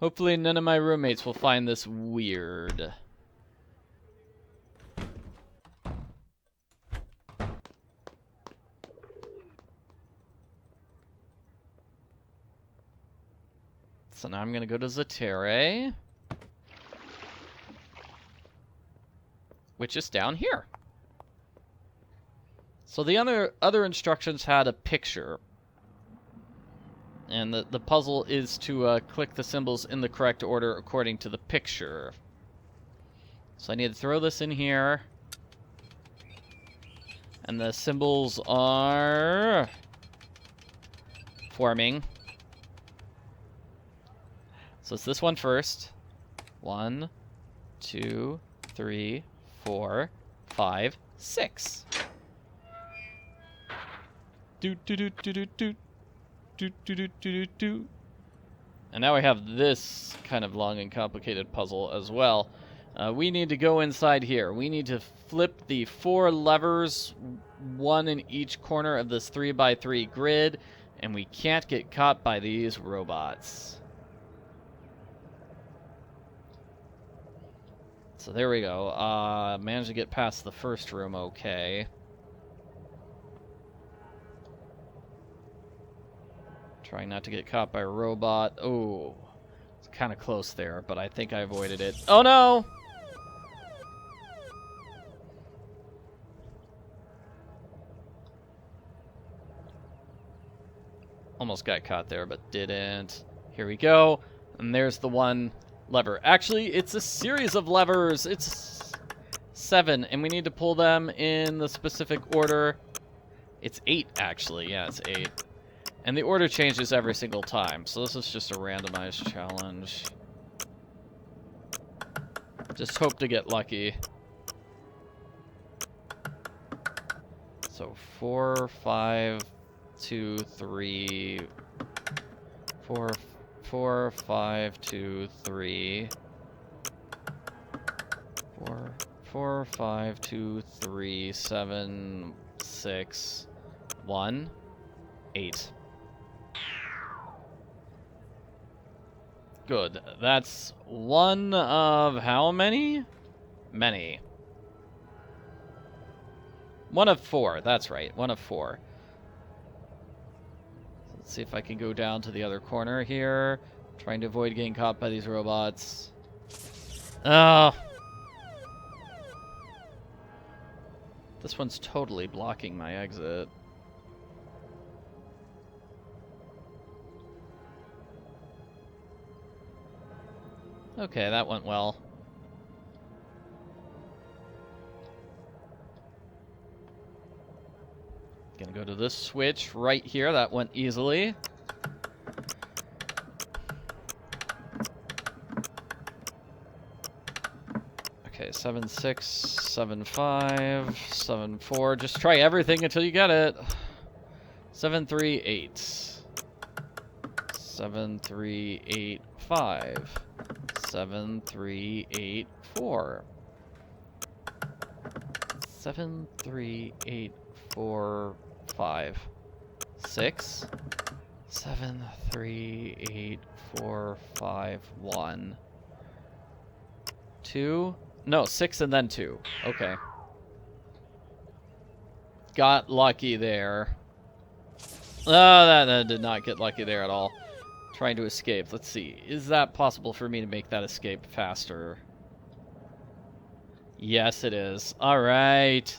Hopefully none of my roommates will find this weird. So now I'm going to go to Zatere, which is down here. So the other instructions had a picture. And the puzzle is to click the symbols in the correct order according to the picture. So I need to throw this in here. And the symbols are... forming. So it's this one first. 1, 2, 3, 4, 5, 6. Do do do do do do do do do do do. And now we have this kind of long and complicated puzzle as well. We need to go inside here. We need to flip the 4 levers, 1 in each corner of this 3x3 grid, and we can't get caught by these robots. So there we go. Managed to get past the first room okay. Trying not to get caught by a robot. Oh, it's kind of close there, but I think I avoided it. Oh no! Almost got caught there, but didn't. Here we go. And there's the one lever. Actually, it's a series of levers. It's 7, and we need to pull them in the specific order. It's 8, actually. Yeah, it's 8. And the order changes every single time, so this is just a randomized challenge. Just hope to get lucky. So 4, 5, 2, 3, 4, 4, 5, 2, 3, 4, 5, 2, 3, 7, 6, 1, 8. Good. That's one of how many? Many. 1 of 4. That's right. 1 of 4. Let's see if I can go down to the other corner here. Trying to avoid getting caught by these robots. Oh. This one's totally blocking my exit. Okay, that went well. Gonna go to this switch right here. That went easily. Okay, 7, 6, 7, 5, 7, 4. Just try everything until you get it. 7, 3, 8. 7, 3, 8, 5. 7, 3, 8, 4. 7, 3, 8, 4, 5. 6. 7, 3, 8, 4, 5, 1. 2. No, 6 and then 2. Okay. Got lucky there. Oh, that did not get lucky there at all. Trying to escape. Let's see. Is that possible for me to make that escape faster? Yes, it is. All right.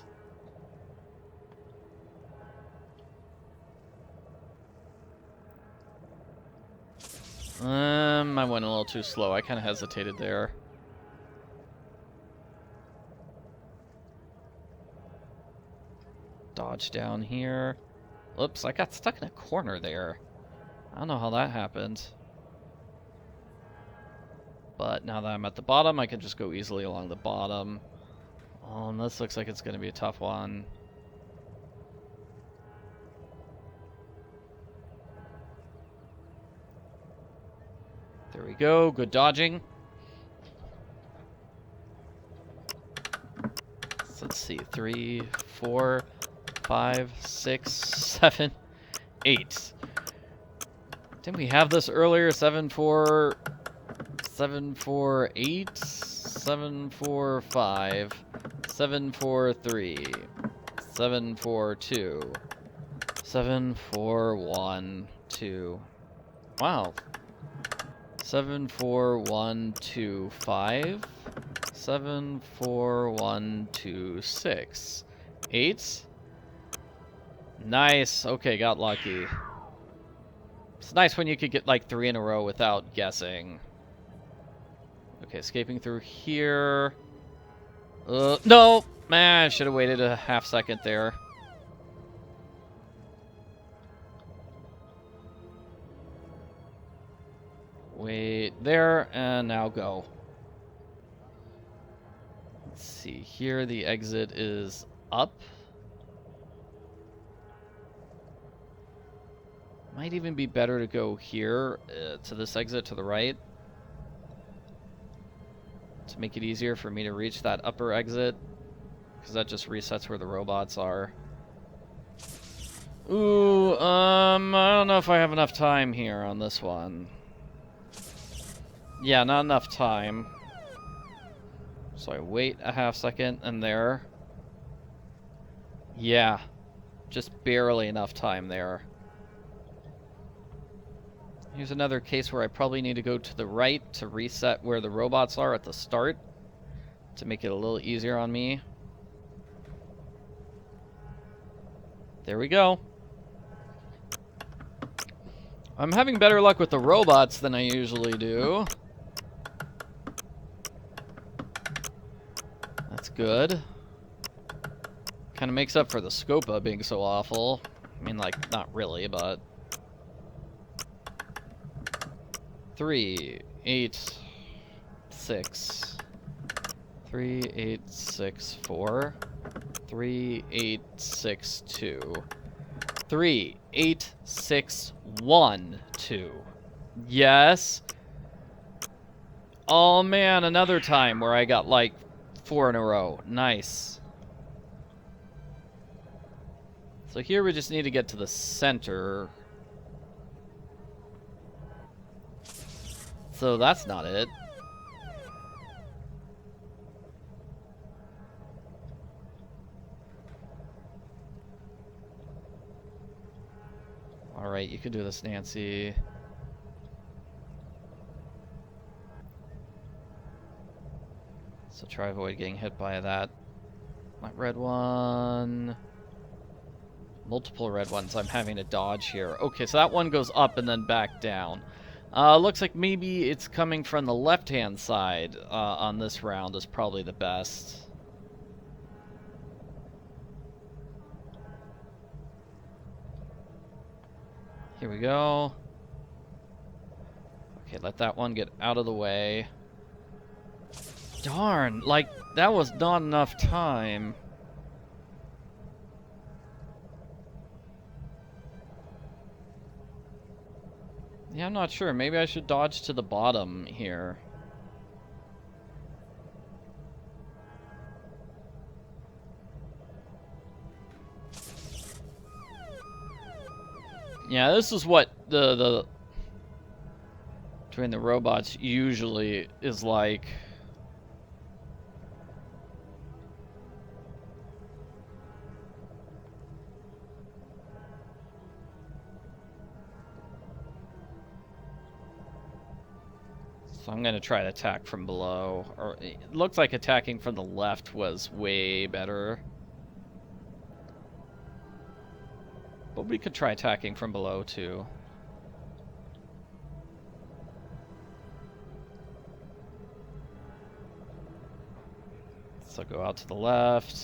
I went a little too slow. I kind of hesitated there. Dodge down here. Oops, I got stuck in a corner there. I don't know how that happened. But now that I'm at the bottom, I can just go easily along the bottom. Oh, and this looks like it's going to be a tough one. There we go. Good dodging. So let's see. 3, 4, 5, 6, 7, 8. Didn't we have this earlier? 7, 4, 7, 4, 8, 7, 4, 5, 7, 4, 3, 7, 4, 2, 7, 4, 1, 2. Wow. 7, 4, 1, 2, 5, 7, 4, 1, 2, 6, 8. Nice. Okay, got lucky. It's nice when you could get like 3 in a row without guessing. Okay, escaping through here. No! Man, I should have waited a half second there. Wait there, and now go. Let's see, here the exit is up. Might even be better to go here to this exit to the right to make it easier for me to reach that upper exit, because that just resets where the robots are. Ooh, I don't know if I have enough time here on this one. Yeah, not enough time. So I wait a half second and there. Yeah, just barely enough time there. Here's another case where I probably need to go to the right to reset where the robots are at the start to make it a little easier on me. There we go. I'm having better luck with the robots than I usually do. That's good. Kind of makes up for the scopa being so awful. I mean, like, not really, but... 3, 8, 6. 3, 8, 6, 4. 3, 8, 6, 2. 3, 8, 6, 1, 2. Yes. Oh man, another time where I got like 4 in a row. Nice. So here we just need to get to the center. So that's not it. Alright, you can do this, Nancy. So try avoid getting hit by that. My red one. Multiple red ones I'm having to dodge here. Okay, so that one goes up and then back down. Looks like maybe it's coming from the left-hand side on this round is probably the best. Here we go. Okay, let that one get out of the way. Darn, like, that was not enough time. Yeah, I'm not sure. Maybe I should dodge to the bottom here. Yeah, this is what the between the robots usually is like. So I'm going to try to attack from below. Or it looks like attacking from the left was way better. But we could try attacking from below too. So go out to the left.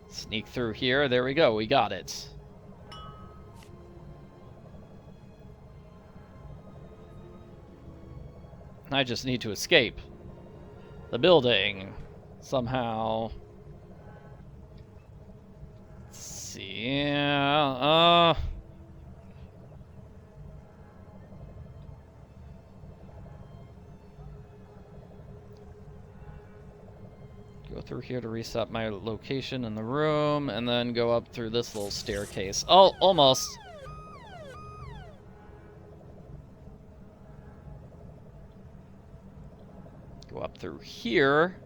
Sneak through here. There we go. We got it. I just need to escape the building somehow. Let's see. Go through here to reset my location in the room, and then go up through this little staircase. Oh, almost. Go up through here.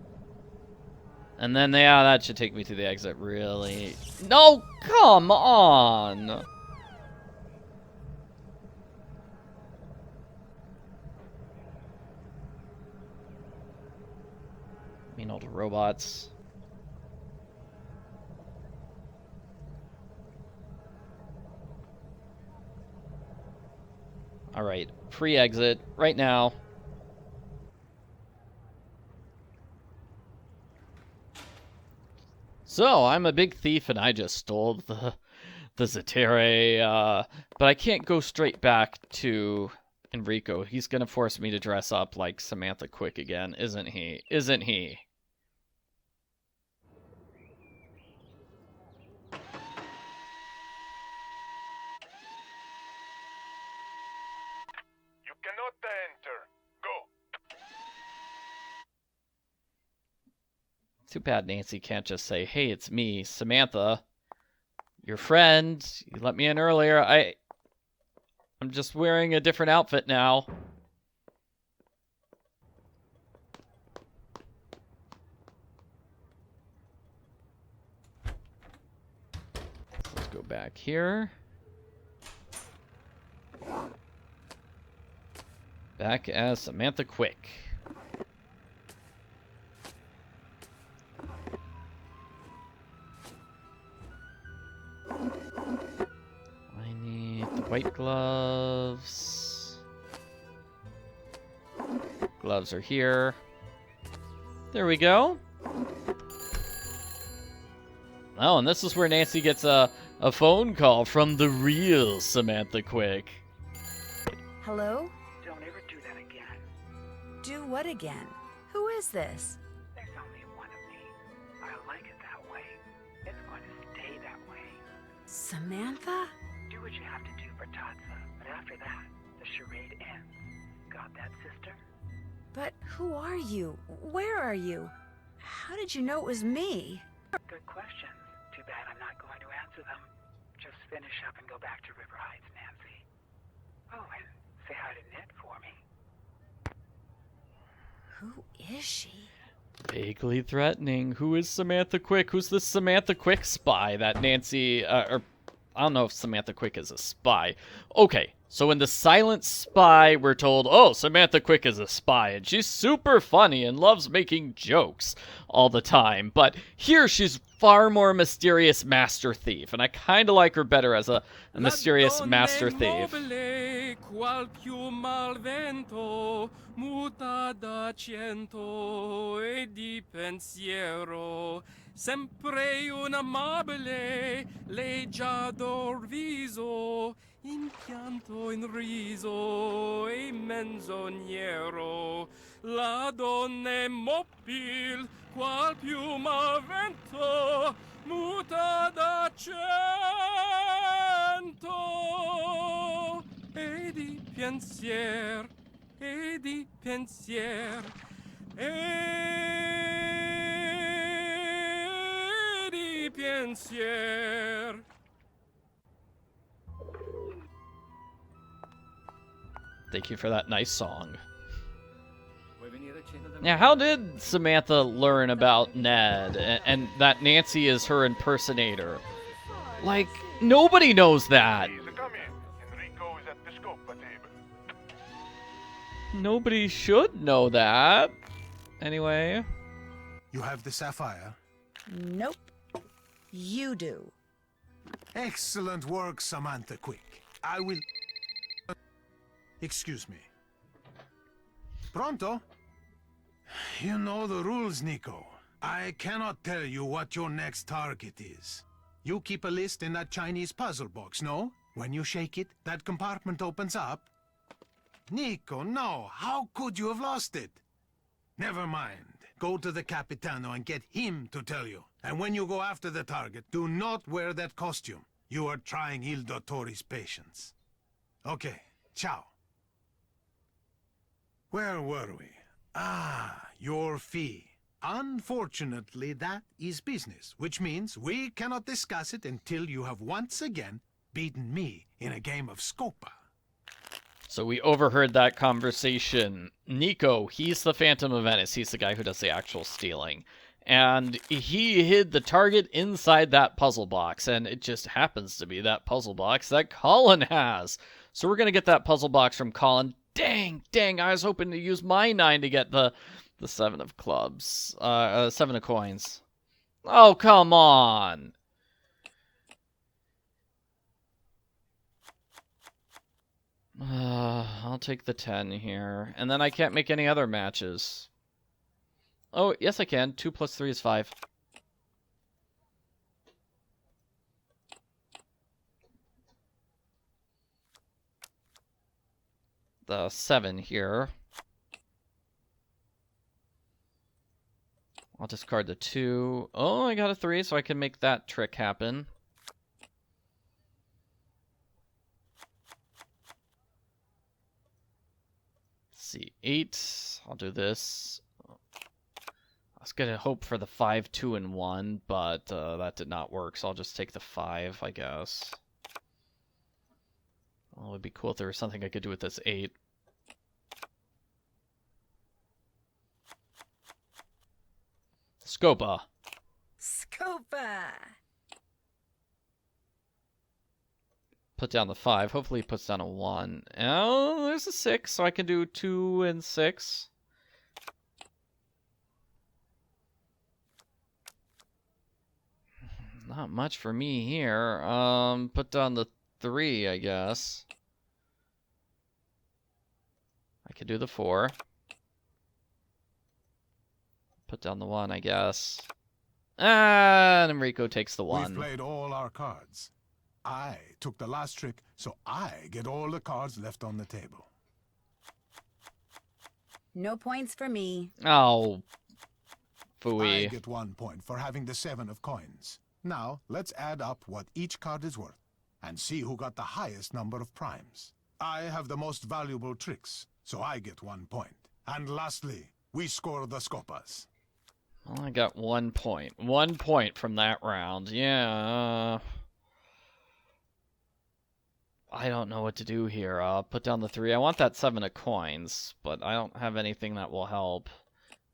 And then, yeah, that should take me to the exit, really. No, come on! Mean old robots. Alright, free exit right now. So, I'm a big thief and I just stole the Zetere, but I can't go straight back to Enrico, he's gonna force me to dress up like Samantha Quick again, isn't he? Isn't he? You cannot enter. Go. Too bad Nancy can't just say, "Hey, it's me, Samantha, your friend. You let me in earlier. I'm just wearing a different outfit now." Let's go back here. Back as Samantha Quick. I need the white gloves. Gloves are here. There we go. Oh, and this is where Nancy gets a phone call from the real Samantha Quick. Hello? Don't ever do that again. Do what again? Who is this? There's only one of me. I like it that way. It's going to stay that way. Samantha? Do what you have to do for Tazza, but after that, the charade ends. Got that, sister? But who are you? Where are you? How did you know it was me? Good questions. Too bad I'm not going to answer them. Just finish up and go back to River Heights, Nancy. Oh, and say hi to Ned for me. Who is she? Vaguely threatening. Who is Samantha Quick? Who's this Samantha Quick spy that Nancy, or I don't know if Samantha Quick is a spy. Okay, so in The Silent Spy, we're told, oh, Samantha Quick is a spy, and she's super funny and loves making jokes all the time. But here she's far more mysterious master thief, and I kind of like her better as a mysterious master thief. Qual più mal vento muta d'accento e di pensiero sempre un amabile leggiador viso impianto in riso e menzognero la donna mobil qual più mal vento muta d'accento e di pensier, e di pensier, e di pensier. Thank you for that nice song. Now, how did Samantha learn about Ned and that Nancy is her impersonator? Like, nobody knows that. Nobody should know that. Anyway. You have the sapphire? Nope. You do. Excellent work, Samantha Quick. I will... Excuse me. Pronto? You know the rules, Nico. I cannot tell you what your next target is. You keep a list in that Chinese puzzle box, no? When you shake it, that compartment opens up. Nico, no. How could you have lost it? Never mind. Go to the Capitano and get him to tell you. And when you go after the target, do not wear that costume. You are trying Il Dottore's patience. Okay, ciao. Where were we? Ah, your fee. Unfortunately, that is business, which means we cannot discuss it until you have once again beaten me in a game of scopa. So we overheard that conversation. Nico, he's the Phantom of Venice. He's the guy who does the actual stealing. And he hid the target inside that puzzle box. And it just happens to be that puzzle box that Colin has. So we're going to get that puzzle box from Colin. Dang, I was hoping to use my 9 to get the 7 of clubs. 7 of coins. Oh, come on. I'll take the 10 here. And then I can't make any other matches. Oh, yes I can. 2 plus 3 is 5. the 7 here. I'll discard the 2. Oh, I got a 3, so I can make that trick happen. Let's see, 8. I'll do this. I was going to hope for the 5, 2, and 1, but that did not work, so I'll just take the 5, I guess. Well, it would be cool if there was something I could do with this 8. Scopa. Scopa! Put down the 5. Hopefully he puts down a 1. Oh, there's a 6, so I can do 2 and 6. Not much for me here. Put down the 3, I guess. I could do the 4. Put down the 1, I guess. And Enrico takes the 1. We've played all our cards. I took the last trick, so I get all the cards left on the table. No points for me. Oh. I Phooey. get 1 point for having the 7 of coins. Now, let's add up what each card is worth, and see who got the highest number of primes. I have the most valuable tricks, so I get 1 point. And lastly, we score the scopas. Well, I got 1 point. 1 point from that round. Yeah. I don't know what to do here. Put down the 3. I want that 7 of coins, but I don't have anything that will help.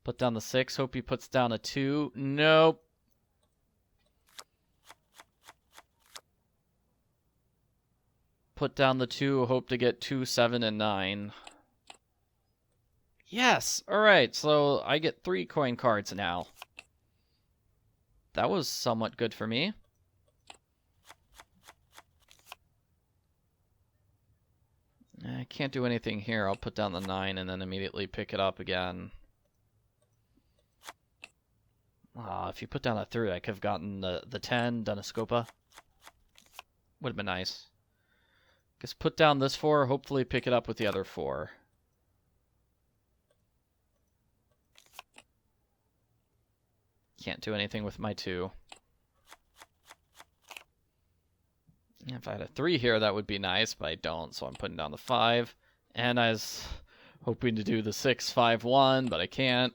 Put down the 6. Hope he puts down a 2. Nope. Put down the 2. Hope to get 2, 7, and 9. Yes! Alright, so I get 3 coin cards now. That was somewhat good for me. I can't do anything here. I'll put down the 9 and then immediately pick it up again. If you put down a 3, I could have gotten the 10, done a scopa. Would have been nice. Guess put down this 4, hopefully pick it up with the other 4. Can't do anything with my 2. If I had a 3 here, that would be nice, but I don't, so I'm putting down the 5. And I was hoping to do the 6, 5, 1, but I can't.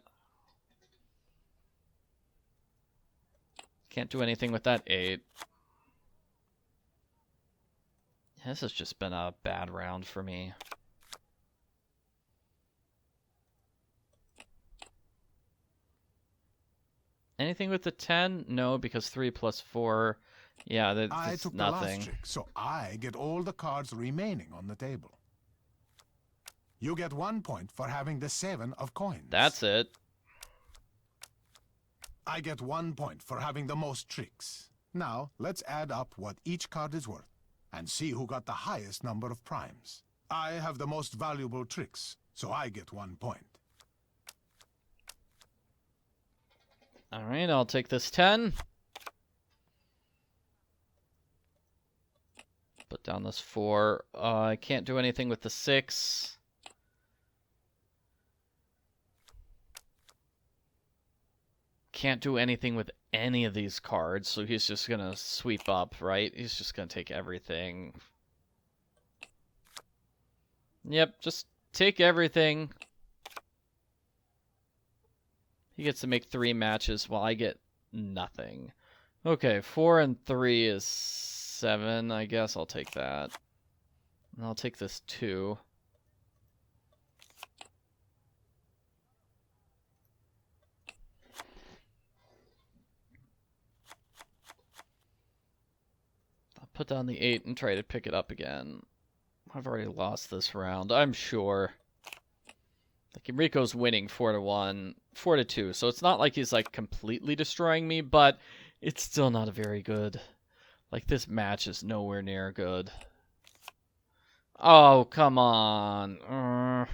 Can't do anything with that 8. This has just been a bad round for me. Anything with the 10? No, because 3 plus 4... Yeah, that's I took nothing. the last trick, so I get all the cards remaining on the table. You get 1 point for having the 7 of coins. That's it. I get 1 point for having the most tricks. Now, let's add up what each card is worth, and see who got the highest number of primes. I have the most valuable tricks, so I get 1 point. Alright, I'll take this 10. Put down this 4. I can't do anything with the 6. Can't do anything with any of these cards, so he's just gonna sweep up, right? He's just gonna take everything. Yep, just take everything. He gets to make 3 matches while I get nothing. Okay, 4 and 3 is 7. I guess I'll take that. And I'll take this 2. I'll put down the 8 and try to pick it up again. I've already lost this round, I'm sure. Like, Enrico's winning 4-1, 4-2, so it's not like he's, like, completely destroying me, but it's still not a very good... Like, this match is nowhere near good. Oh, come on. I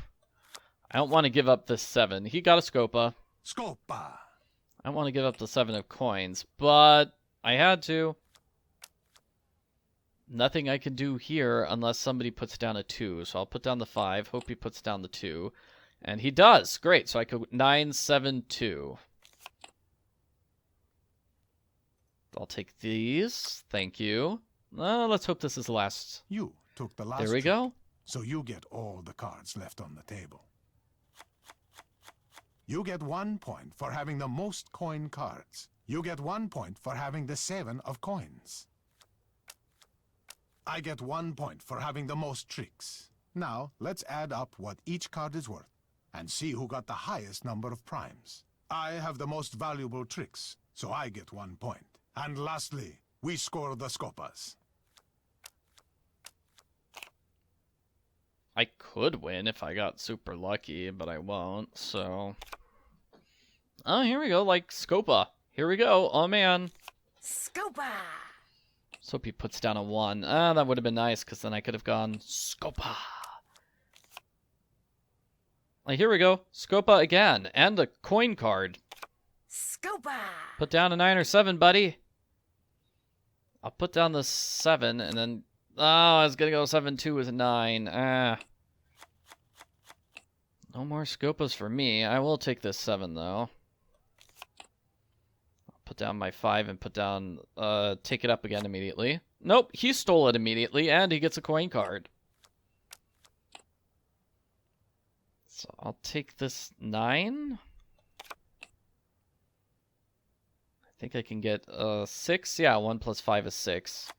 don't want to give up this 7. He got a scopa. Scopa! I don't want to give up the 7 of coins, but I had to. nothing I can do here unless somebody puts down a 2. So I'll put down the 5. Hope he puts down the 2. And he does. Great. So I could 9, 7, 2. I'll take these. Thank you. Let's hope this is the last. You took the last. There we trick, go. So you get all the cards left on the table. You get 1 point for having the most coin cards. You get 1 point for having the 7 of coins. I get 1 point for having the most tricks. Now, let's add up what each card is worth and see who got the highest number of primes. I have the most valuable tricks, so I get 1 point. And lastly, we score the scopas. I could win if I got super lucky, but I won't, so... Oh, here we go, like scopa. Here we go. Oh, man. Scopa! So hope he puts down a 1. That would have been nice, because then I could have gone scopa. Here we go. Scopa again. And a coin card. Scopa! Put down a 9 or 7, buddy. I'll put down the 7, and then... Oh, I was going to go 7-2 with a 9. No more scopas for me. I will take this 7, though. Put down my 5 and put down, take it up again immediately. Nope, he stole it immediately, and he gets a coin card. So I'll take this 9. I think I can get 6. Yeah, 1 plus 5 is 6.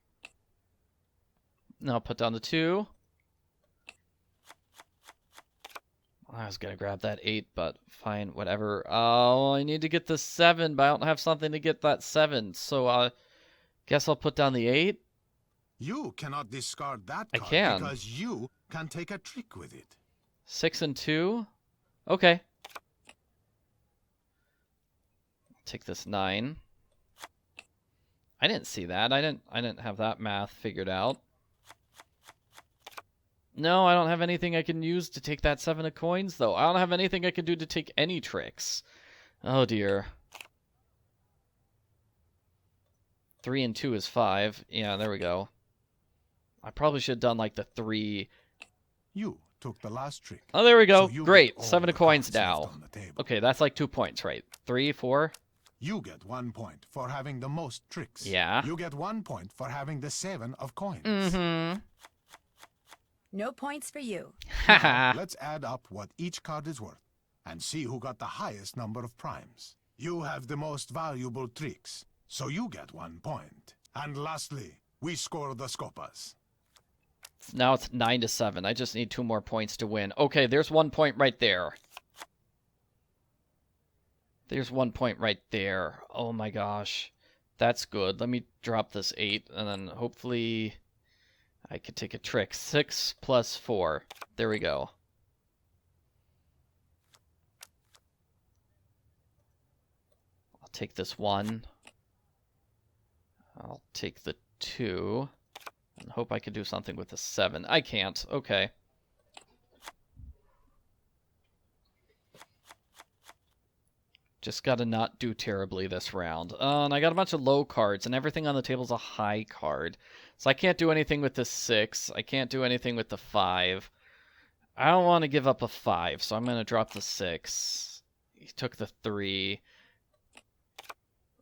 Now I'll put down the 2. I was going to grab that 8, but fine, whatever. Oh, I need to get the 7, but I don't have something to get that 7. So, guess I'll put down the 8. You cannot discard that I card can. because you can take a trick with it. 6 and 2. Okay. Take this 9. I didn't see that. I didn't have that math figured out. No, I don't have anything I can use to take that 7 of coins, though. I don't have anything I can do to take any tricks. Oh, dear. 3 and 2 is 5. Yeah, there we go. I probably should have done, like, the 3. You took the last trick. Oh, there we go. So Great. 7 of coins now. Table. Okay, that's like 2 points, right? 3, 4? You get 1 point for having the most tricks. Yeah. You get 1 point for having the 7 of coins. Mm-hmm. No points for you. Now, let's add up what each card is worth and see who got the highest number of primes. You have the most valuable tricks, so you get 1 point. And lastly, we score the scopas. Now it's 9 to 7. I just need 2 more points to win. Okay, there's 1 point right there. There's 1 point right there. Oh my gosh. That's good. Let me drop this 8, and then hopefully I could take a trick. 6 plus 4. There we go. I'll take this 1. I'll take the 2. And hope I can do something with the 7. I can't. Okay. Just gotta not do terribly this round. And I got a bunch of low cards, and everything on the table is a high card. So I can't do anything with the 6. I can't do anything with the 5. I don't want to give up a 5, so I'm going to drop the 6. He took the 3.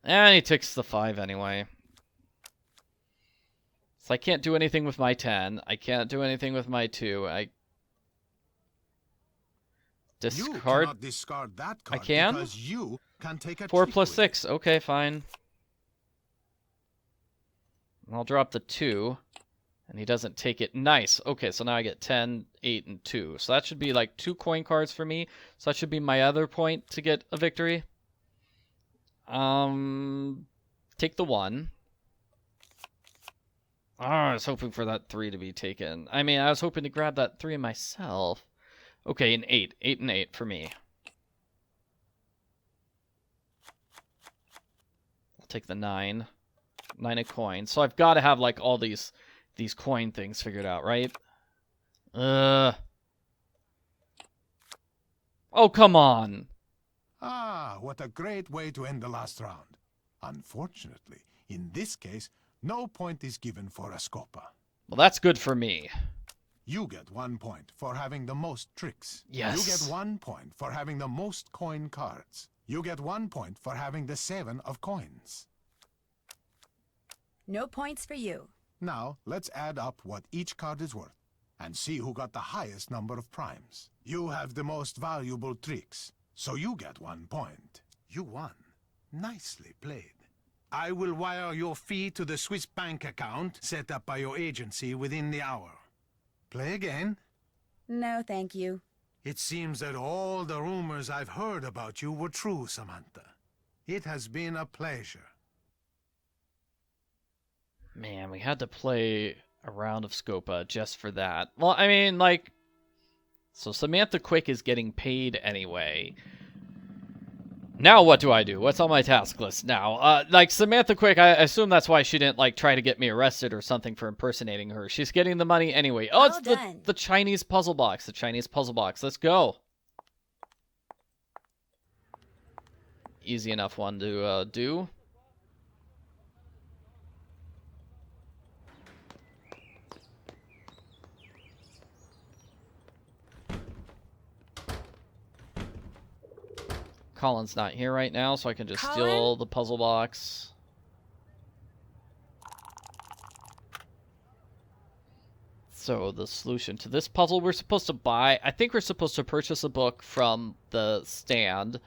And he takes the 5 anyway. So I can't do anything with my 10. I can't do anything with my 2. I discard. You cannot discard that card I can? because you can take a 4 trick plus with 6. Okay, fine. I'll drop the 2. And he doesn't take it. Nice. Okay, so now I get 10, 8, and 2. So that should be like 2 coin cards for me. So that should be my other point to get a victory. Take the 1. Oh, I was hoping for that 3 to be taken. I mean, I was hoping to grab that 3 myself. Okay, an 8. 8 and 8 for me. I'll take the 9. 9 of coins. So I've got to have, like, all these coin things figured out, right? Oh, come on. Ah, what a great way to end the last round. Unfortunately, in this case, no point is given for a scopa. Well, that's good for me. You get 1 point for having the most tricks. Yes. You get 1 point for having the most coin cards. You get 1 point for having the 7 of coins. No points for you. Now, let's add up what each card is worth and see who got the highest number of primes. You have the most valuable tricks, so you get 1 point. You won. Nicely played. I will wire your fee to the Swiss bank account set up by your agency within the hour. Play again? No, thank you. It seems that all the rumors I've heard about you were true, Samantha. It has been a pleasure. Man, we had to play a round of Scopa just for that. Well, I mean, like... So Samantha Quick is getting paid anyway. Now what do I do? What's on my task list now? Like, Samantha Quick, I assume that's why she didn't, like, try to get me arrested or something for impersonating her. She's getting the money anyway. Oh, it's the Chinese puzzle box. The Chinese puzzle box. Let's go. Easy enough one to do. Colin's not here right now, so I can just steal the puzzle box. So the solution to this puzzle we're supposed to buy. I think we're supposed to purchase a book from the stand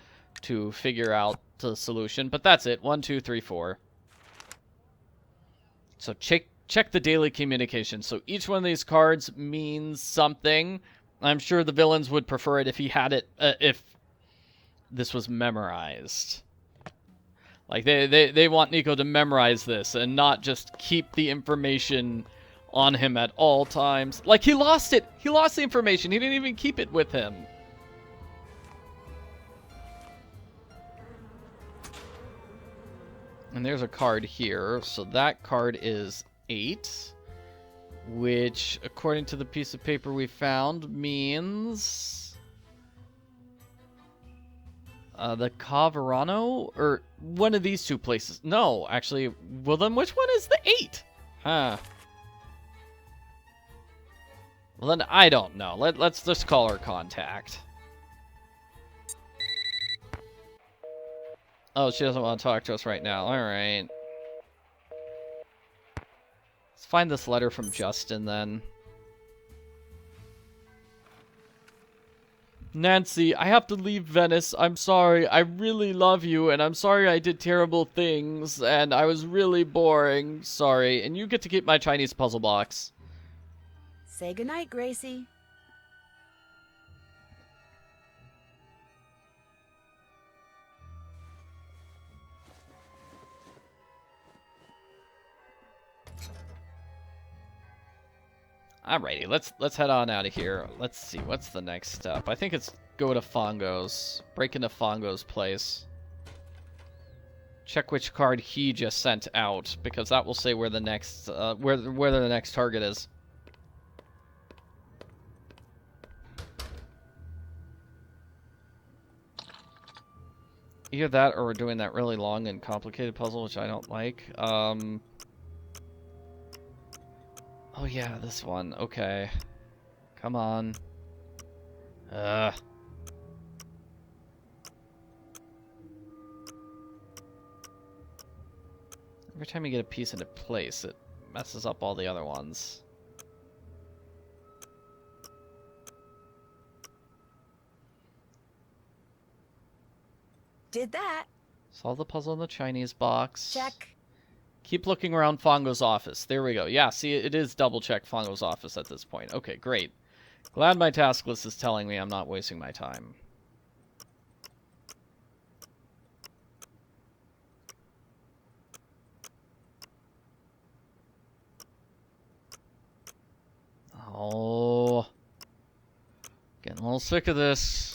to figure out the solution, but that's it. 1, 2, 3, 4. So check the daily communication. So each one of these cards means something. I'm sure the villains would prefer it if he had it, if this was memorized. Like, they want Nico to memorize this and not just keep the information on him at all times. Like, he lost it. He lost the information. He didn't even keep it with him. And there's a card here. So that card is 8. Which, according to the piece of paper we found, means... the Ca Verano? Or one of these two places. No, actually, well then which one is the 8? Huh. Well then, I don't know. Let's just call her contact. Oh, she doesn't want to talk to us right now. Alright. Let's find this letter from Justin then. Nancy, I have to leave Venice. I'm sorry. I really love you, and I'm sorry I did terrible things, and I was really boring. Sorry. And you get to keep my Chinese puzzle box. Say goodnight, Gracie. Alrighty, let's head on out of here. Let's see, what's the next step? I think it's go to Fango's. Break into Fango's place. Check which card he just sent out, because that will say where the next where the next target is. Either that or we're doing that really long and complicated puzzle, which I don't like. Oh yeah, this one. Okay. Come on. Every time you get a piece into place, it messes up all the other ones. Did that. Solve the puzzle in the Chinese box. Check. Keep looking around Fango's office. There we go. Yeah, see, it is double-check Fango's office at this point. Okay, great. Glad my task list is telling me I'm not wasting my time. Oh. Getting a little sick of this.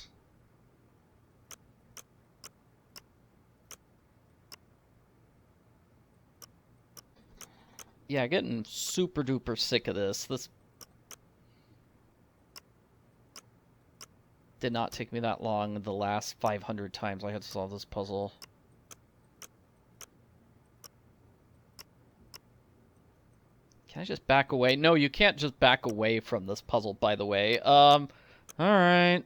Yeah, getting super duper sick of this. This did not take me that long the last 500 times I had to solve this puzzle. Can I just back away? No, you can't just back away from this puzzle, by the way. Alright.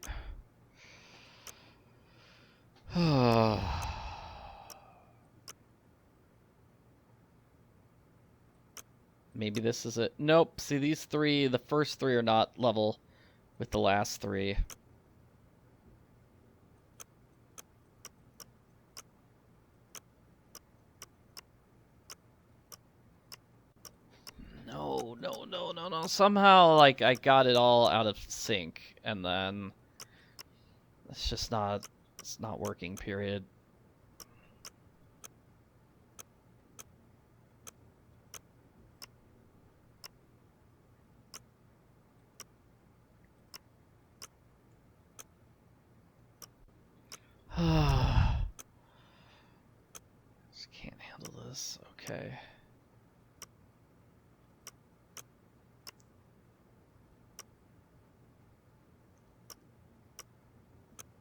Maybe this is it. Nope. See, these three, the first three are not level with the last three. No, no, no, no, no. Somehow, like, I got it all out of sync, and then it's just not, it's not working, period. Just can't handle this. Okay.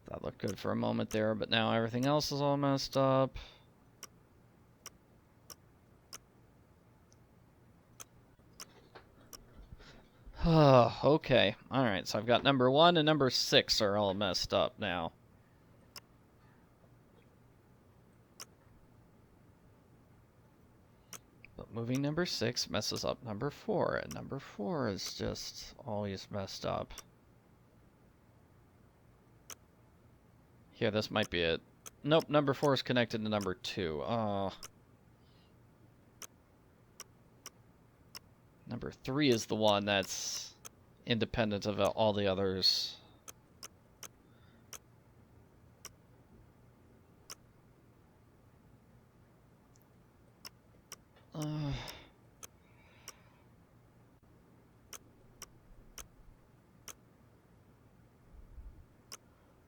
That looked good for a moment there, but now everything else is all messed up. Okay. Alright, so I've got number 1 and number 6 are all messed up now. But moving number 6 messes up number 4, and number 4 is just always messed up. Here, this might be it. Nope, number 4 is connected to number 2. Number 3 is the one that's independent of all the others. Let's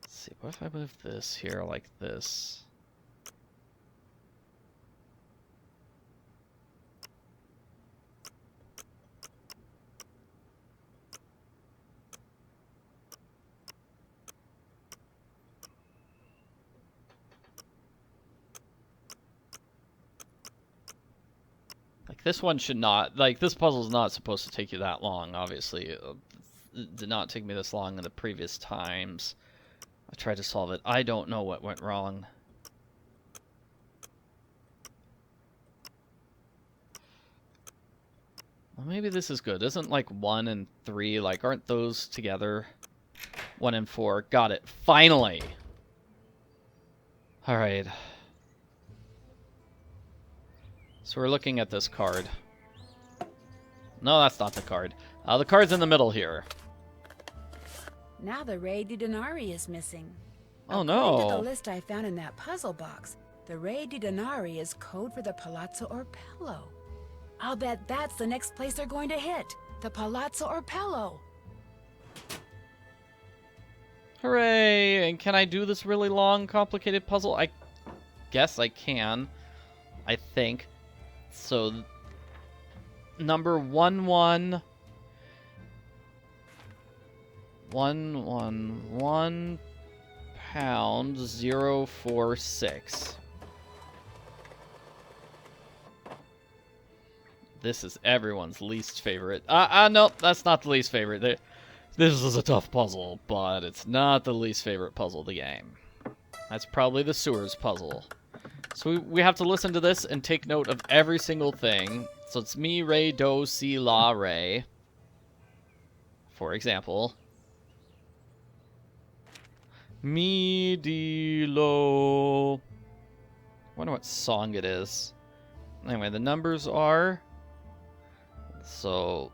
see, what if I move this here like this? This one should not, like, this puzzle's not supposed to take you that long, obviously. It did not take me this long in the previous times I tried to solve it. I don't know what went wrong. Well, maybe this is good. Isn't, like, 1 and 3, like, aren't those together? 1 and 4. Got it. Finally! Alright. So we're looking at this card. No, that's not the card. The card's in the middle here. Now the Re di Denari is missing. Oh According no. to the list I found in that puzzle box, the Re di Denari is code for the Palazzo Orpello. I'll bet that's the next place they're going to hit. The Palazzo Orpello. Hooray! And can I do this really long, complicated puzzle? I guess I can. I think. So, number 111 pound 046. This is everyone's least favorite. No, that's not the least favorite. This is a tough puzzle, but it's not the least favorite puzzle of the game. That's probably the sewers puzzle. So we have to listen to this and take note of every single thing. So it's mi, re, do, si, la, re. For example. Mi, di, lo. I wonder what song it is. Anyway, the numbers are... So...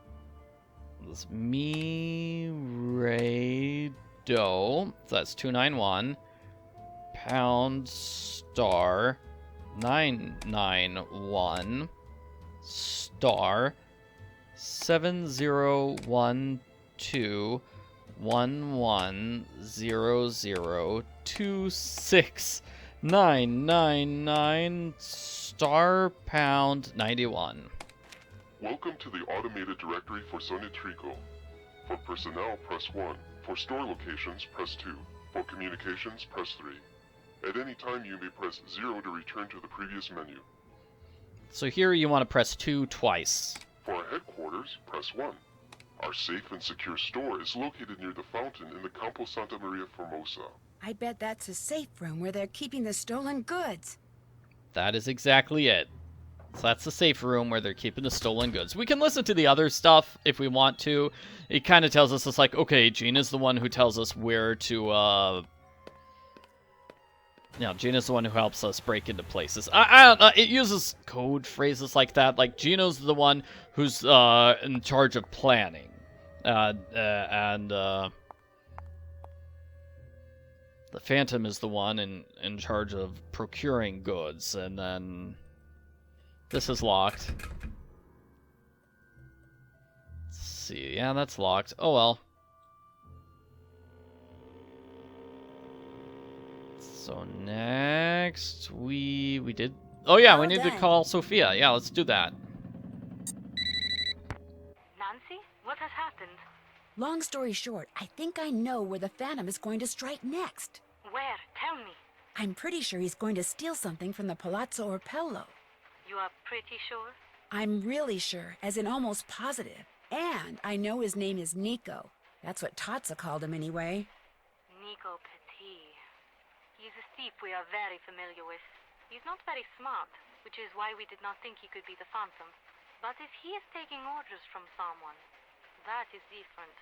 This mi, re, do. So that's 291. Pound, star... 991 star 70121100269999 star pound 91. Welcome to the automated directory for Sonitrico. For personnel, press 1. For store locations, press 2. For communications, press 3. At any time, you may press 0 to return to the previous menu. So here you want to press 2 twice. For our headquarters, press 1. Our safe and secure store is located near the fountain in the Campo Santa Maria Formosa. I bet that's a safe room where they're keeping the stolen goods. That is exactly it. So that's the safe room where they're keeping the stolen goods. We can listen to the other stuff if we want to. It kind of tells us, it's like, okay, Gina's the one who tells us where to, Gina's the one who helps us break into places. I don't know, it uses code phrases like that. Like, Gino's the one who's in charge of planning. The Phantom is the one in charge of procuring goods, and then this is locked. Let's see, yeah, that's locked. Oh well. So next we did. Oh yeah, we need to call Sophia. Yeah, let's do that. Nancy, what has happened? Long story short, I think I know where the Phantom is going to strike next. Where? Tell me. I'm pretty sure he's going to steal something from the Palazzo Orpello. You are pretty sure? I'm really sure, as in almost positive. And I know his name is Nico. That's what Tazza called him anyway. Nico Petit. He's a thief we are very familiar with. He's not very smart, which is why we did not think he could be the Phantom. But if he is taking orders from someone, that is different.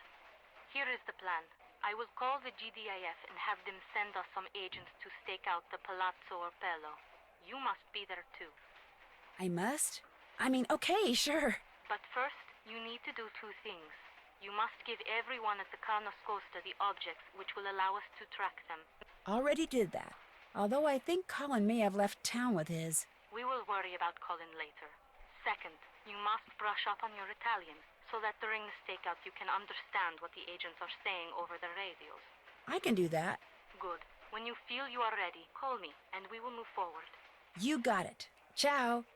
Here is the plan. I will call the GDiF and have them send us some agents to stake out the Palazzo Orpello. You must be there too. I must? I mean, okay, sure. But first, you need to do two things. You must give everyone at the Ca Nascosta the objects which will allow us to track them. Already did that. Although I think Colin may have left town with his. We will worry about Colin later. Second, you must brush up on your Italian, so that during the stakeout you can understand what the agents are saying over the radios. I can do that. Good. When you feel you are ready, call me, and we will move forward. You got it. Ciao.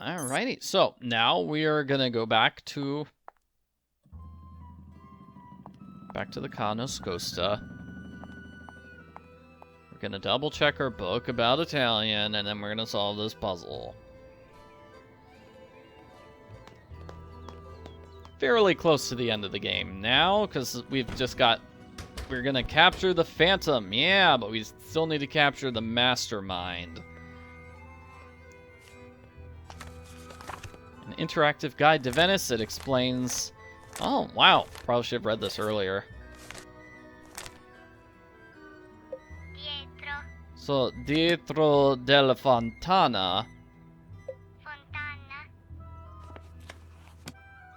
Alrighty, so now we are gonna go back to the Ca Nascosta. We're gonna double check our book about Italian, and then we're gonna solve this puzzle. Fairly close to the end of the game now, because we're gonna capture the Phantom, yeah, but we still need to capture the mastermind. An interactive guide to Venice. It explains. Oh wow, probably should have read this earlier. Dietro. So dietro della fontana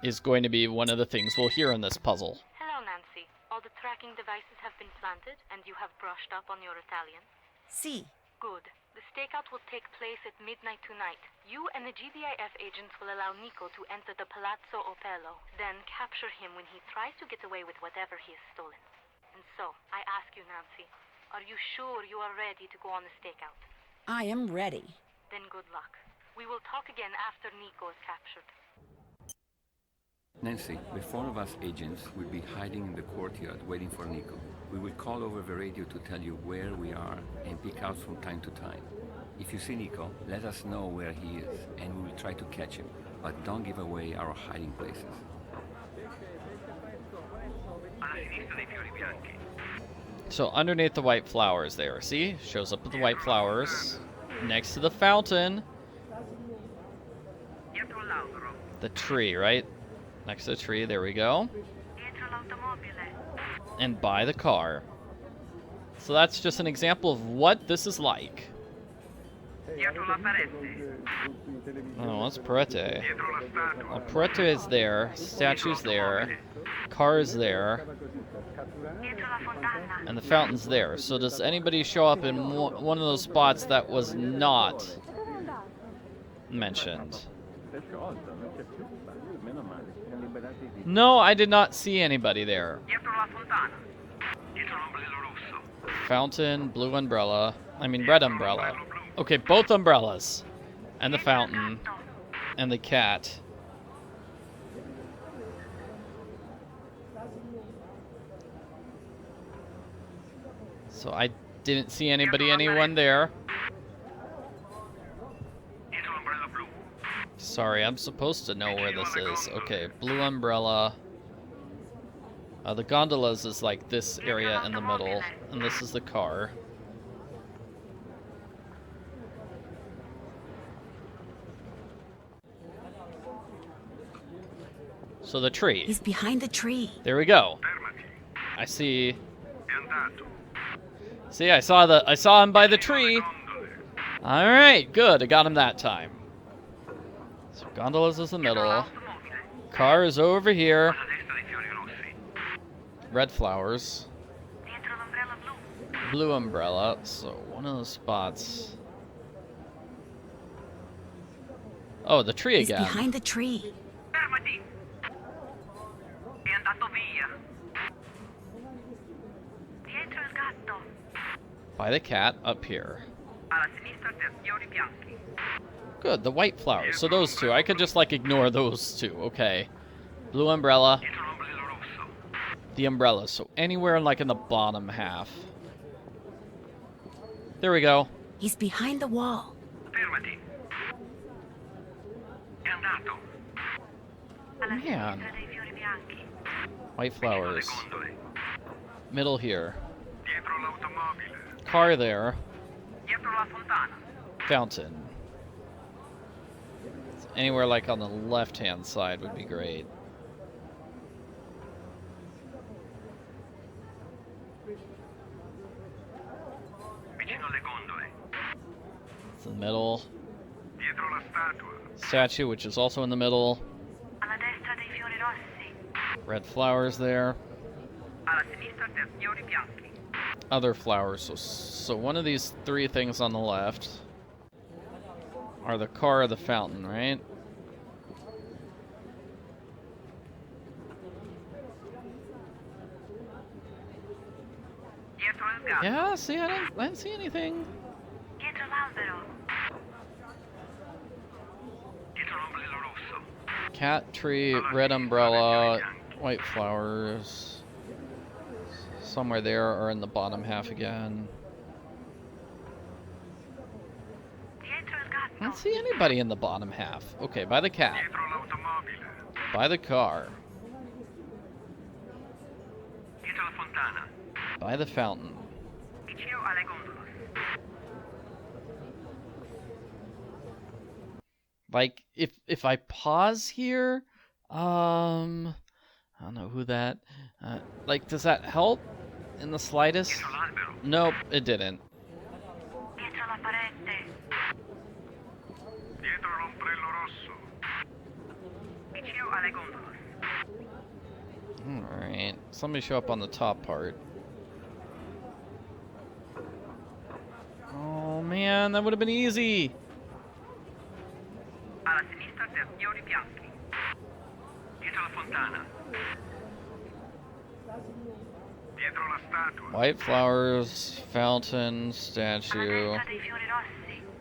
is going to be one of the things we'll hear in this puzzle. Hello, Nancy. All the tracking devices have been planted, and you have brushed up on your Italian? Si. Good. The stakeout will take place at midnight tonight. You and the GDiF agents will allow Nico to enter the Palazzo Orpello, then capture him when he tries to get away with whatever he has stolen. And so, I ask you, Nancy, are you sure you are ready to go on the stakeout? I am ready. Then good luck. We will talk again after Nico is captured. Nancy, the four of us agents will be hiding in the courtyard waiting for Nico. We will call over the radio to tell you where we are and pick out from time to time. If you see Nico, let us know where he is, and we will try to catch him, but don't give away our hiding places. So underneath the white flowers there, see? Shows up with the white flowers. Next to the fountain. The tree, right? Next to the tree, there we go. And by the car. So that's just an example of what this is like. Oh, what's Parete? Well, Parete is there, statue's there, car is there, and the fountain's there. So does anybody show up in one of those spots that was not mentioned? No, I did not see anybody there. Fountain, blue umbrella. I mean, red umbrella. Okay, both umbrellas. And the fountain. And the cat. So I didn't see anyone there. Sorry, I'm supposed to know where this is. Okay, blue umbrella. The gondolas is like this area in the middle, and this is the car. So the tree. He's behind the tree. There we go. I see. See, I saw him by the tree. All right, good. I got him that time. So gondolas is the middle. Car is over here. Red flowers. Blue umbrella. So one of those spots. Oh, the tree again. He's behind the tree. By the cat up here. Good, the white flowers. So those two. I could just like ignore those two. Okay. Blue umbrella. The umbrella. So anywhere like in the bottom half. There we go. He's behind the wall. Man. White flowers. Middle here. Car there. Fountain. So anywhere like on the left-hand side would be great. It's the middle. Statue, which is also in the middle. Red flowers there. Other flowers. So one of these three things on the left are the car or the fountain, right? Yeah, see, I didn't see anything. Cat, tree, red umbrella, white flowers. Somewhere there or in the bottom half again. I don't see anybody in the bottom half. Okay, by the cat. By the car. By the fountain. Like, if I pause here, I don't know who that, like, does that help in the slightest? Nope, it didn't. Alright, somebody show up on the top part. Oh man, that would have been easy. White flowers, fountain, statue.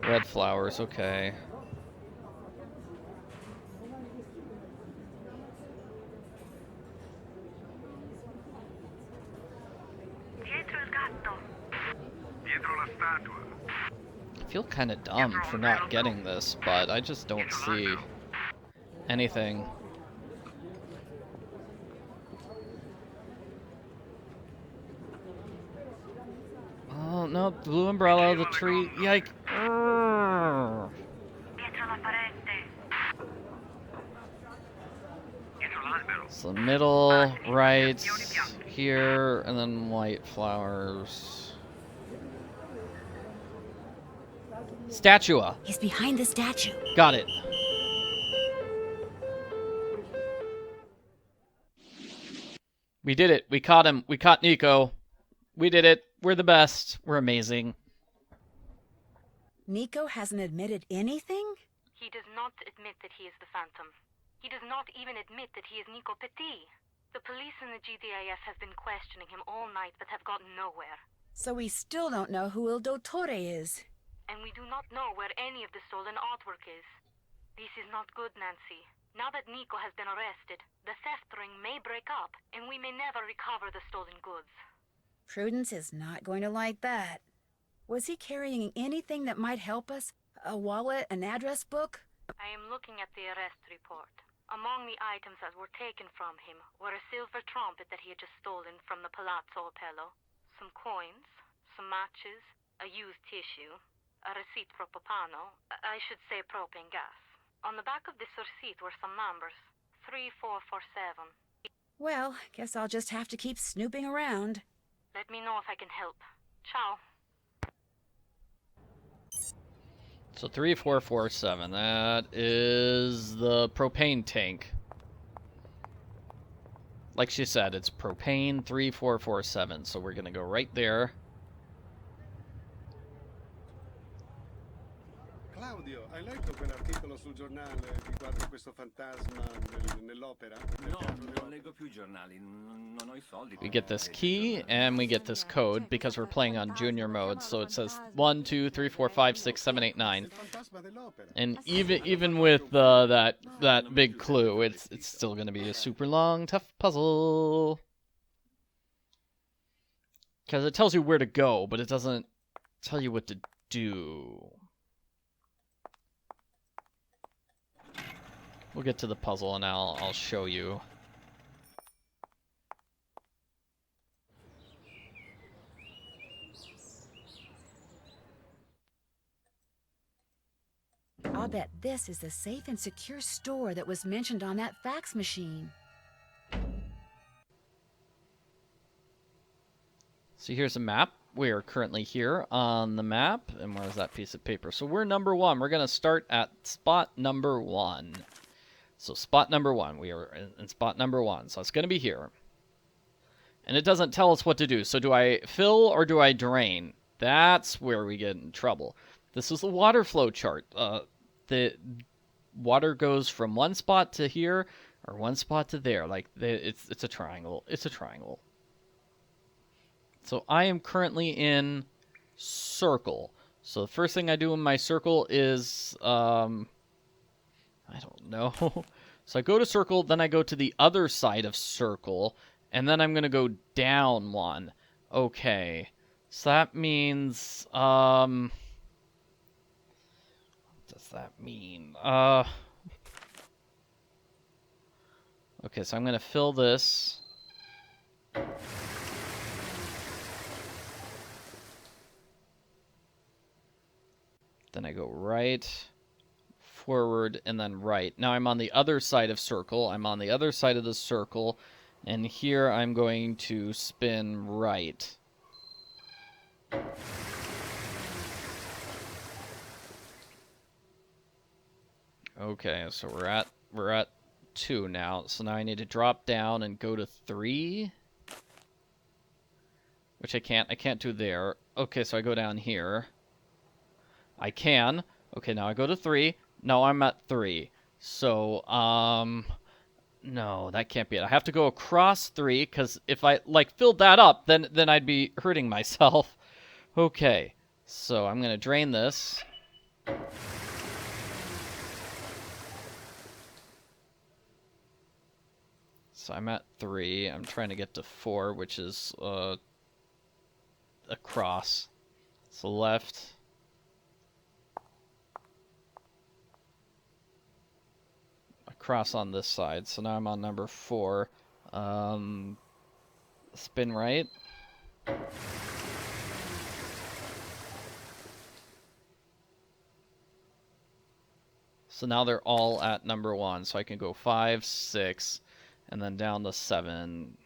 Red flowers, okay. I feel kind of dumb for not getting this, but I just don't see anything. Oh, no, blue umbrella, the tree, yike. It's the middle, right, here, and then white flowers. Statua. He's behind the statue. Got it. We did it. We caught him. We caught Nico. We did it. We're the best. We're amazing. Nico hasn't admitted anything? He does not admit that he is the Phantom. He does not even admit that he is Nico Petit. The police and the GDiF have been questioning him all night but have gotten nowhere. So we still don't know who Il Dottore is. And we do not know where any of the stolen artwork is. This is not good, Nancy. Now that Nico has been arrested, the theft ring may break up, and we may never recover the stolen goods. Prudence is not going to like that. Was he carrying anything that might help us? A wallet, an address book? I I am looking at the arrest report. Among the items that were taken from him were a silver trumpet that he had just stolen from the palazzo, some coins, some matches, a used tissue, a receipt for propano, I should say propane gas. On the back of this receipt were some numbers, 3447. Well, guess I'll just have to keep snooping around. Let me know if I can help. Ciao. So 3447, that is the propane tank. Like she said, it's propane 3447, so we're gonna go right there. Claudio, hai letto quell'articolo sul giornale riguardo questo fantasma nell'opera? No, non leggo più giornali, non ho I soldi. We get this key and we get this code because we're playing on junior mode. So it says 1, 2, 3, 4, 5, 6, 7, 8, 9. And even with that big clue, it's still going to be a super long, tough puzzle. Because it tells you where to go, but it doesn't tell you what to do. We'll get to the puzzle and I'll show you. I'll bet this is the safe and secure store that was mentioned on that fax machine. So here's a map. We are currently here on the map. And where's that piece of paper? So we're number 1. We're going to start at spot number 1. So spot number 1. We are in spot number 1. So it's going to be here. And it doesn't tell us what to do. So do I fill or do I drain? That's where we get in trouble. This is the water flow chart. The water goes from one spot to here or one spot to there. Like it's a triangle. It's a triangle. So I am currently in circle. So the first thing I do in my circle is I don't know. So I go to circle, then I go to the other side of circle, and then I'm going to go down 1. Okay. So that means what does that mean? Okay, so I'm going to fill this. Then I go right, forward, and then right. Now I'm on the other side of circle. I'm on the other side of the circle. And here I'm going to spin right. Okay, so we're at 2 now. So now I need to drop down and go to 3. Which I can't do there. Okay, so I go down here. I can. Okay, now I go to 3. No, I'm at 3. So, no, that can't be it. I have to go across 3, because if I, filled that up, then I'd be hurting myself. Okay, so I'm going to drain this. So I'm at 3. I'm trying to get to 4, which is, across. So left. Across on this side. So now I'm on number 4. Spin right. So now they're all at number 1. So I can go 5, 6, and then down to 7.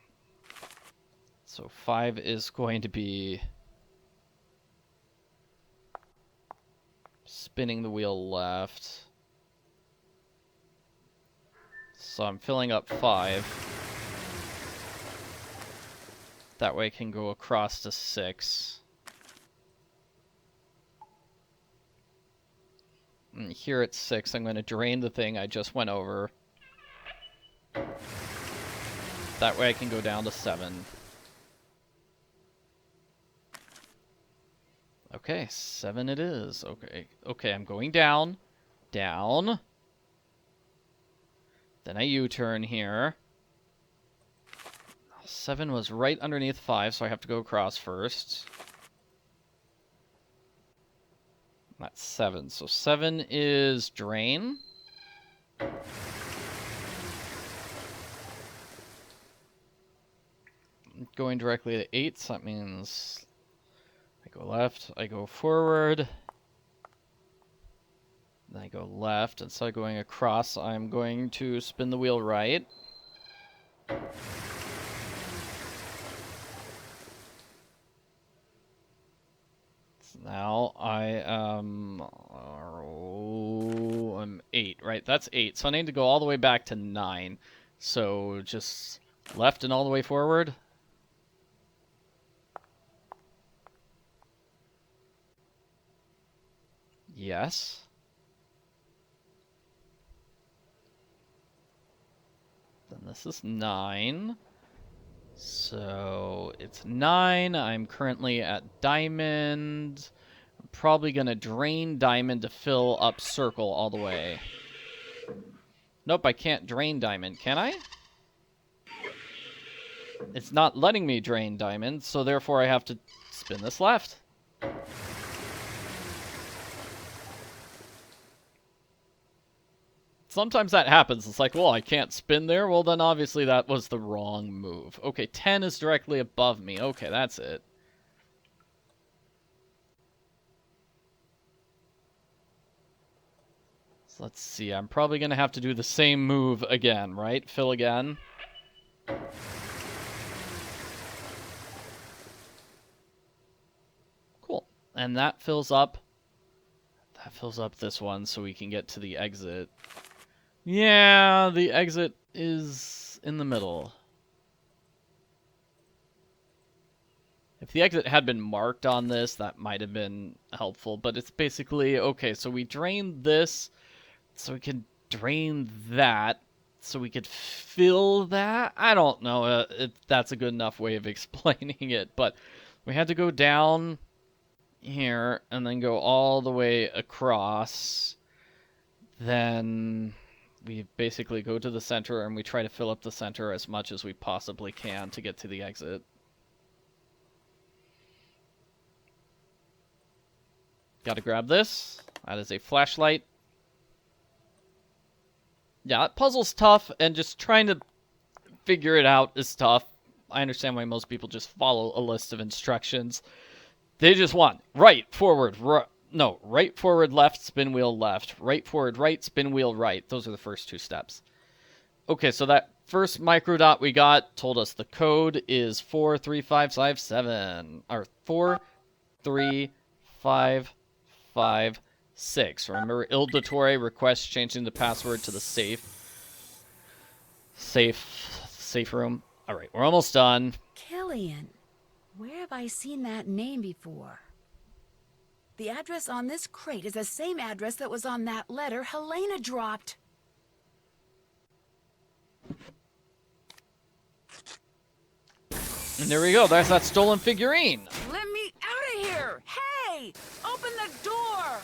So 5 is going to be spinning the wheel left. So I'm filling up 5. That way I can go across to 6. And here at 6, I'm going to drain the thing I just went over. That way I can go down to 7. Okay, 7 it is. Okay, I'm going down. Down. Then I U-turn here. 7 was right underneath 5, so I have to go across first. That's 7. So 7 is drain. Going directly to 8, so that means I go left, I go forward, then I go left. Instead of going across, I'm going to spin the wheel right. So now I'm 8, right? That's 8. So I need to go all the way back to 9. So just left and all the way forward. Yes. Then this is 9. So it's 9. I'm currently at diamond. I'm probably going to drain diamond to fill up circle all the way. Nope, I can't drain diamond, can I? It's not letting me drain diamond, so therefore I have to spin this left. Sometimes that happens. It's like, well, I can't spin there. Well, then obviously that was the wrong move. Okay, 10 is directly above me. Okay, that's it. So let's see. I'm probably going to have to do the same move again, right? Fill again. Cool. And that fills up. That fills up this one so we can get to the exit. Yeah, the exit is in the middle. If the exit had been marked on this, that might have been helpful. But it's basically, okay, so we drained this, so we can drain that, so we could fill that. I don't know if that's a good enough way of explaining it, but we had to go down here and then go all the way across. Then we basically go to the center and we try to fill up the center as much as we possibly can to get to the exit. Gotta grab this. That is a flashlight. Yeah, that puzzle's tough, and just trying to figure it out is tough. I understand why most people just follow a list of instructions. They just want right, forward, right forward, left, spin wheel left. Right forward, right, spin wheel right. Those are the first 2 steps. Okay, so that first microdot we got told us the code is 43557. Or 43556. Remember, Il Dottore requests changing the password to the safe room. All right, we're almost done. Killian. Where have I seen that name before? The address on this crate is the same address that was on that letter Helena dropped. And there we go. There's that stolen figurine. Let me out of here! Hey! Open the door!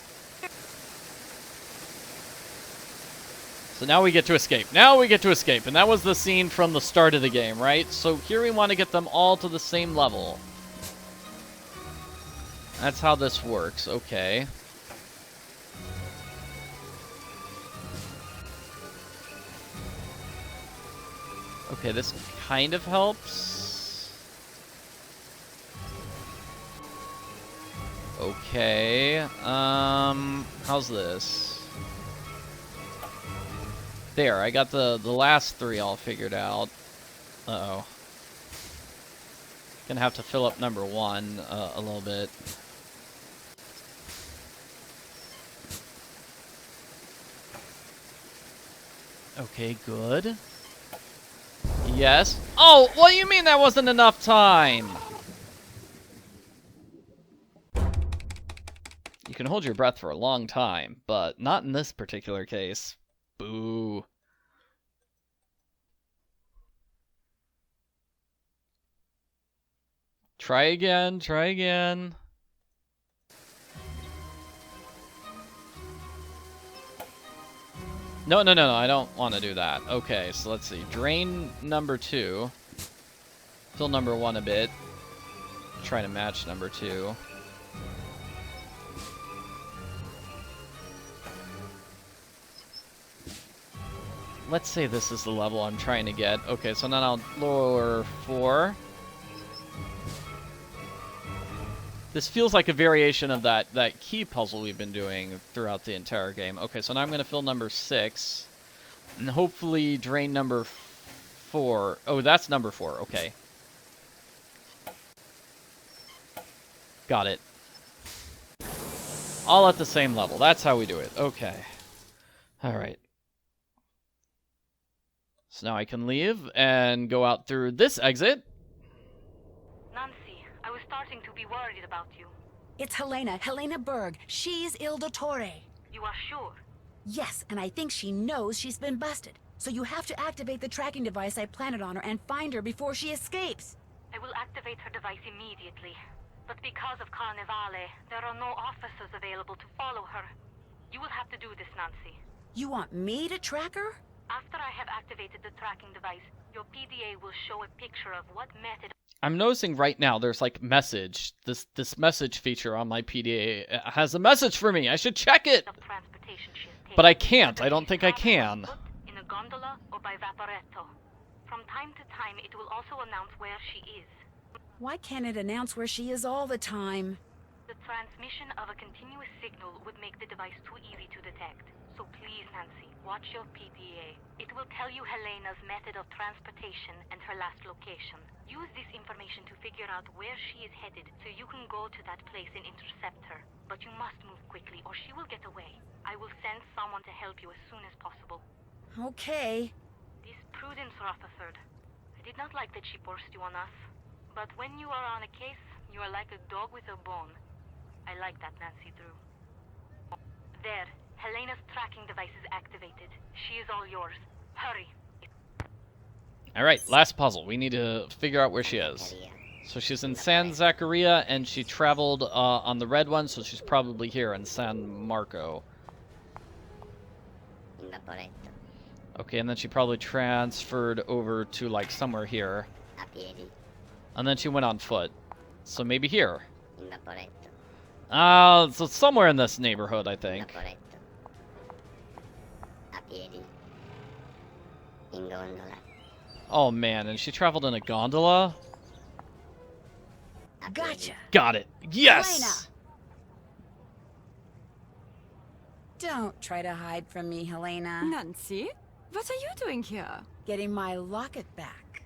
So now we get to escape. Now we get to escape. And that was the scene from the start of the game, right? So here we want to get them all to the same level. That's how this works. Okay. Okay, this kind of helps. Okay. How's this? There, I got the last 3 all figured out. Uh-oh. Gonna have to fill up number 1 a little bit. Okay, good. Yes. Oh, what do you mean that wasn't enough time? You can hold your breath for a long time, but not in this particular case. Boo. Try again, try again. No, I don't want to do that. Okay, so let's see. Drain number 2. Fill number 1 a bit. Try to match number 2. let's say this is the level I'm trying to get. Okay, so now I'll lower 4. This feels like a variation of that key puzzle we've been doing throughout the entire game. Okay, so now I'm going to fill number 6. And hopefully drain number 4. Oh, that's number 4. Okay. Got it. All at the same level. That's how we do it. Okay. Alright. So now I can leave and go out through this exit. Nancy, I was starting to be worried about you. It's Helena Berg. She's Il Dottore. You are sure? Yes, and I think she knows she's been busted. So you have to activate the tracking device I planted on her and find her before she escapes. I will activate her device immediately. But because of Carnevale, there are no officers available to follow her. You will have to do this, Nancy. You want me to track her? After I have activated the tracking device, your PDA will show a picture of what method... I'm noticing right now there's like message. This message feature on my PDA has a message for me. I should check it. But I can't. I don't think I can. In a gondola or by vaporetto. From time to time, it will also announce where she is. Why can't it announce where she is all the time? The transmission of a continuous signal would make the device too easy to detect. So please, Nancy, watch your PDA. It will tell you Helena's method of transportation and her last location. Use this information to figure out where she is headed so you can go to that place and intercept her. But you must move quickly or she will get away. I will send someone to help you as soon as possible. Okay. This Prudence Rutherford. I did not like that she forced you on us. But when you are on a case, you are like a dog with a bone. I like that, Nancy Drew. There. Helena's tracking device is activated. She is all yours. Hurry. Alright, last puzzle. We need to figure out where she is. So she's in San Zaccaria, and she traveled on the red one, so she's probably here in San Marco. Okay, and then she probably transferred over to, like, somewhere here. And then she went on foot. So maybe here. So somewhere in this neighborhood, I think. Oh man, and she traveled in a gondola? Gotcha. Got it. Yes! Helena! Don't try to hide from me, Helena. Nancy, what are you doing here? Getting my locket back.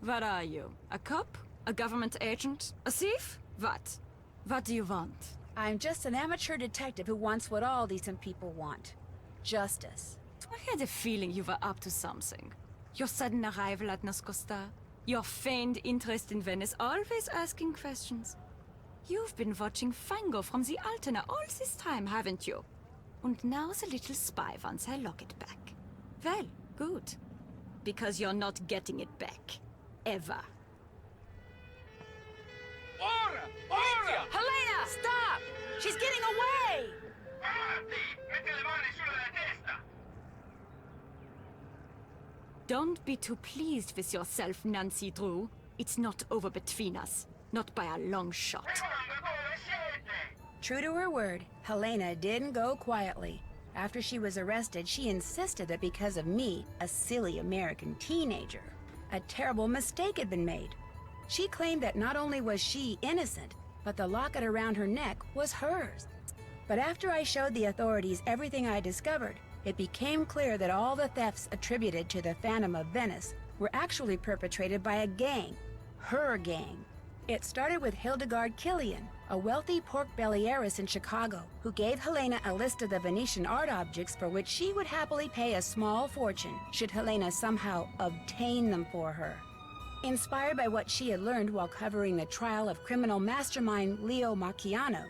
What are you? A cop? A government agent? A thief? What? What do you want? I'm just an amateur detective who wants what all decent people want. Justice. I had a feeling you were up to something. Your sudden arrival at Nascosta, your feigned interest in Venice, always asking questions. You've been watching Fango from the Altena all this time, haven't you? And now the little spy wants her locket back. Well, good. Because you're not getting it back. Ever. Helena! Stop! She's getting away! Don't be too pleased with yourself, Nancy Drew. It's not over between us. Not by a long shot. True to her word, Helena didn't go quietly. After she was arrested, she insisted that because of me, a silly American teenager, a terrible mistake had been made. She claimed that not only was she innocent, but the locket around her neck was hers. But after I showed the authorities everything I discovered, it became clear that all the thefts attributed to the Phantom of Venice were actually perpetrated by a gang. Her gang. It started with Hildegard Killian, a wealthy pork belly heiress in Chicago, who gave Helena a list of the Venetian art objects for which she would happily pay a small fortune should Helena somehow obtain them for her. Inspired by what she had learned while covering the trial of criminal mastermind Leo Marchiano,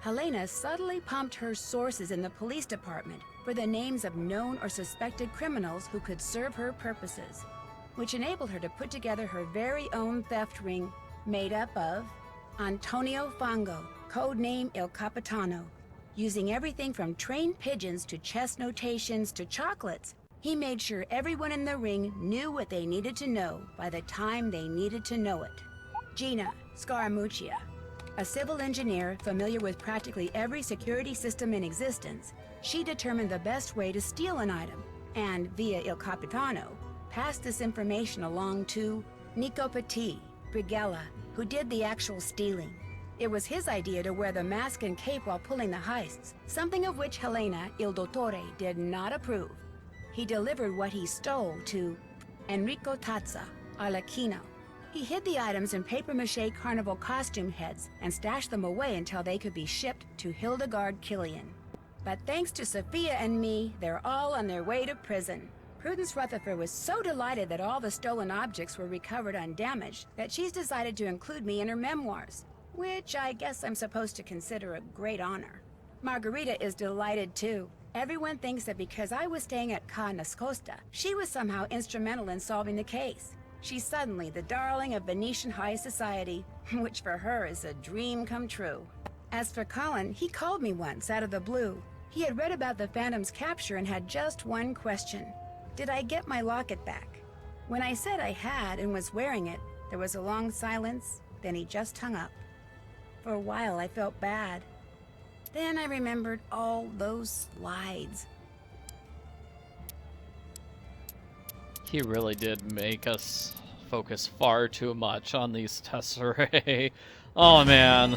Helena subtly pumped her sources in the police department for the names of known or suspected criminals who could serve her purposes, which enabled her to put together her very own theft ring made up of Antonio Fango, codename Il Capitano. Using everything from trained pigeons to chess notations to chocolates, he made sure everyone in the ring knew what they needed to know by the time they needed to know it. Gina Scaramuccia, a civil engineer familiar with practically every security system in existence, she determined the best way to steal an item, and via Il Capitano, passed this information along to Nico Petit, Brigella, who did the actual stealing. It was his idea to wear the mask and cape while pulling the heists, something of which Helena, Il Dottore, did not approve. He delivered what he stole to Enrico Tazza, Arlecchino. He hid the items in papier-mâché carnival costume heads and stashed them away until they could be shipped to Hildegard Killian. But thanks to Sophia and me, they're all on their way to prison. Prudence Rutherford was so delighted that all the stolen objects were recovered undamaged that she's decided to include me in her memoirs, which I guess I'm supposed to consider a great honor. Margarita is delighted too. Everyone thinks that because I was staying at Ca Nascosta, she was somehow instrumental in solving the case. She's suddenly the darling of Venetian high society, which for her is a dream come true. As for Colin, he called me once out of the blue. He had read about the Phantom's capture and had just one question. Did I get my locket back? When I said I had and was wearing it, there was a long silence, then he just hung up. For a while I felt bad. Then I remembered all those slides. He really did make us focus far too much on these tesserae. Oh, man.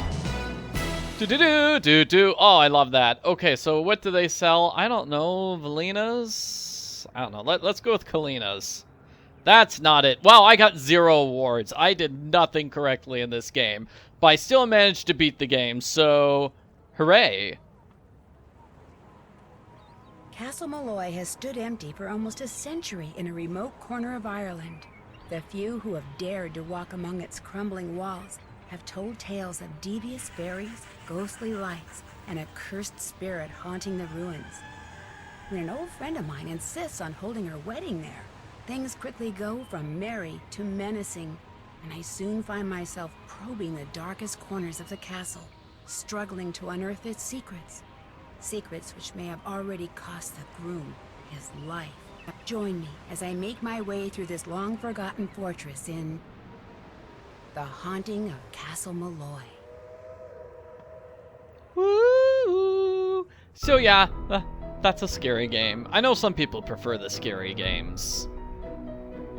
Do-do-do-do-do. Oh, I love that. Okay, so what do they sell? I don't know. Velena's? I don't know. Let's go with Kalina's. That's not it. Wow, I got 0 awards. I did nothing correctly in this game. But I still managed to beat the game, so hooray. Castle Malloy has stood empty for almost a century in a remote corner of Ireland. The few who have dared to walk among its crumbling walls have told tales of devious fairies, ghostly lights, and a cursed spirit haunting the ruins. When an old friend of mine insists on holding her wedding there, things quickly go from merry to menacing, and I soon find myself probing the darkest corners of the castle, struggling to unearth its secrets. Secrets which may have already cost the groom his life. Join me as I make my way through this long-forgotten fortress in The Haunting of Castle Malloy. Woo! So yeah, that's a scary game. I know some people prefer the scary games.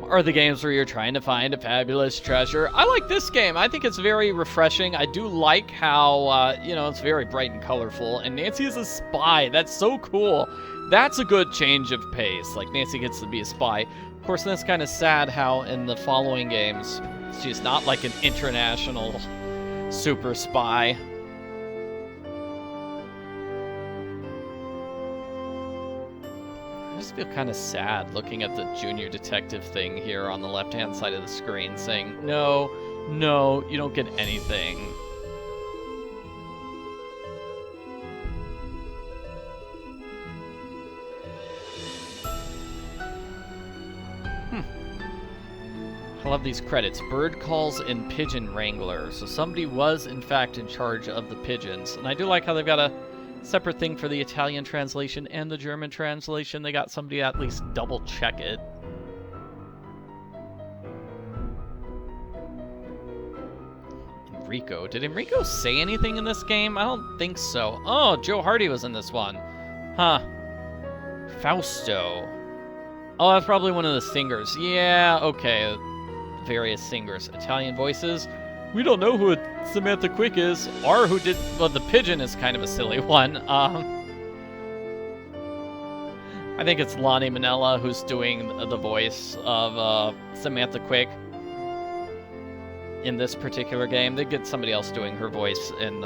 Or the games where you're trying to find a fabulous treasure. I like this game. I think it's very refreshing. I do like how, it's very bright and colorful. And Nancy is a spy. That's so cool. That's a good change of pace. Like, Nancy gets to be a spy. Of course, that's kind of sad how in the following games, she's not like an international super spy. I just feel kind of sad looking at the junior detective thing here on the left-hand side of the screen saying, no, you don't get anything. I love these credits. Bird calls and pigeon wrangler. So somebody was, in fact, in charge of the pigeons. And I do like how they've got a separate thing for the Italian translation and the German translation. They got somebody to at least double check it. Enrico. Did Enrico say anything in this game? I don't think so. Oh, Joe Hardy was in this one. Huh. Fausto. Oh, that's probably one of the singers. Yeah, okay. Various singers. Italian voices. We don't know who Samantha Quick is, or who did... Well, the pigeon is kind of a silly one. I think it's Lonnie Manella who's doing the voice of Samantha Quick in this particular game. They get somebody else doing her voice in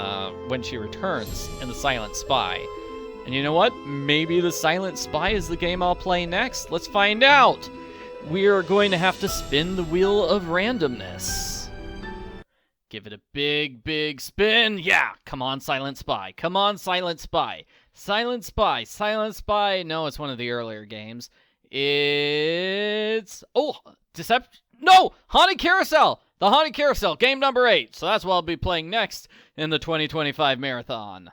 when she returns in The Silent Spy. And you know what? Maybe The Silent Spy is the game I'll play next. Let's find out. We're going to have to spin the wheel of randomness. Give it a big, big spin. Yeah, come on, Silent Spy. Come on, Silent Spy. Silent Spy, Silent Spy. No, it's one of the earlier games. It's... Oh, Deception. No, Haunted Carousel. The Haunted Carousel, game number 8. So that's what I'll be playing next in the 2025 marathon.